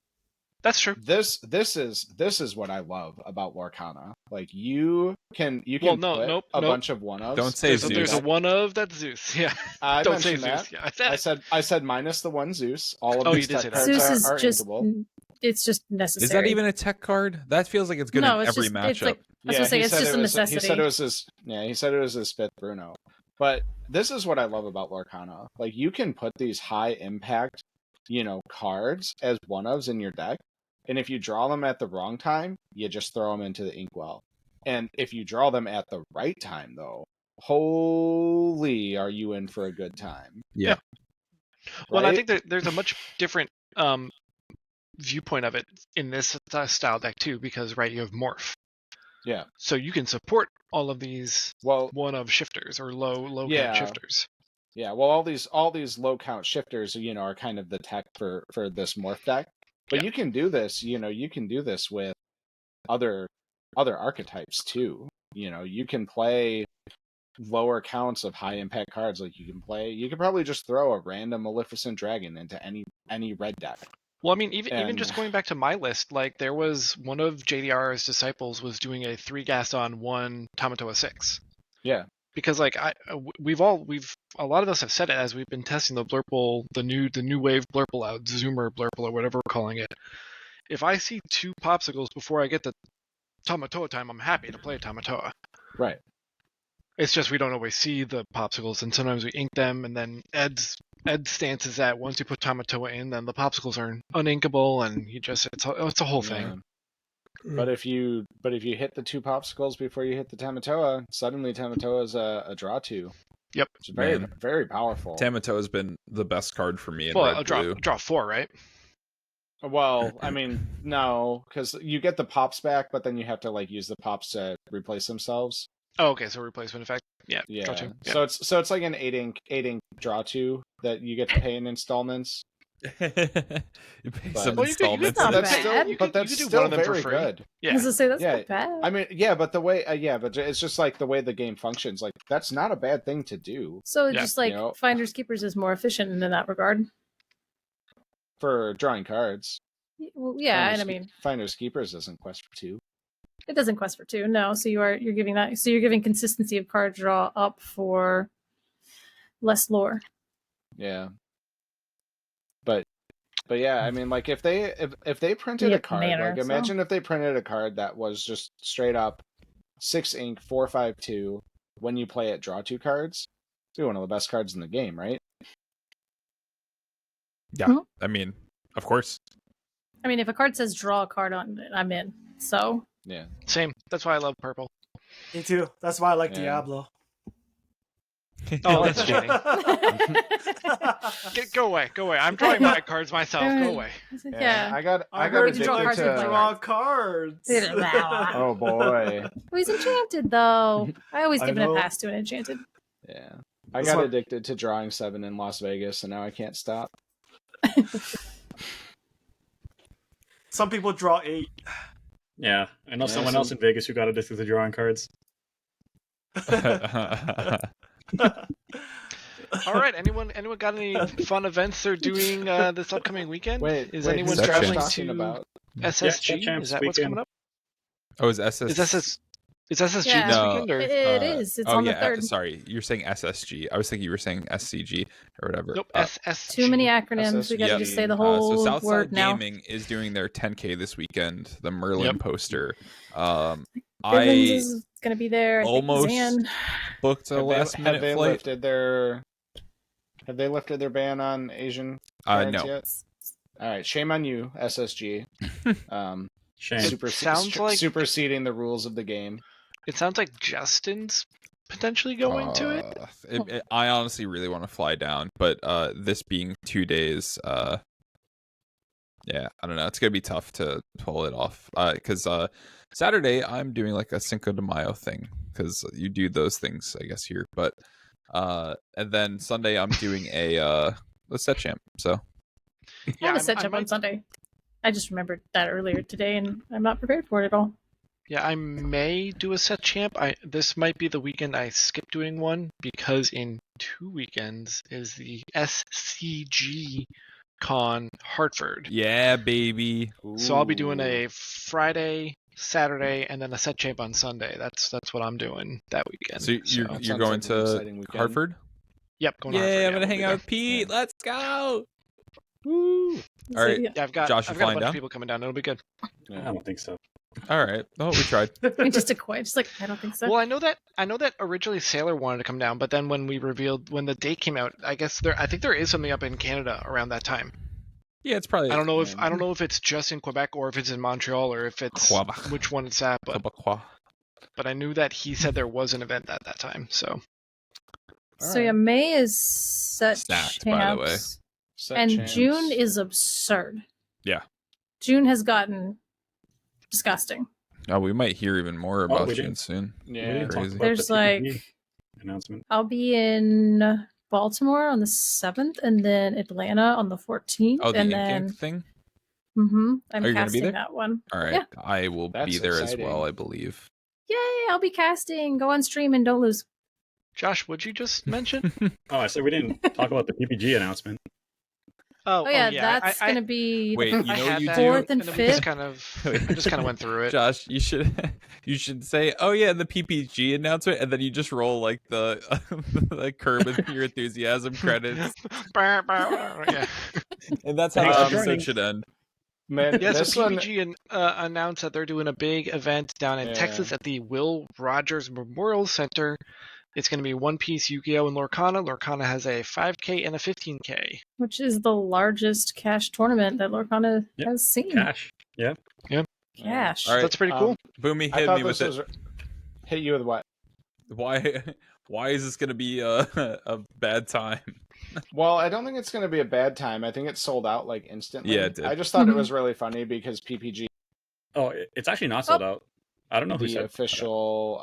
Speaker 1: That's true.
Speaker 5: This is what I love about Lorcana. Like you can
Speaker 1: Well,
Speaker 5: put a bunch of one ofs.
Speaker 6: Don't say
Speaker 1: There's,
Speaker 6: Zeus.
Speaker 1: there's a one of that's Zeus. Yeah.
Speaker 5: I
Speaker 1: Don't say
Speaker 5: mentioned
Speaker 1: Zeus.
Speaker 5: that.
Speaker 1: Yeah,
Speaker 5: I said minus the one Zeus. All of
Speaker 1: Oh,
Speaker 5: these
Speaker 1: you did say
Speaker 5: tech
Speaker 1: that.
Speaker 5: cards
Speaker 3: Zeus is
Speaker 5: are
Speaker 3: just
Speaker 5: inkable.
Speaker 3: it's just necessary.
Speaker 6: Is that even a tech card? That feels like it's good
Speaker 3: No,
Speaker 6: in
Speaker 3: it's
Speaker 6: every
Speaker 3: just it's
Speaker 6: matchup.
Speaker 3: like I was gonna say
Speaker 5: he
Speaker 3: it's
Speaker 5: said
Speaker 3: just
Speaker 5: it
Speaker 3: a
Speaker 5: was-
Speaker 3: necessity.
Speaker 5: He said it was his fifth Bruno. But this is what I love about Lorcana. Like you can put these high impact, cards as one ofs in your deck, and if you draw them at the wrong time, you just throw them into the inkwell. And if you draw them at the right time, though, holy, are you in for a good time?
Speaker 6: Yeah.
Speaker 1: Well,
Speaker 5: Right?
Speaker 1: I think there's a much different viewpoint of it in this style deck too, because you have morph,
Speaker 5: Yeah.
Speaker 1: so you can support all of these
Speaker 5: Well,
Speaker 1: one of shifters or low
Speaker 5: Yeah.
Speaker 1: count shifters.
Speaker 5: yeah. Well, all these low count shifters, are kind of the tech for this morph deck. But
Speaker 1: Yeah.
Speaker 5: you can do this. You can do this with other archetypes too. You can play lower counts of high impact cards. Like you can probably just throw a random Maleficent Dragon into any red deck.
Speaker 1: Well, I mean, even
Speaker 5: And-
Speaker 1: just going back to my list, like there was one of JDR's disciples was doing a 3 gas on 1 Tamatoa 6.
Speaker 5: Yeah.
Speaker 1: Because like we've a lot of us have said it as we've been testing the Blurple, the new wave Blurple out, Zoomer Blurple or whatever we're calling it. If I see 2 popsicles before I get the Tamatoa time, I'm happy to play Tamatoa.
Speaker 5: Right.
Speaker 1: It's just we don't always see the popsicles, and sometimes we ink them, and then Ed's stance is that once you put Tamatoa in, then the popsicles are uninkable, and it's a whole thing.
Speaker 5: But if you hit the 2 popsicles before you hit the Tamatoa, suddenly Tamatoa is a draw 2.
Speaker 1: Yep.
Speaker 5: It's very
Speaker 6: Man.
Speaker 5: very powerful.
Speaker 6: Tamato has been the best card for me in
Speaker 1: Well,
Speaker 6: red
Speaker 1: I'll draw
Speaker 6: blue.
Speaker 1: 4, right?
Speaker 5: Well, I mean, no, because you get the pops back, but then you have to use the pops to replace themselves.
Speaker 1: Oh, okay, so replacement effect. Yeah.
Speaker 5: Yeah.
Speaker 1: Draw 2. Yeah.
Speaker 5: So it's like an 8 ink draw 2 that you get to pay in installments.
Speaker 6: You pay
Speaker 5: But-
Speaker 6: some
Speaker 1: Well, you could-
Speaker 6: installments.
Speaker 3: Not
Speaker 5: That's
Speaker 3: bad.
Speaker 5: still,
Speaker 1: You
Speaker 5: but
Speaker 1: could-
Speaker 5: that's
Speaker 1: you could do
Speaker 5: still
Speaker 1: one of them for
Speaker 5: very
Speaker 1: free.
Speaker 5: good.
Speaker 3: I
Speaker 1: Yeah.
Speaker 3: was gonna say that's
Speaker 5: Yeah,
Speaker 3: not bad.
Speaker 5: I mean, yeah, but the way, but it's just like the way the game functions. Like that's not a bad thing to do
Speaker 3: So
Speaker 1: Yeah.
Speaker 3: just like
Speaker 5: You know.
Speaker 3: Finders Keepers is more efficient in that regard.
Speaker 5: for drawing cards.
Speaker 3: Well, yeah, and I
Speaker 5: Finders-
Speaker 3: mean
Speaker 5: Finders Keepers doesn't quest for 2.
Speaker 3: it doesn't quest for 2. No, so you're giving that. So you're giving consistency of card draw up for less lore.
Speaker 5: Yeah. But yeah, I mean, like if they printed
Speaker 3: Yeah,
Speaker 5: a card,
Speaker 3: manner,
Speaker 5: like
Speaker 3: so.
Speaker 5: imagine if they printed a card that was just straight up 6 ink 4/5/2. When you play it, draw 2 cards. It'd be one of the best cards in the game, right?
Speaker 6: Yeah,
Speaker 3: Mhm.
Speaker 6: I mean, of course.
Speaker 3: I mean, if a card says draw a card on it, I'm in. So
Speaker 5: Yeah.
Speaker 1: Same. That's why I love purple.
Speaker 2: Me too. That's why I like
Speaker 5: Yeah.
Speaker 2: Diablo.
Speaker 1: Oh, that's cheating. Go away. I'm drawing my cards myself. Go away.
Speaker 3: yeah.
Speaker 5: I got
Speaker 2: I
Speaker 5: addicted
Speaker 2: heard you
Speaker 3: draw
Speaker 2: like
Speaker 3: cards with
Speaker 2: to
Speaker 3: my
Speaker 2: draw cards.
Speaker 5: Oh boy.
Speaker 3: Oh, he's enchanted though. I always
Speaker 2: I
Speaker 3: give it a
Speaker 2: know.
Speaker 3: pass to an enchanted.
Speaker 5: Yeah. I
Speaker 2: This
Speaker 5: got
Speaker 2: one-
Speaker 5: addicted to drawing 7 in Las Vegas, and now I can't stop.
Speaker 2: some people draw 8.
Speaker 7: Yeah, I know
Speaker 5: Yeah,
Speaker 7: someone
Speaker 5: some-
Speaker 7: else in Vegas who got addicted to drawing cards.
Speaker 1: All right, anyone got any fun events they're doing this upcoming weekend? Is anyone
Speaker 6: who's
Speaker 1: traveling
Speaker 6: talking
Speaker 1: to
Speaker 5: about?
Speaker 1: SSG?
Speaker 7: Champs
Speaker 1: Is that what's
Speaker 7: weekend.
Speaker 1: coming up?
Speaker 6: Oh, is SS?
Speaker 1: Is SSG
Speaker 3: Yeah.
Speaker 1: this
Speaker 6: No.
Speaker 1: weekend? Or?
Speaker 3: It is. It's
Speaker 6: oh,
Speaker 3: on
Speaker 6: yeah,
Speaker 3: the 3rd.
Speaker 6: sorry, you're saying SSG. I was thinking you were saying SCG or whatever.
Speaker 1: Nope, SSG.
Speaker 3: Too many acronyms. We gotta
Speaker 6: Yep.
Speaker 3: just say the
Speaker 6: So
Speaker 3: whole
Speaker 6: Southside
Speaker 3: word now.
Speaker 6: Gaming is doing their 10K this weekend. The Merlin
Speaker 1: Yep.
Speaker 6: poster.
Speaker 3: Bivens
Speaker 6: I
Speaker 3: is gonna be there. I think
Speaker 6: almost
Speaker 3: Zan.
Speaker 6: booked a last minute flight.
Speaker 5: Have they lifted their ban on Asian cards
Speaker 6: No.
Speaker 5: yet? All right, shame on you, SSG.
Speaker 7: Shame.
Speaker 1: sounds like-
Speaker 5: superseding the rules of the game.
Speaker 1: It sounds like Justin's potentially going to it.
Speaker 6: I honestly really want to fly down, but this being 2 days, yeah, I don't know. It's gonna be tough to pull it off. Because Saturday I'm doing like a Cinco de Mayo thing, because you do those things, I guess, here. But and then Sunday I'm doing a set champ. So
Speaker 3: I have a set up on Sunday. I just remembered that earlier today, and I'm not prepared for it at all.
Speaker 1: Yeah, I may do a set champ. This might be the weekend I skip doing one, because in 2 weekends is the SCG Con Hartford.
Speaker 6: yeah, baby.
Speaker 1: So I'll be doing a Friday, Saturday, and then a set champ on Sunday. That's what I'm doing that weekend.
Speaker 6: So you're
Speaker 5: That
Speaker 6: you're
Speaker 5: sounds
Speaker 6: going
Speaker 5: like an exciting
Speaker 6: to
Speaker 5: weekend.
Speaker 6: Hartford?
Speaker 1: Yep, going to
Speaker 6: Yeah,
Speaker 1: Hartford.
Speaker 6: I'm gonna
Speaker 1: we'll
Speaker 6: hang
Speaker 1: be
Speaker 6: out
Speaker 1: there.
Speaker 6: with Pete.
Speaker 5: Yeah.
Speaker 6: Let's go.
Speaker 3: Woo!
Speaker 6: All right.
Speaker 1: Yeah, I've got
Speaker 6: Josh, you
Speaker 1: a
Speaker 6: flying
Speaker 1: bunch
Speaker 6: down?
Speaker 1: of people coming down. It'll be good.
Speaker 7: I don't think so.
Speaker 6: All right. Oh, we tried.
Speaker 3: Just a quiet. Just like I don't think so.
Speaker 1: Well, I know that originally Sailor wanted to come down, but then when the date came out, I think there is something up in Canada around that time.
Speaker 6: Yeah, it's probably.
Speaker 1: I don't know if it's just in Quebec or if it's in Montreal or if it's
Speaker 6: Quebec.
Speaker 1: which one it's at, but
Speaker 6: Quebecois.
Speaker 1: I knew that he said there was an event at that time. So
Speaker 3: So yeah, May is set
Speaker 6: Stacked,
Speaker 3: champs,
Speaker 6: by the way.
Speaker 5: Set
Speaker 3: and
Speaker 5: champs.
Speaker 3: June is absurd.
Speaker 6: Yeah.
Speaker 3: June has gotten disgusting.
Speaker 6: Oh, we might hear even more about
Speaker 7: we
Speaker 6: June
Speaker 7: didn't.
Speaker 6: soon.
Speaker 7: We
Speaker 5: Yeah.
Speaker 7: didn't talk
Speaker 6: Crazy.
Speaker 7: about
Speaker 3: There's
Speaker 7: the
Speaker 3: like
Speaker 7: PPG announcement.
Speaker 3: I'll be in Baltimore on the 7th, and then Atlanta on the 14th,
Speaker 6: Oh, the
Speaker 3: and
Speaker 6: Ink
Speaker 3: then
Speaker 6: Ink thing.
Speaker 3: I'm
Speaker 6: Are you gonna be
Speaker 3: casting
Speaker 6: there?
Speaker 3: that one.
Speaker 6: All right,
Speaker 3: Yeah.
Speaker 6: I will be
Speaker 5: That's
Speaker 6: there
Speaker 5: exciting.
Speaker 6: as well. I believe.
Speaker 3: Yay! I'll be casting. Go on stream and don't lose.
Speaker 1: Josh, what'd you just mention?
Speaker 7: Oh, I said we didn't talk about the PPG announcement.
Speaker 3: Oh yeah, that's
Speaker 1: I
Speaker 3: gonna be
Speaker 6: Wait,
Speaker 3: the
Speaker 6: you
Speaker 1: I
Speaker 6: know
Speaker 1: had
Speaker 6: you
Speaker 1: that,
Speaker 6: do.
Speaker 3: Fourth and
Speaker 1: then we just
Speaker 3: fifth.
Speaker 1: kind of went through it.
Speaker 6: Josh, you should say, "Oh yeah," the PPG announcement, and then you just roll like the like Curb with Your Enthusiasm credits,
Speaker 1: Yeah.
Speaker 6: and that's how
Speaker 7: Thanks
Speaker 6: the
Speaker 7: for
Speaker 6: episode
Speaker 7: joining.
Speaker 6: should end.
Speaker 5: Man,
Speaker 1: Yeah,
Speaker 5: this
Speaker 1: so
Speaker 5: one,
Speaker 1: PPG announced that they're doing a big event down in
Speaker 5: Yeah.
Speaker 1: Texas at the Will Rogers Memorial Center. It's going to be One Piece, Yu-Gi-Oh, and Lorcana. Lorcana has a 5K and a 15K.
Speaker 3: which is the largest cash tournament that Lorcana
Speaker 7: Yep.
Speaker 3: has seen.
Speaker 7: Cash. Yeah.
Speaker 3: Cash.
Speaker 6: All right.
Speaker 1: That's pretty cool.
Speaker 6: Boomy,
Speaker 5: I
Speaker 6: hit
Speaker 5: thought
Speaker 6: me with
Speaker 5: this
Speaker 6: it.
Speaker 5: was hit you with what?
Speaker 6: Why is this gonna be a bad time?
Speaker 5: Well, I don't think it's going to be a bad time. I think it sold out like instantly.
Speaker 6: Yeah, it did.
Speaker 5: I just thought it
Speaker 3: Mhm.
Speaker 5: was really funny because PPG,
Speaker 7: Oh, it's actually not sold out. I don't know who
Speaker 5: the
Speaker 7: said
Speaker 5: official.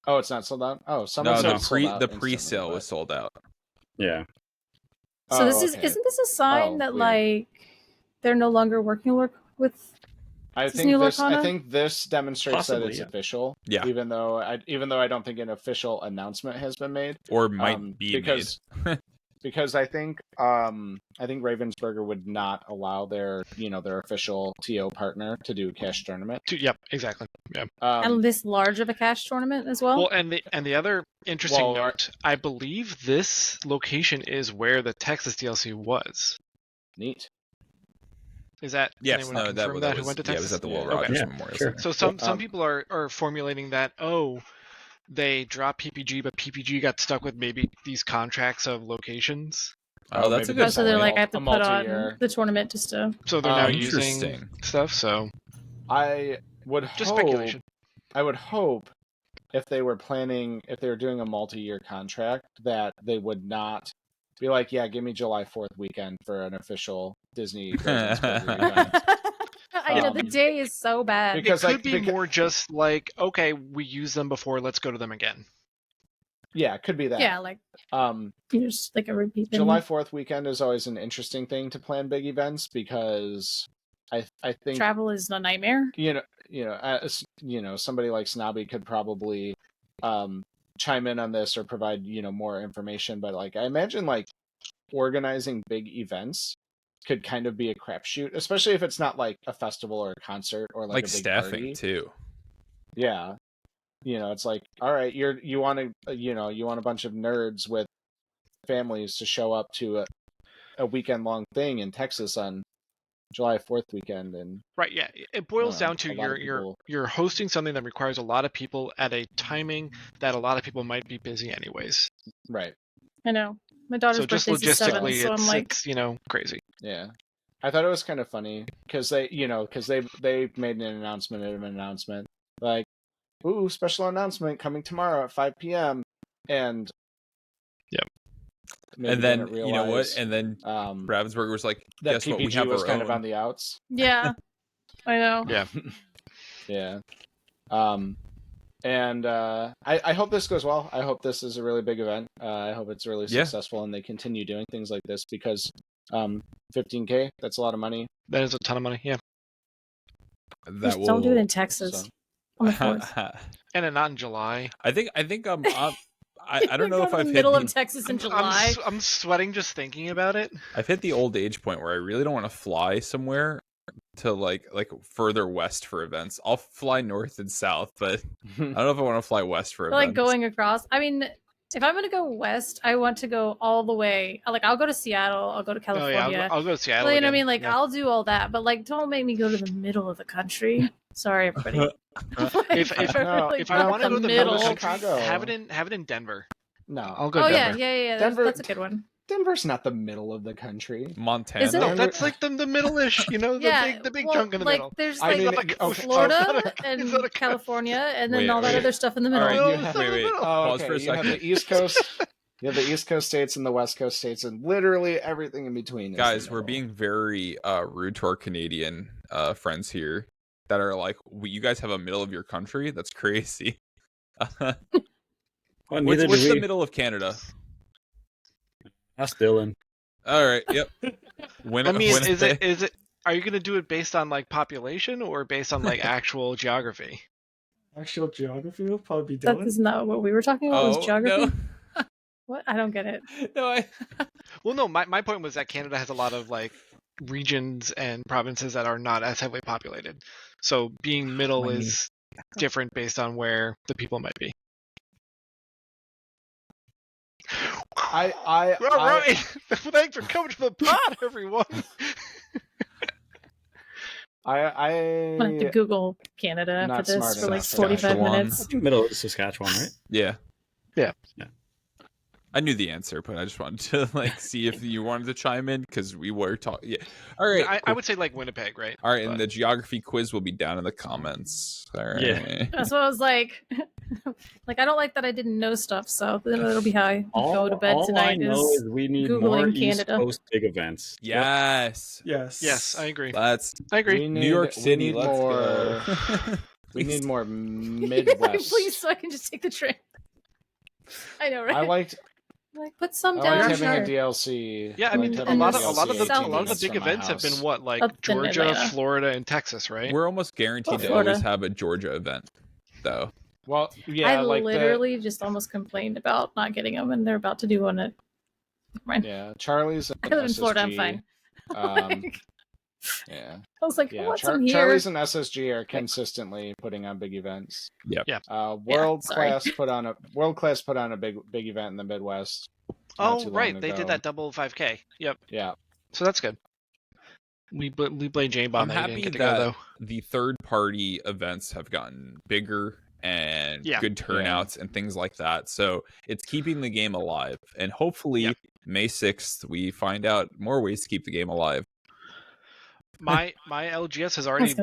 Speaker 5: Oh, it's not sold out. Oh, someone
Speaker 6: No,
Speaker 5: said
Speaker 6: the
Speaker 5: it sold out
Speaker 6: the
Speaker 5: instantly,
Speaker 6: pre-sale
Speaker 5: but-
Speaker 6: was sold out.
Speaker 7: Yeah.
Speaker 3: So
Speaker 5: Oh,
Speaker 3: this is
Speaker 5: okay.
Speaker 3: isn't this a sign
Speaker 5: Oh,
Speaker 3: that
Speaker 5: weird.
Speaker 3: like they're no longer working with?
Speaker 5: I
Speaker 3: Is this
Speaker 5: think
Speaker 3: new
Speaker 5: this. I
Speaker 3: Lorcana?
Speaker 5: think this demonstrates that
Speaker 7: Possibly,
Speaker 5: it's
Speaker 7: yeah.
Speaker 5: official.
Speaker 6: Yeah.
Speaker 5: Even though I don't think an official announcement has been made.
Speaker 6: Or might be
Speaker 5: because because I think Ravensburger would not allow their official TO partner to do a cash tournament.
Speaker 1: Yep, exactly. Yeah.
Speaker 3: And this large of a cash tournament as well.
Speaker 1: Well, and the other interesting
Speaker 5: Well,
Speaker 1: note, I believe this location is where the Texas DLC was.
Speaker 5: Neat.
Speaker 1: Is that
Speaker 6: Yes,
Speaker 1: anyone
Speaker 6: no,
Speaker 1: confirm
Speaker 6: that was
Speaker 1: who went to Texas?
Speaker 6: yeah, it was at the Will
Speaker 5: Yeah.
Speaker 6: Rogers
Speaker 7: Yeah,
Speaker 6: Memorial
Speaker 7: sure.
Speaker 6: Center.
Speaker 1: So some people are formulating that they dropped PPG, but PPG got stuck with maybe these contracts of locations,
Speaker 6: Oh, that's a
Speaker 5: maybe
Speaker 6: good
Speaker 3: Oh, so they're
Speaker 6: point.
Speaker 3: like I have to
Speaker 5: A
Speaker 3: put on
Speaker 5: multi-year.
Speaker 3: the tournament just to.
Speaker 1: so they're now using
Speaker 6: Interesting.
Speaker 1: stuff. So
Speaker 5: I would
Speaker 1: just
Speaker 5: hope,
Speaker 1: speculation.
Speaker 5: I would hope if they were doing a multi-year contract that they would not be like, yeah, give me July 4th weekend for an official Disney Ravensburger event.
Speaker 3: I know the
Speaker 5: Um,
Speaker 3: day is so bad.
Speaker 5: because,
Speaker 1: It could
Speaker 5: like,
Speaker 1: be
Speaker 5: because-
Speaker 1: more just like, okay, we used them before, let's go to them again.
Speaker 5: Yeah, it could be that.
Speaker 3: Yeah, like just like a repeat thing.
Speaker 5: July 4th weekend is always an interesting thing to plan big events because I think
Speaker 3: travel is a nightmare.
Speaker 5: Somebody like Snobby could probably chime in on this or provide more information. But like I imagine like organizing big events could kind of be a crapshoot, especially if it's not like a festival or a concert or like a big
Speaker 6: staffing
Speaker 5: party.
Speaker 6: too.
Speaker 5: Yeah. It's like, all right, you want a bunch of nerds with families to show up to a weekend long thing in Texas on July 4th weekend, and
Speaker 1: right, yeah, it boils down to you're hosting something that requires a lot of people at a timing that a lot of people might be busy anyways.
Speaker 5: Right.
Speaker 3: I know. My daughter's birthday is 7, so I'm like,
Speaker 1: it's crazy.
Speaker 5: Yeah. I thought it was kind of funny because they made an announcement like, ooh, special announcement coming tomorrow at 5 p.m. And
Speaker 1: yep.
Speaker 6: And then you know what? And then Ravensburger was like, "Guess what? We have
Speaker 5: was
Speaker 6: our
Speaker 5: kind
Speaker 6: own."
Speaker 5: of on the outs.
Speaker 3: Yeah, I know.
Speaker 1: Yeah,
Speaker 5: yeah. And I hope this goes well. I hope this is a really big event. I hope it's really successful, and they continue doing things like this because $15K, that's a lot of money.
Speaker 1: That is a ton of money. Yeah.
Speaker 3: Just don't do it in Texas. On the 4th.
Speaker 1: And not in July.
Speaker 6: I think I don't know if I've hit
Speaker 3: middle of Texas in July.
Speaker 1: I'm sweating just thinking about it.
Speaker 6: I've hit the old age point where I really don't want to fly somewhere to like further west for events. I'll fly north and south, but I don't know if I want to fly west for events.
Speaker 3: Like going across. I mean, if I'm going to go west, I want to go all the way. Like, I'll go to Seattle. I'll go to California.
Speaker 1: Oh, yeah, I'll go to Seattle.
Speaker 3: You know what I mean? Like, I'll do all that. But, like, don't make me go to the middle of the country. Sorry, everybody.
Speaker 1: If I want to go to the middle of the country, have it in Denver.
Speaker 5: No.
Speaker 1: I'll go to Denver.
Speaker 3: Yeah.
Speaker 5: Denver,
Speaker 3: that's a good one.
Speaker 5: Denver's not the middle of the country.
Speaker 6: Montana.
Speaker 3: Is it?
Speaker 1: No, that's like the middle-ish, the big chunk in the middle.
Speaker 3: There's Florida and California, and then all that other stuff in the middle.
Speaker 5: All right,
Speaker 6: wait. Pause for a second.
Speaker 5: You have the East Coast. You have the East Coast states and the West Coast states, and literally everything in between.
Speaker 6: Guys, we're being very rude to our Canadian friends here that are like, you guys have a middle of your country? That's crazy. What's the middle of Canada?
Speaker 7: That's Dylan.
Speaker 6: All right. Yep.
Speaker 1: Is it? Are you going to do it based on like population or based on like actual geography?
Speaker 2: Actual geography will probably be Dylan.
Speaker 3: That is not what we were talking about. Was geography?
Speaker 6: No.
Speaker 3: What? I don't get it.
Speaker 6: No,
Speaker 1: Well, no. My point was that Canada has a lot of like regions and provinces that are not as heavily populated. So being middle is different based on where the people might be. Right. Thanks for coming to the pod, everyone.
Speaker 3: I'm gonna have to Google Canada after this for like 45 minutes.
Speaker 7: I think middle is Saskatchewan, right?
Speaker 6: Yeah.
Speaker 1: Yeah.
Speaker 6: I knew the answer, but I just wanted to like see if you wanted to chime in because we were talking. Yeah. All right.
Speaker 1: Cool. I would say like Winnipeg, right?
Speaker 6: All right, and the geography quiz will be down in the comments. All right.
Speaker 7: Yeah.
Speaker 3: That's what I was like. Like, I don't like that I didn't know stuff, so that'll be how I go to bed tonight.
Speaker 7: All I know is we need more East Coast big events.
Speaker 6: Yes.
Speaker 2: Yes,
Speaker 1: I agree.
Speaker 6: I agree. New York City. Let's go.
Speaker 5: We need more Midwest.
Speaker 3: Please, so I can just take the train. I know, right?
Speaker 5: I liked.
Speaker 3: Like, put some
Speaker 5: I
Speaker 3: down.
Speaker 5: like having a DLC.
Speaker 1: Yeah, I mean, a lot of the big
Speaker 5: from my
Speaker 1: events have
Speaker 5: house.
Speaker 1: been what, like
Speaker 3: Up in
Speaker 1: Georgia,
Speaker 3: Atlanta.
Speaker 1: Florida, and Texas, right?
Speaker 6: We're almost guaranteed to
Speaker 3: Florida.
Speaker 6: always have a Georgia event, though.
Speaker 5: Well, yeah,
Speaker 3: I
Speaker 5: like
Speaker 3: literally just almost complained about not getting them, and they're about to do one at mine.
Speaker 5: Yeah, Charlie's.
Speaker 3: I live in Florida. I'm fine.
Speaker 5: Yeah.
Speaker 3: I was like, what's in here?
Speaker 5: Charlie's and SSG are consistently putting on big events.
Speaker 6: Yep.
Speaker 1: Yeah.
Speaker 5: World Class put on a big event in the Midwest.
Speaker 1: Oh, right, they did that double 5K. Yep.
Speaker 5: Yeah.
Speaker 1: So that's good. We blame Jane Bomb.
Speaker 6: I'm happy that the third-party events have gotten bigger and good turnouts and things like that. So it's keeping the game alive. And hopefully May 6th, we find out more ways to keep the game alive.
Speaker 1: My LGS has already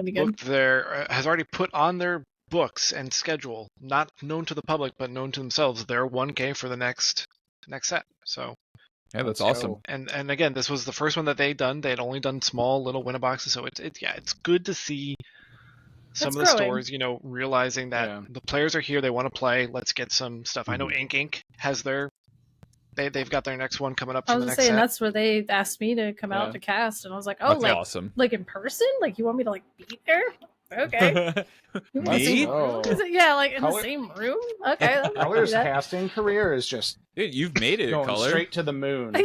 Speaker 1: has already put on their books and schedule, not known to the public but known to themselves, their 1K for the next set. So
Speaker 6: yeah, that's awesome.
Speaker 1: And again, this was the first one that they'd done. They had only done small little winner boxes, so it's good to see some
Speaker 3: It's
Speaker 1: of the
Speaker 3: growing.
Speaker 1: stores, realizing that the players are here, they want to play. Let's get some stuff. I know Ink has they've got their next one coming up
Speaker 3: I
Speaker 1: for
Speaker 3: was
Speaker 1: the
Speaker 3: just
Speaker 1: next
Speaker 3: saying
Speaker 1: set.
Speaker 3: that's where they asked me to come out to cast, and I was like, oh,
Speaker 6: That's
Speaker 3: like
Speaker 6: awesome.
Speaker 3: like in person? Like you want me to like be there? Okay. In the
Speaker 6: Me?
Speaker 3: same room? Is it, yeah, like in the
Speaker 5: Color-
Speaker 3: same room? Okay. I'll do
Speaker 5: Color's
Speaker 3: that.
Speaker 5: casting career is just
Speaker 6: Dude, you've made it,
Speaker 5: going
Speaker 6: Color.
Speaker 5: straight to the moon.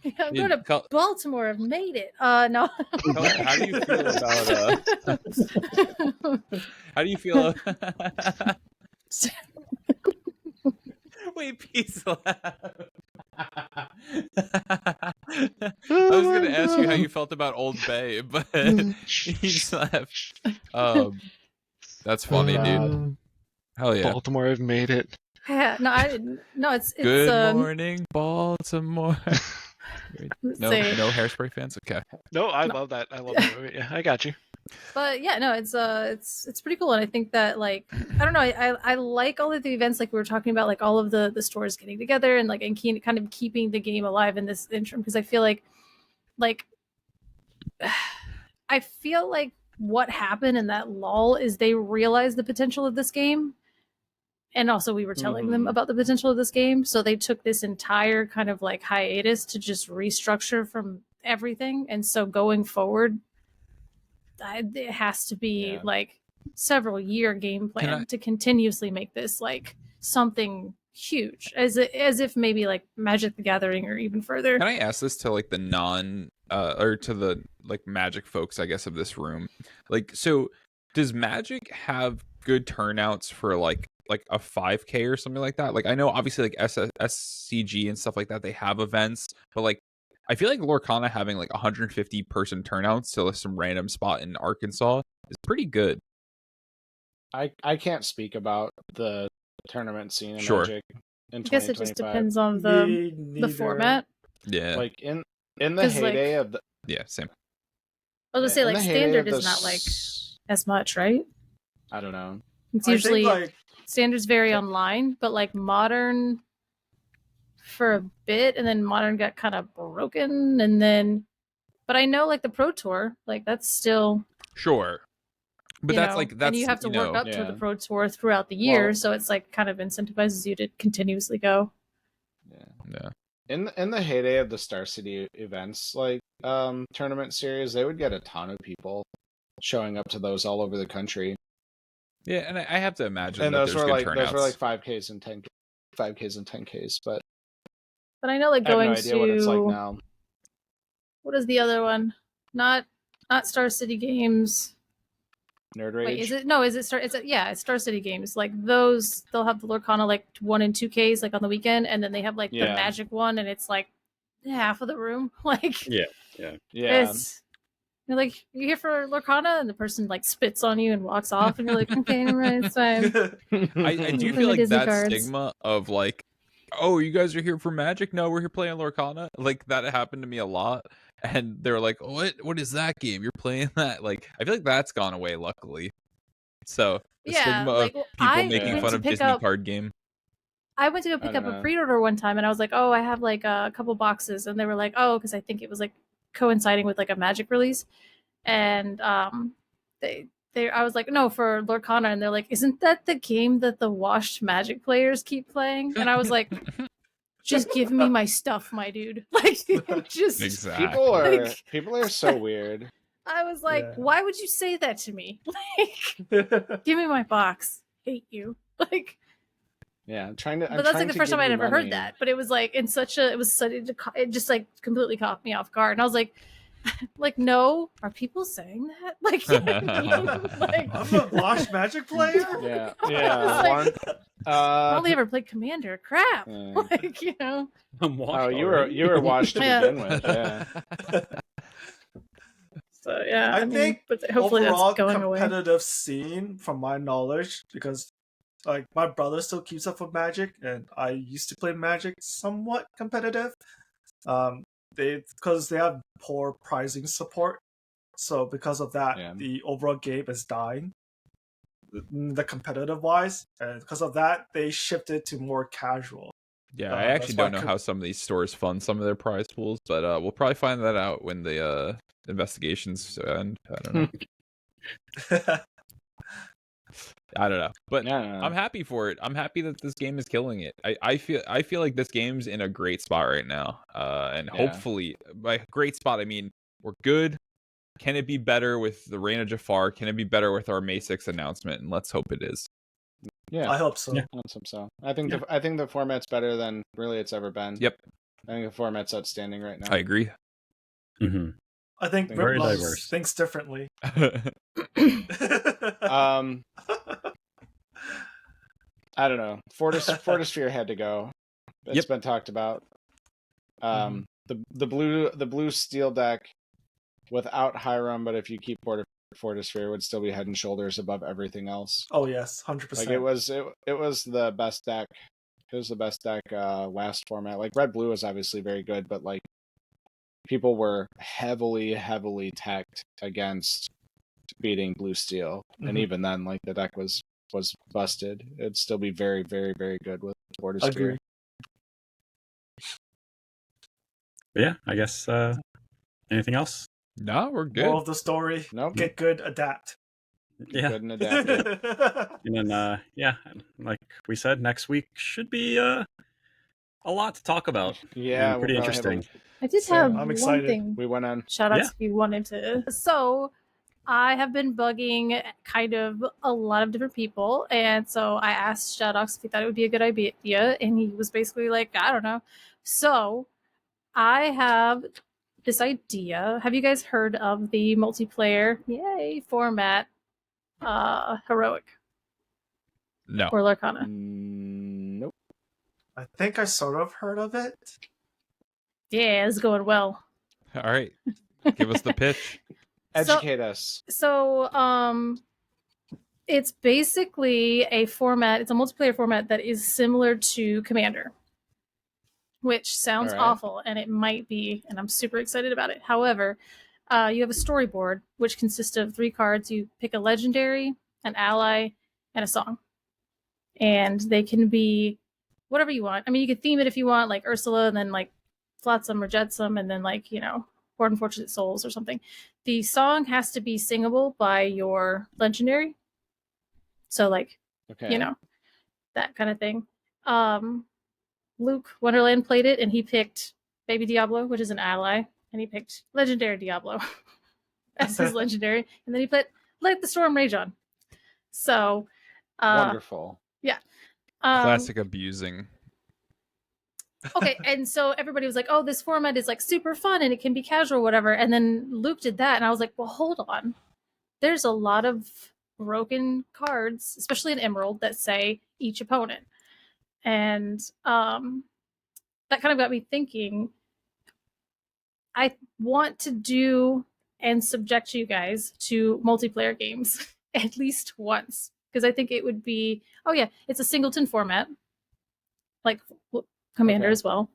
Speaker 3: Yeah, I'm going to Baltimore. I've made it. No.
Speaker 6: Color, how do you feel about how do you feel? Wait, peace laugh. I was gonna ask you how you felt about Old Bay, but he's left. That's funny, dude. Hell yeah.
Speaker 1: Baltimore, I've made it.
Speaker 3: Yeah, no, I didn't. No, it's
Speaker 6: Good morning, Baltimore. No
Speaker 3: say-
Speaker 6: Hairspray fans. Okay.
Speaker 1: No, I love that. I love that movie. Yeah, I got you.
Speaker 3: But yeah, no, it's pretty cool, and I think that like I don't know, I like all of the events like we were talking about, like all of the stores getting together and like and kind of keeping the game alive in this interim, because I feel like I feel like what happened in that lull is they realized the potential of this game, and also we were telling them about the potential of this game, so they took this entire kind of like hiatus to just restructure from everything, and so going forward it has to be like several year game plan to continuously make this like something huge, as if maybe like Magic the Gathering or even further.
Speaker 6: Can I ask this to like the or to the like Magic folks, I guess, of this room? Like, so does Magic have good turnouts for like a 5K or something like that? Like, I know obviously like SCG and stuff like that, they have events, but like I feel like Lorcana having like 150 person turnouts to some random spot in Arkansas is pretty good.
Speaker 5: I can't speak about the tournament scene in
Speaker 6: Sure.
Speaker 5: Magic in 2025.
Speaker 3: I guess it just depends on the format.
Speaker 6: Yeah.
Speaker 5: Like in the heyday of the
Speaker 6: same.
Speaker 3: I was gonna say
Speaker 5: in
Speaker 3: like
Speaker 5: the heyday
Speaker 3: standard
Speaker 5: of
Speaker 3: is not like as much, right?
Speaker 5: I don't know.
Speaker 3: It's
Speaker 2: I
Speaker 3: usually
Speaker 2: think, like,
Speaker 3: standards vary online, but like modern for a bit, and then modern got kind of broken, and then but I know like the Pro Tour, like that's still
Speaker 6: sure. But that's
Speaker 3: and you have to work up to the Pro Tour throughout the year, so it's like kind of incentivizes you to continuously go.
Speaker 6: Yeah.
Speaker 5: In the heyday of the Star City events, like tournament series, they would get a ton of people showing up to those all over the country.
Speaker 6: Yeah, and I have to imagine
Speaker 5: And
Speaker 6: that
Speaker 5: those
Speaker 6: there's
Speaker 5: were
Speaker 6: good
Speaker 5: like
Speaker 6: turnouts.
Speaker 5: 5Ks and 10Ks, but
Speaker 3: I know like
Speaker 5: I have
Speaker 3: going
Speaker 5: no idea
Speaker 3: to
Speaker 5: what it's like now.
Speaker 3: What is the other one? Not Star City Games.
Speaker 5: Nerd Rage.
Speaker 3: Wait, is it? No, is it Star? It's Star City Games. Like those, they'll have the Lorcana like 1 and 2Ks like on the weekend, and then they have like the Magic one, and it's like half of the room. Like
Speaker 7: yeah.
Speaker 3: It's, you're like, you here for Lorcana, and the person like spits on you and walks off, and you're like, okay, right, it's fine.
Speaker 6: I do feel like that stigma of like, oh, you guys are here for Magic? No, we're here playing Lorcana. Like that happened to me a lot. And they were like, what is that game? You're playing that? Like, I feel like that's gone away, luckily. So the stigma of people making fun of Disney card game.
Speaker 3: I went to go pick up a pre-order one time, and I was like, oh, I have like a couple boxes, and they were like, oh, because I think it was like coinciding with like a Magic release, and I was like, no, for Lorcana, and they're like, isn't that the game that the washed Magic players keep playing? And I was like, just give me my stuff, my dude. Like, just
Speaker 6: exactly.
Speaker 5: People are so weird.
Speaker 3: I was like, why would you say that to me? Like, give me my box. Hate you. Like,
Speaker 5: yeah, I'm trying to.
Speaker 3: But that's like the first time I'd ever heard that. But it was like it just like completely caught me off guard, and I was like, no, are people saying that? Like, you know what I mean? Like,
Speaker 2: I'm a washed Magic player.
Speaker 5: Yeah.
Speaker 3: Like, I only ever played Commander. Crap. Like, you know.
Speaker 5: Oh, you were washed to begin with. Yeah.
Speaker 3: So yeah,
Speaker 2: I think
Speaker 3: but hopefully
Speaker 2: overall
Speaker 3: that's going
Speaker 2: competitive
Speaker 3: away.
Speaker 2: scene, from my knowledge, because like my brother still keeps up with Magic, and I used to play Magic somewhat competitive. Because they have poor pricing support, so because of that, the overall game is dying. The competitive wise, and because of that, they shifted to more casual.
Speaker 6: Yeah, I actually don't know how some of these stores fund some of their prize pools, but we'll probably find that out when the investigations end. I don't know. I don't know, but
Speaker 5: Yeah,
Speaker 6: I'm happy for it. I'm happy that this game is killing it. I feel like this game's in a great spot right now. And hopefully, by great spot I mean we're good. Can it be better with the Reign of Jafar? Can it be better with our May 6th announcement? And let's hope it is.
Speaker 5: Yeah,
Speaker 2: I hope so.
Speaker 7: Yeah.
Speaker 5: let's hope so. I think the format's better than really it's ever been.
Speaker 6: Yep,
Speaker 5: I think the format's outstanding right now.
Speaker 6: I agree.
Speaker 7: Mm-hmm.
Speaker 2: I think
Speaker 7: Very
Speaker 2: Rip Loves
Speaker 7: diverse.
Speaker 2: thinks differently.
Speaker 5: I don't know. Fortisphere had to go. It's been talked about. The blue steel deck without Hiram, but if you keep Fortisphere, would still be head and shoulders above everything else.
Speaker 2: Oh yes, 100%.
Speaker 5: Like it was the best deck. It was the best deck last format. Like red blue was obviously very good, but like people were heavily tacked against beating blue steel, and even then, like the deck was busted. It'd still be very good with Fortisphere.
Speaker 2: Agree.
Speaker 7: But yeah, I guess anything else?
Speaker 6: No, we're good.
Speaker 2: Moral of the story:
Speaker 5: Nope.
Speaker 2: get good, adapt.
Speaker 7: Yeah.
Speaker 5: Good and adapted.
Speaker 7: And then like we said, next week should be a lot to talk about.
Speaker 5: Yeah,
Speaker 7: and pretty
Speaker 5: we'll probably
Speaker 7: interesting.
Speaker 3: I did
Speaker 2: So,
Speaker 3: have
Speaker 2: I'm
Speaker 3: one
Speaker 2: excited.
Speaker 3: thing.
Speaker 5: We went on.
Speaker 3: Shout out
Speaker 7: Yeah.
Speaker 3: if you wanted to. So I have been bugging kind of a lot of different people. And so I asked Shadowx if he thought it would be a good idea. And he was basically like, I don't know. So I have this idea. Have you guys heard of the multiplayer format Heroic
Speaker 6: No.
Speaker 3: or Lorcana?
Speaker 5: Nope.
Speaker 2: I think I sort of heard of it.
Speaker 3: Yeah, it's going well.
Speaker 6: All right. Give us the pitch.
Speaker 5: Educate us.
Speaker 3: So, it's basically a format. It's a multiplayer format that is similar to Commander, which sounds
Speaker 5: All right.
Speaker 3: awful, and it might be, and I'm super excited about it. However, you have a storyboard, which consists of 3 cards. You pick a legendary, an ally, and a song. And they can be whatever you want. I mean, you could theme it if you want, like Ursula, and then like Flotsam or Jetsam, and then like, Horde Unfortunate Souls or something. The song has to be singable by your legendary. So like,
Speaker 5: Okay.
Speaker 3: that kind of thing. Luke Wonderland played it, and he picked Baby Diablo, which is an ally, and he picked Legendary Diablo as his legendary, and then he put Let the Storm Rage On. So,
Speaker 5: Wonderful.
Speaker 6: Classic abusing.
Speaker 3: Okay, and so everybody was like, oh, this format is like super fun and it can be casual, whatever. And then Luke did that, and I was like, well, hold on. There's a lot of broken cards, especially in Emerald, that say each opponent. And that kind of got me thinking, I want to do and subject you guys to multiplayer games at least once. Because I think it would be, it's a singleton format, like Commander as well.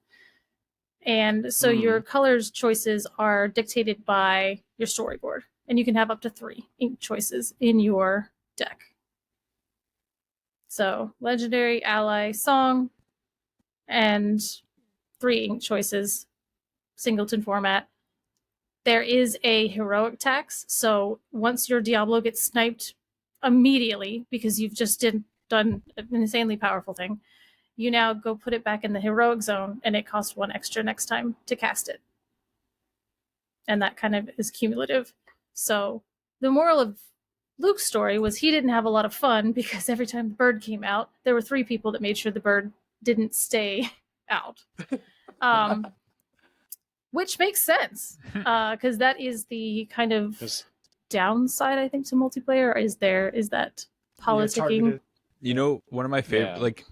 Speaker 3: And so your colors choices are dictated by your storyboard. And you can have up to 3 ink choices in your deck. So legendary, ally, song, and 3 ink choices, singleton format. There is a heroic tax. So once your Diablo gets sniped immediately, because you've just done an insanely powerful thing, you now go put it back in the heroic zone, and it costs 1 extra next time to cast it. And that kind of is cumulative. So the moral of Luke's story was he didn't have a lot of fun, because every time the bird came out, there were 3 people that made sure the bird didn't stay out. Which makes sense, because that is the kind of downside, I think, to multiplayer. Is that politicking?
Speaker 6: One of my favorite,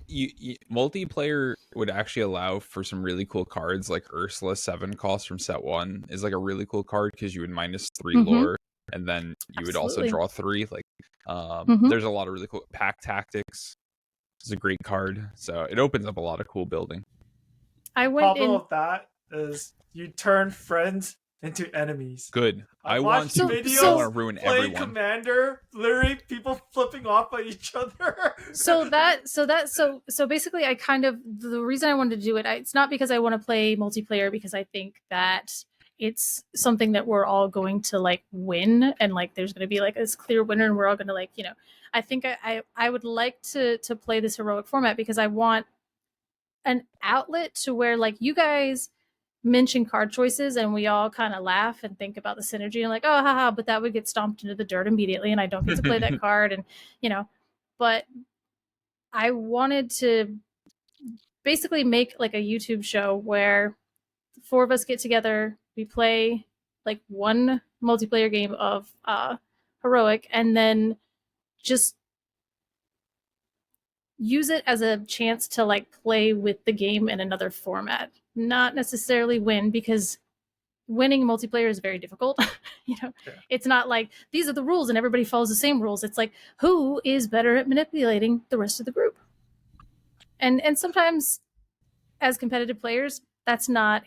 Speaker 6: multiplayer would actually allow for some really cool cards, like Ursula 7 cost from set 1 is like a really cool card, because you would -3 lore, and then you would also draw 3. Like, there's a lot of really cool pack tactics. It's a great card, so it opens up a lot of cool building.
Speaker 2: Problem of that is you turn friends into enemies.
Speaker 6: Good. I want to ruin everyone.
Speaker 2: Commander, literally people flipping off at each other.
Speaker 3: So basically, the reason I wanted to do it, it's not because I want to play multiplayer, because I think that it's something that we're all going to like win, and like there's going to be like this clear winner, and we're all going to like, you know, I think I would like to play this heroic format because I want an outlet to where like you guys mention card choices and we all kind of laugh and think about the synergy and like, oh haha, but that would get stomped into the dirt immediately and I don't get to play that card, and you know, but I wanted to basically make like a YouTube show where the four of us get together, we play like one multiplayer game of heroic, and then just use it as a chance to like play with the game in another format, not necessarily win, because winning multiplayer is very difficult. You know, it's not like these are the rules and everybody follows the same rules. It's like who is better at manipulating the rest of the group, and sometimes as competitive players that's not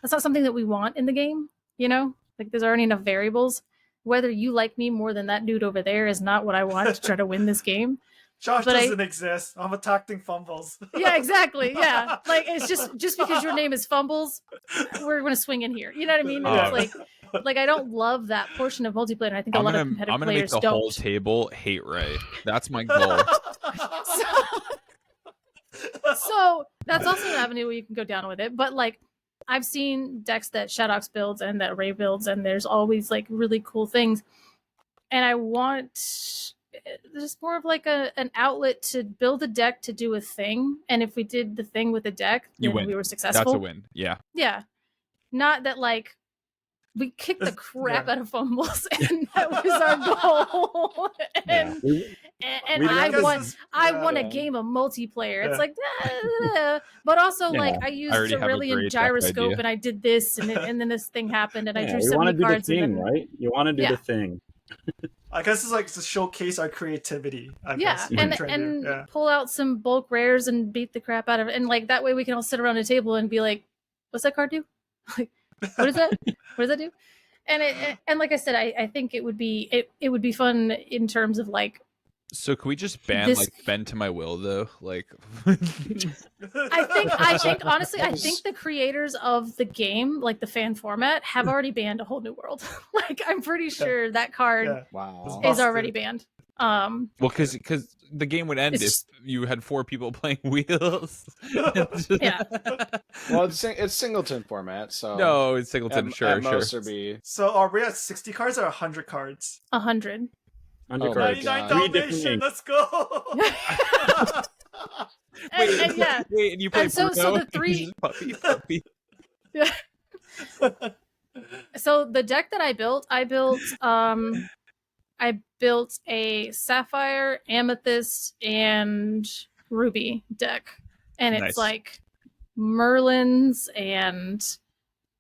Speaker 3: something that we want in the game. You know, like there's already enough variables. Whether you like me more than that dude over there is not what I want to try to win this game.
Speaker 2: Josh doesn't exist. I'm attacking Fumbles.
Speaker 3: Yeah, exactly. Yeah. Like it's just because your name is Fumbles, we're going to swing in here. You know what I mean? And it's like I don't love that portion of multiplayer, and I think a lot of competitive players don't.
Speaker 6: I'm going to make the whole table hate Ray. That's my goal.
Speaker 3: So that's also an avenue where you can go down with it. But like I've seen decks that Shadox builds and that Ray builds, and there's always like really cool things. And I want just more of like an outlet to build a deck to do a thing. And if we did the thing with a deck, then we were successful.
Speaker 6: That's a win. Yeah.
Speaker 3: Yeah. Not that like we kicked the crap out of Fumbles and that was our goal. And I won a game of multiplayer. It's like, but also like I used Cerulean Gyroscope and I did this, and then this thing happened, and I drew 70 cards.
Speaker 7: Right? You want to do the thing.
Speaker 2: I guess it's like to showcase our creativity. I guess,
Speaker 3: and pull out some bulk rares and beat the crap out of it, and like that way we can all sit around a table and be like, "What's that card do? Like, what is that? What does that do?" And like I said, I think it would be fun in terms of like.
Speaker 6: So can we just ban like Bend to My Will though? Like
Speaker 3: I think honestly, I think the creators of the game, like the fan format, have already banned a whole new world. Like I'm pretty sure that card is already banned.
Speaker 6: Well, because the game would end if you had 4 people playing wheels.
Speaker 3: Yeah.
Speaker 5: Well, it's singleton format, so
Speaker 6: no, it's singleton. Sure.
Speaker 2: So are we at 60 cards or 100 cards?
Speaker 3: 100.
Speaker 2: 99 Dalmatian, let's go!
Speaker 6: Wait, and you play
Speaker 3: so the 3
Speaker 6: puppy.
Speaker 3: Yeah. So the deck that I built a Sapphire, Amethyst, and Ruby deck, and it's like Merlins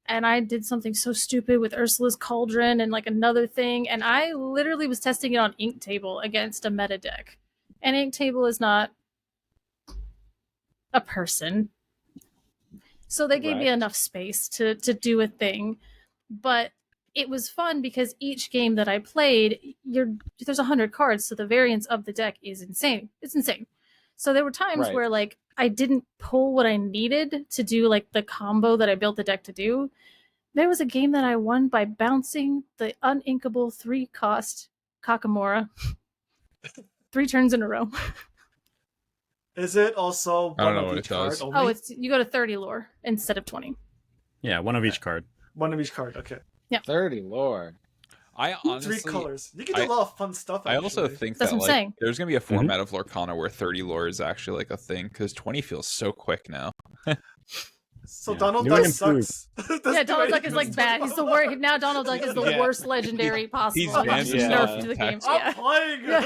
Speaker 3: and I did something so stupid with Ursula's Cauldron and like another thing, and I literally was testing it on Ink Table against a meta deck, and Ink Table is not a person, so they gave me enough space to do a thing. But it was fun because each game that I played, there's 100 cards, so the variance of the deck is insane. It's insane. So there were times where like I didn't pull what I needed to do like the combo that I built the deck to do. There was a game that I won by bouncing the uninkable 3-cost Kakamora 3 turns in a row.
Speaker 2: Is it also one of each card only?
Speaker 3: Oh, you go to 30 lore instead of 20.
Speaker 7: Yeah, one of each card.
Speaker 2: One of each card, okay.
Speaker 3: Yeah.
Speaker 5: 30 lore.
Speaker 6: I honestly
Speaker 2: 3 colors. You can do a lot of fun stuff.
Speaker 6: I also think
Speaker 3: that's
Speaker 6: that
Speaker 3: what I'm saying.
Speaker 6: There's gonna be a format of Lorcana where 30 lore is actually like a thing, because 20 feels so quick now.
Speaker 2: So Donald Duck sucks.
Speaker 3: Donald Duck is like bad. He's the worst. Now Donald Duck is the worst legendary possible.
Speaker 6: He's banned
Speaker 3: from nerf to the game.
Speaker 2: I'm playing him.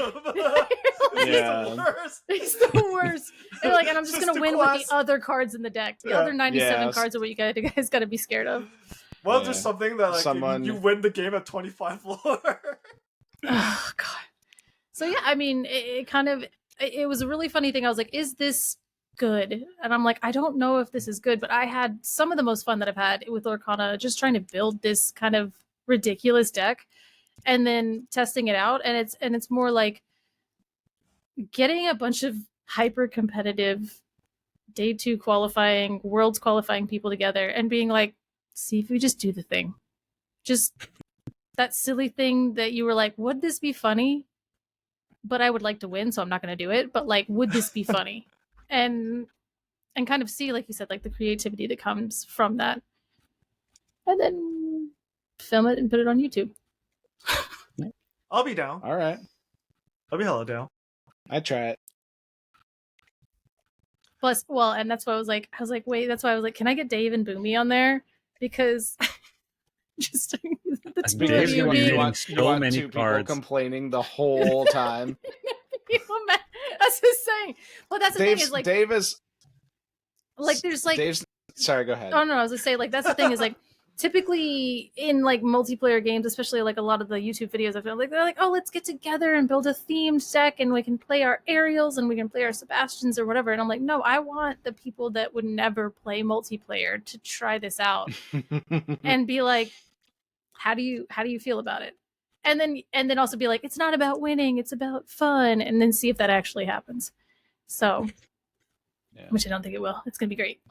Speaker 2: He's the worst.
Speaker 3: He's the worst. And I'm just gonna win with the other cards in the deck. The other 97 cards are what you guys got to be scared of.
Speaker 2: Well, there's something that you win the game at 25 lore.
Speaker 3: Oh god. So yeah, I mean, it was a really funny thing. I was like, is this good? And I'm like, I don't know if this is good, but I had some of the most fun that I've had with Lorcana just trying to build this kind of ridiculous deck and then testing it out. And it's more like getting a bunch of hyper competitive day 2 qualifying, worlds qualifying people together and being like, see if we just do the thing. Just that silly thing that you were like, would this be funny? But I would like to win, so I'm not going to do it. But like, would this be funny? And kind of see, like you said, like the creativity that comes from that. And then film it and put it on YouTube.
Speaker 2: I'll be down.
Speaker 5: All right.
Speaker 2: I'll be hella down.
Speaker 5: I'd try it.
Speaker 3: Plus, well, and that's why I was like, wait, that's why I was like, can I get Dave and Boomy on there? Because just the two of
Speaker 7: Dave's
Speaker 3: you
Speaker 7: gonna be
Speaker 3: being...
Speaker 7: reading so many
Speaker 5: two people
Speaker 7: cards.
Speaker 5: complaining the whole time.
Speaker 3: That's just saying. Well, that's the thing is like,
Speaker 5: Dave is
Speaker 3: like there's like
Speaker 5: Dave's. Sorry, go ahead.
Speaker 3: Oh no, I was gonna say like that's the thing is like typically in like multiplayer games, especially like a lot of the YouTube videos I've done, like they're like, oh, let's get together and build a themed deck and we can play our Ariels and we can play our Sebastians or whatever. And I'm like, no, I want the people that would never play multiplayer to try this out and be like, how do you feel about it? And then also be like, it's not about winning, it's about fun, and then see if that actually happens. So,
Speaker 5: Yeah.
Speaker 3: which I don't think it will. It's gonna be great.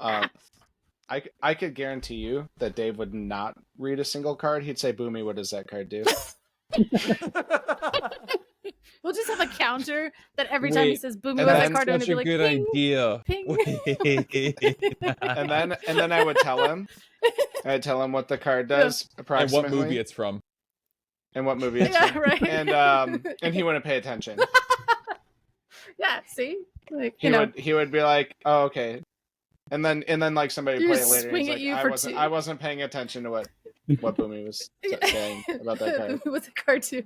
Speaker 5: I could guarantee you that Dave would not read a single card. He'd say, "Boomy, what does that card do?"
Speaker 3: We'll just have a counter that every time he
Speaker 6: Wait,
Speaker 3: says "Boomy,"
Speaker 5: and
Speaker 3: with
Speaker 5: then-
Speaker 3: that card, I'm
Speaker 6: Such
Speaker 3: gonna
Speaker 6: a
Speaker 3: be like,
Speaker 6: good
Speaker 3: ping,
Speaker 6: idea.
Speaker 3: ping.
Speaker 5: and then I would tell him. I'd tell him what the card does
Speaker 6: And
Speaker 5: approximately,
Speaker 6: what movie it's from.
Speaker 5: and what movie it's
Speaker 3: Yeah,
Speaker 5: from.
Speaker 3: right.
Speaker 5: And he wouldn't pay attention.
Speaker 3: Yeah, see, like
Speaker 5: He would be like, "Oh, okay," and then like somebody
Speaker 3: You
Speaker 5: play it
Speaker 3: just
Speaker 5: later.
Speaker 3: swing
Speaker 5: He's
Speaker 3: at
Speaker 5: like,
Speaker 3: you
Speaker 5: I
Speaker 3: for
Speaker 5: wasn't
Speaker 3: two.
Speaker 5: I wasn't paying attention to what Boomy was saying about that card.
Speaker 3: with the card too.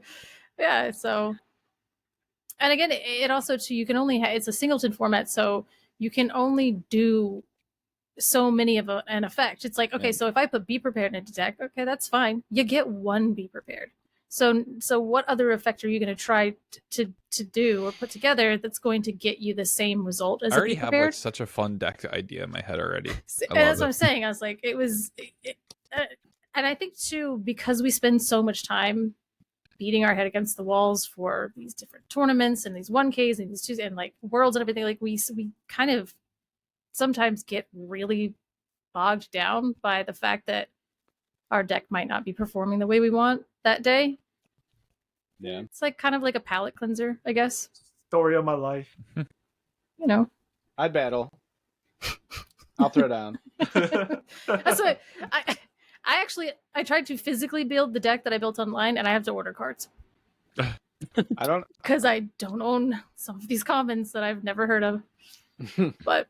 Speaker 3: Yeah, so. And again, it also too, you can only it's a singleton format, so you can only do so many of an effect. It's like, okay,
Speaker 5: Yeah.
Speaker 3: so if I put Be Prepared into deck, okay, that's fine. You get one Be Prepared. So what other effect are you going to try to do or put together that's going to get you the same result as
Speaker 6: I
Speaker 3: a
Speaker 6: already
Speaker 3: Be
Speaker 6: have
Speaker 3: Prepared?
Speaker 6: like such a fun deck idea in my head already.
Speaker 3: And
Speaker 6: I
Speaker 3: that's
Speaker 6: love
Speaker 3: what I'm
Speaker 6: it.
Speaker 3: saying. I was like, and I think too, because we spend so much time beating our head against the walls for these different tournaments and these 1Ks and these 2s and like worlds and everything, like we kind of sometimes get really bogged down by the fact that our deck might not be performing the way we want that day.
Speaker 5: Yeah.
Speaker 3: It's like kind of like a palate cleanser, I guess.
Speaker 2: Story of my life.
Speaker 3: You know.
Speaker 5: I'd battle. I'll throw down.
Speaker 3: That's what I tried to physically build the deck that I built online, and I have to order cards
Speaker 5: I don't.
Speaker 3: because I don't own some of these commons that I've never heard of. But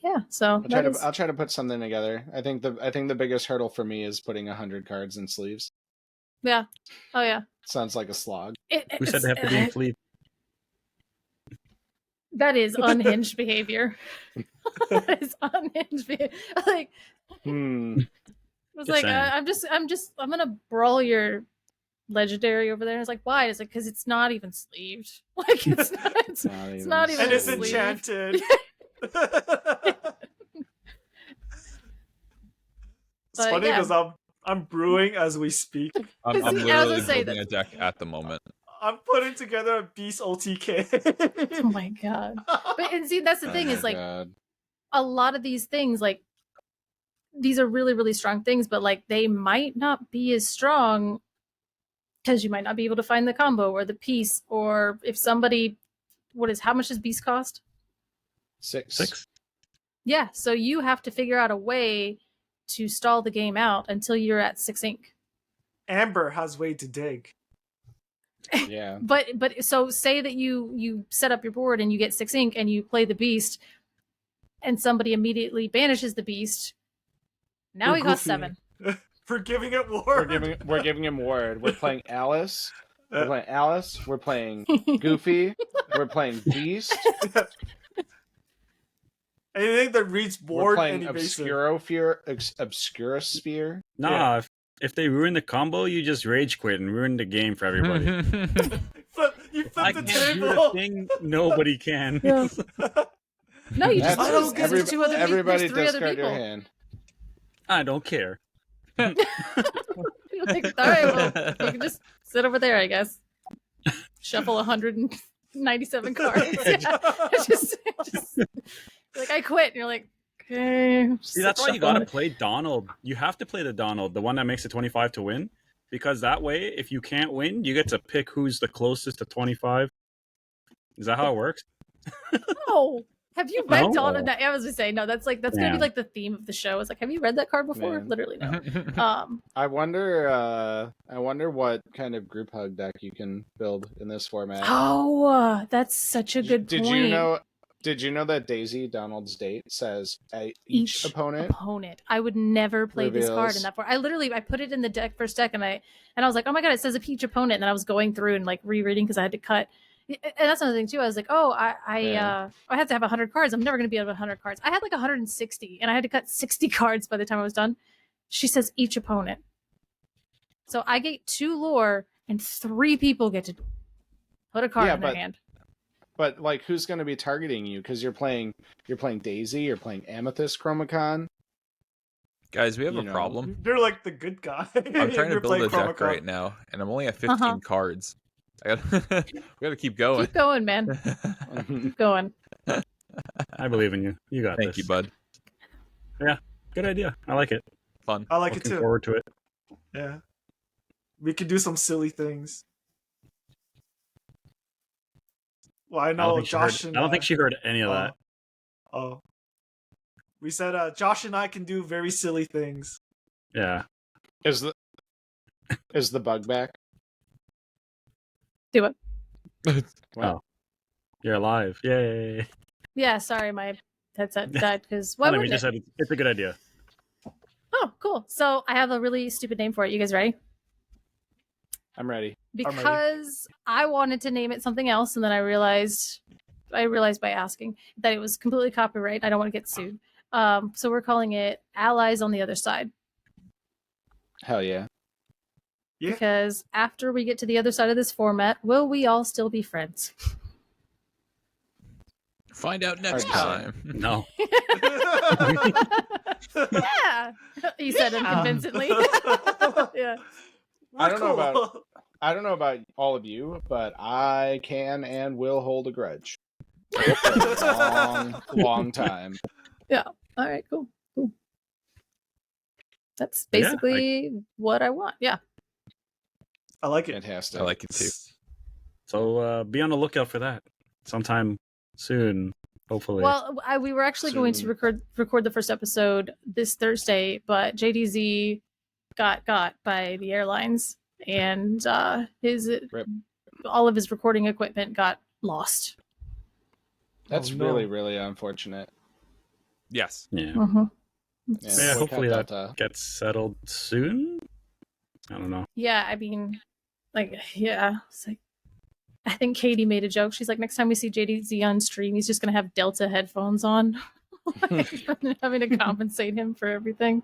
Speaker 3: yeah, so
Speaker 5: I'll try to put something together. I think the biggest hurdle for me is putting 100 cards in sleeves.
Speaker 3: yeah, oh yeah.
Speaker 5: Sounds like a slog.
Speaker 7: Who said they have to be in sleep?
Speaker 3: That is unhinged behavior. That is unhinged behavior. Like,
Speaker 5: Hmm.
Speaker 3: I was
Speaker 7: Just
Speaker 3: like,
Speaker 7: saying.
Speaker 3: I'm gonna brawl your legendary over there. And it's like, why? It's like, because it's not even sleeved. Like, it's not even
Speaker 2: And it's
Speaker 3: sleeved.
Speaker 2: enchanted. It's
Speaker 3: But
Speaker 2: funny
Speaker 3: yeah.
Speaker 2: because I'm brewing as we speak.
Speaker 6: I'm
Speaker 3: See, I was
Speaker 6: literally
Speaker 3: gonna say
Speaker 6: building a deck at the moment.
Speaker 2: I'm putting together a Beast OTK.
Speaker 3: Oh my god. But and see, that's the thing is like
Speaker 5: God.
Speaker 3: a lot of these things, like these are really, really strong things, but like they might not be as strong because you might not be able to find the combo or the piece, or if somebody how much does Beast cost?
Speaker 5: 6.
Speaker 3: Yeah, so you have to figure out a way to stall the game out until you're at 6 ink.
Speaker 2: Amber has way to dig.
Speaker 5: Yeah.
Speaker 3: But so say that you set up your board and you get 6 ink and you play the beast and somebody immediately banishes the beast. Now
Speaker 2: You're
Speaker 3: he costs
Speaker 2: goofy.
Speaker 3: 7.
Speaker 2: For giving it ward.
Speaker 5: We're giving him ward. We're playing Alice. We're playing Alice. We're playing Goofy. We're playing Beast.
Speaker 2: Anything that reads
Speaker 5: We're
Speaker 2: ward
Speaker 5: playing
Speaker 2: and evasive.
Speaker 5: Obscurosphere.
Speaker 7: Nah,
Speaker 2: Yeah.
Speaker 7: if they ruin the combo, you just rage quit and ruin the game for everybody.
Speaker 2: You
Speaker 7: I
Speaker 2: flip the
Speaker 7: can't do the
Speaker 2: table.
Speaker 7: thing nobody can.
Speaker 3: Yeah. No, you just
Speaker 5: That's
Speaker 3: lose because there's 2 other people.
Speaker 5: everybody
Speaker 3: There's 3 other
Speaker 5: discard your
Speaker 3: people.
Speaker 5: hand.
Speaker 7: I don't care.
Speaker 3: You're like, all right, well, you can just sit over there, I guess. Shuffle 197 cards. Yeah. Just like, I quit. And you're like, Okay.
Speaker 7: See, that's why you gotta play Donald. You have to play the Donald, the one that makes it 25 to win, because that way, if you can't win, you get to pick who's the closest to 25. Is that how it works?
Speaker 3: No. Have you read
Speaker 7: No?
Speaker 3: Donald? I was just saying, no. That's gonna
Speaker 7: Yeah.
Speaker 3: be like the theme of the show. It's like, have you read that card before?
Speaker 5: Man.
Speaker 3: Literally, no.
Speaker 5: I wonder what kind of group hug deck you can build in this format.
Speaker 3: Oh, that's such a good
Speaker 5: Did
Speaker 3: point.
Speaker 5: Did you know that Daisy Donald's date says each opponent?
Speaker 3: I would never play this card in
Speaker 5: reveals-
Speaker 3: that form. I put it in the first deck, and I was like, oh my god, it says each opponent. And then I was going through and like rereading because I had to cut. And that's another thing too. I was like, oh, I had to have 100 cards. I'm never going to be able to have 100 cards. I had like 160, and I had to cut 60 cards by the time I was done. She says each opponent. So I get 2 lore, and 3 people get to put a card in their hand.
Speaker 5: But like, who's going to be targeting you? Because you're playing Daisy, you're playing Amethyst Chromacon.
Speaker 6: Guys, we have a problem.
Speaker 2: You're like the good guy.
Speaker 6: I'm trying to
Speaker 2: You're
Speaker 6: build a
Speaker 2: playing
Speaker 6: deck
Speaker 2: Chromacon.
Speaker 6: right now, and I'm only at 15 cards. We gotta keep going.
Speaker 3: Keep going, man. Keep going.
Speaker 7: I believe in you. You got this.
Speaker 6: Thank you, bud.
Speaker 7: Yeah, good idea. I like it.
Speaker 6: Fun.
Speaker 2: I like
Speaker 7: Looking
Speaker 2: it too.
Speaker 7: forward to it.
Speaker 2: Yeah. We could do some silly things. Well, I know Josh and
Speaker 7: I don't think she heard any of that.
Speaker 2: Oh. We said Josh and I can do very silly things.
Speaker 7: Yeah.
Speaker 5: Is the bug back?
Speaker 3: Do it.
Speaker 7: Wow. You're alive. Yay.
Speaker 3: Yeah, sorry, my headset died because why
Speaker 7: We
Speaker 3: wouldn't
Speaker 7: just
Speaker 3: it?
Speaker 7: said it's a good idea.
Speaker 3: Oh, cool. So I have a really stupid name for it. You guys ready?
Speaker 5: I'm ready.
Speaker 3: Because I wanted to name it something else, and then I realized by asking that it was completely copyright. I don't want to get sued. So we're calling it Allies on the Other Side.
Speaker 5: Hell yeah.
Speaker 2: Yeah.
Speaker 3: Because after we get to the other side of this format, will we all still be friends?
Speaker 6: Find out next
Speaker 5: Hard
Speaker 6: time.
Speaker 7: No.
Speaker 3: Yeah, he said unconvincingly. Yeah.
Speaker 5: I don't know about all of you, but I can and will hold a grudge. For a long time.
Speaker 3: Yeah. All right. Cool. That's basically what I want. Yeah.
Speaker 2: I like it.
Speaker 5: Fantastic.
Speaker 6: I like it too.
Speaker 7: So be on the lookout for that sometime soon, hopefully.
Speaker 3: Well, we were actually going to record the first episode this Thursday, but JDZ got by the airlines, and all of his recording equipment got lost.
Speaker 5: That's really, really unfortunate.
Speaker 6: Yes.
Speaker 7: Yeah.
Speaker 3: Mm-hmm.
Speaker 7: Yeah, hopefully that gets settled soon. I don't know.
Speaker 3: Yeah, I mean, it's like, I think Katie made a joke. She's like, next time we see JDZ on stream, he's just gonna have Delta headphones on, having to compensate him for everything.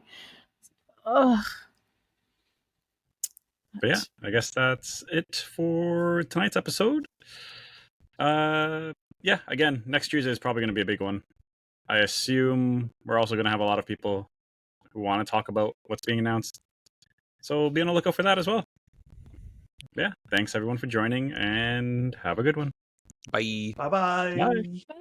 Speaker 3: Ugh.
Speaker 7: But yeah, I guess that's it for tonight's episode. Yeah, again, next Tuesday is probably going to be a big one. I assume we're also going to have a lot of people who want to talk about what's being announced. So be on the lookout for that as well. Yeah, thanks everyone for joining, and have a good one.
Speaker 6: Bye.
Speaker 2: Bye-bye.
Speaker 7: Bye.
Speaker 3: Bye.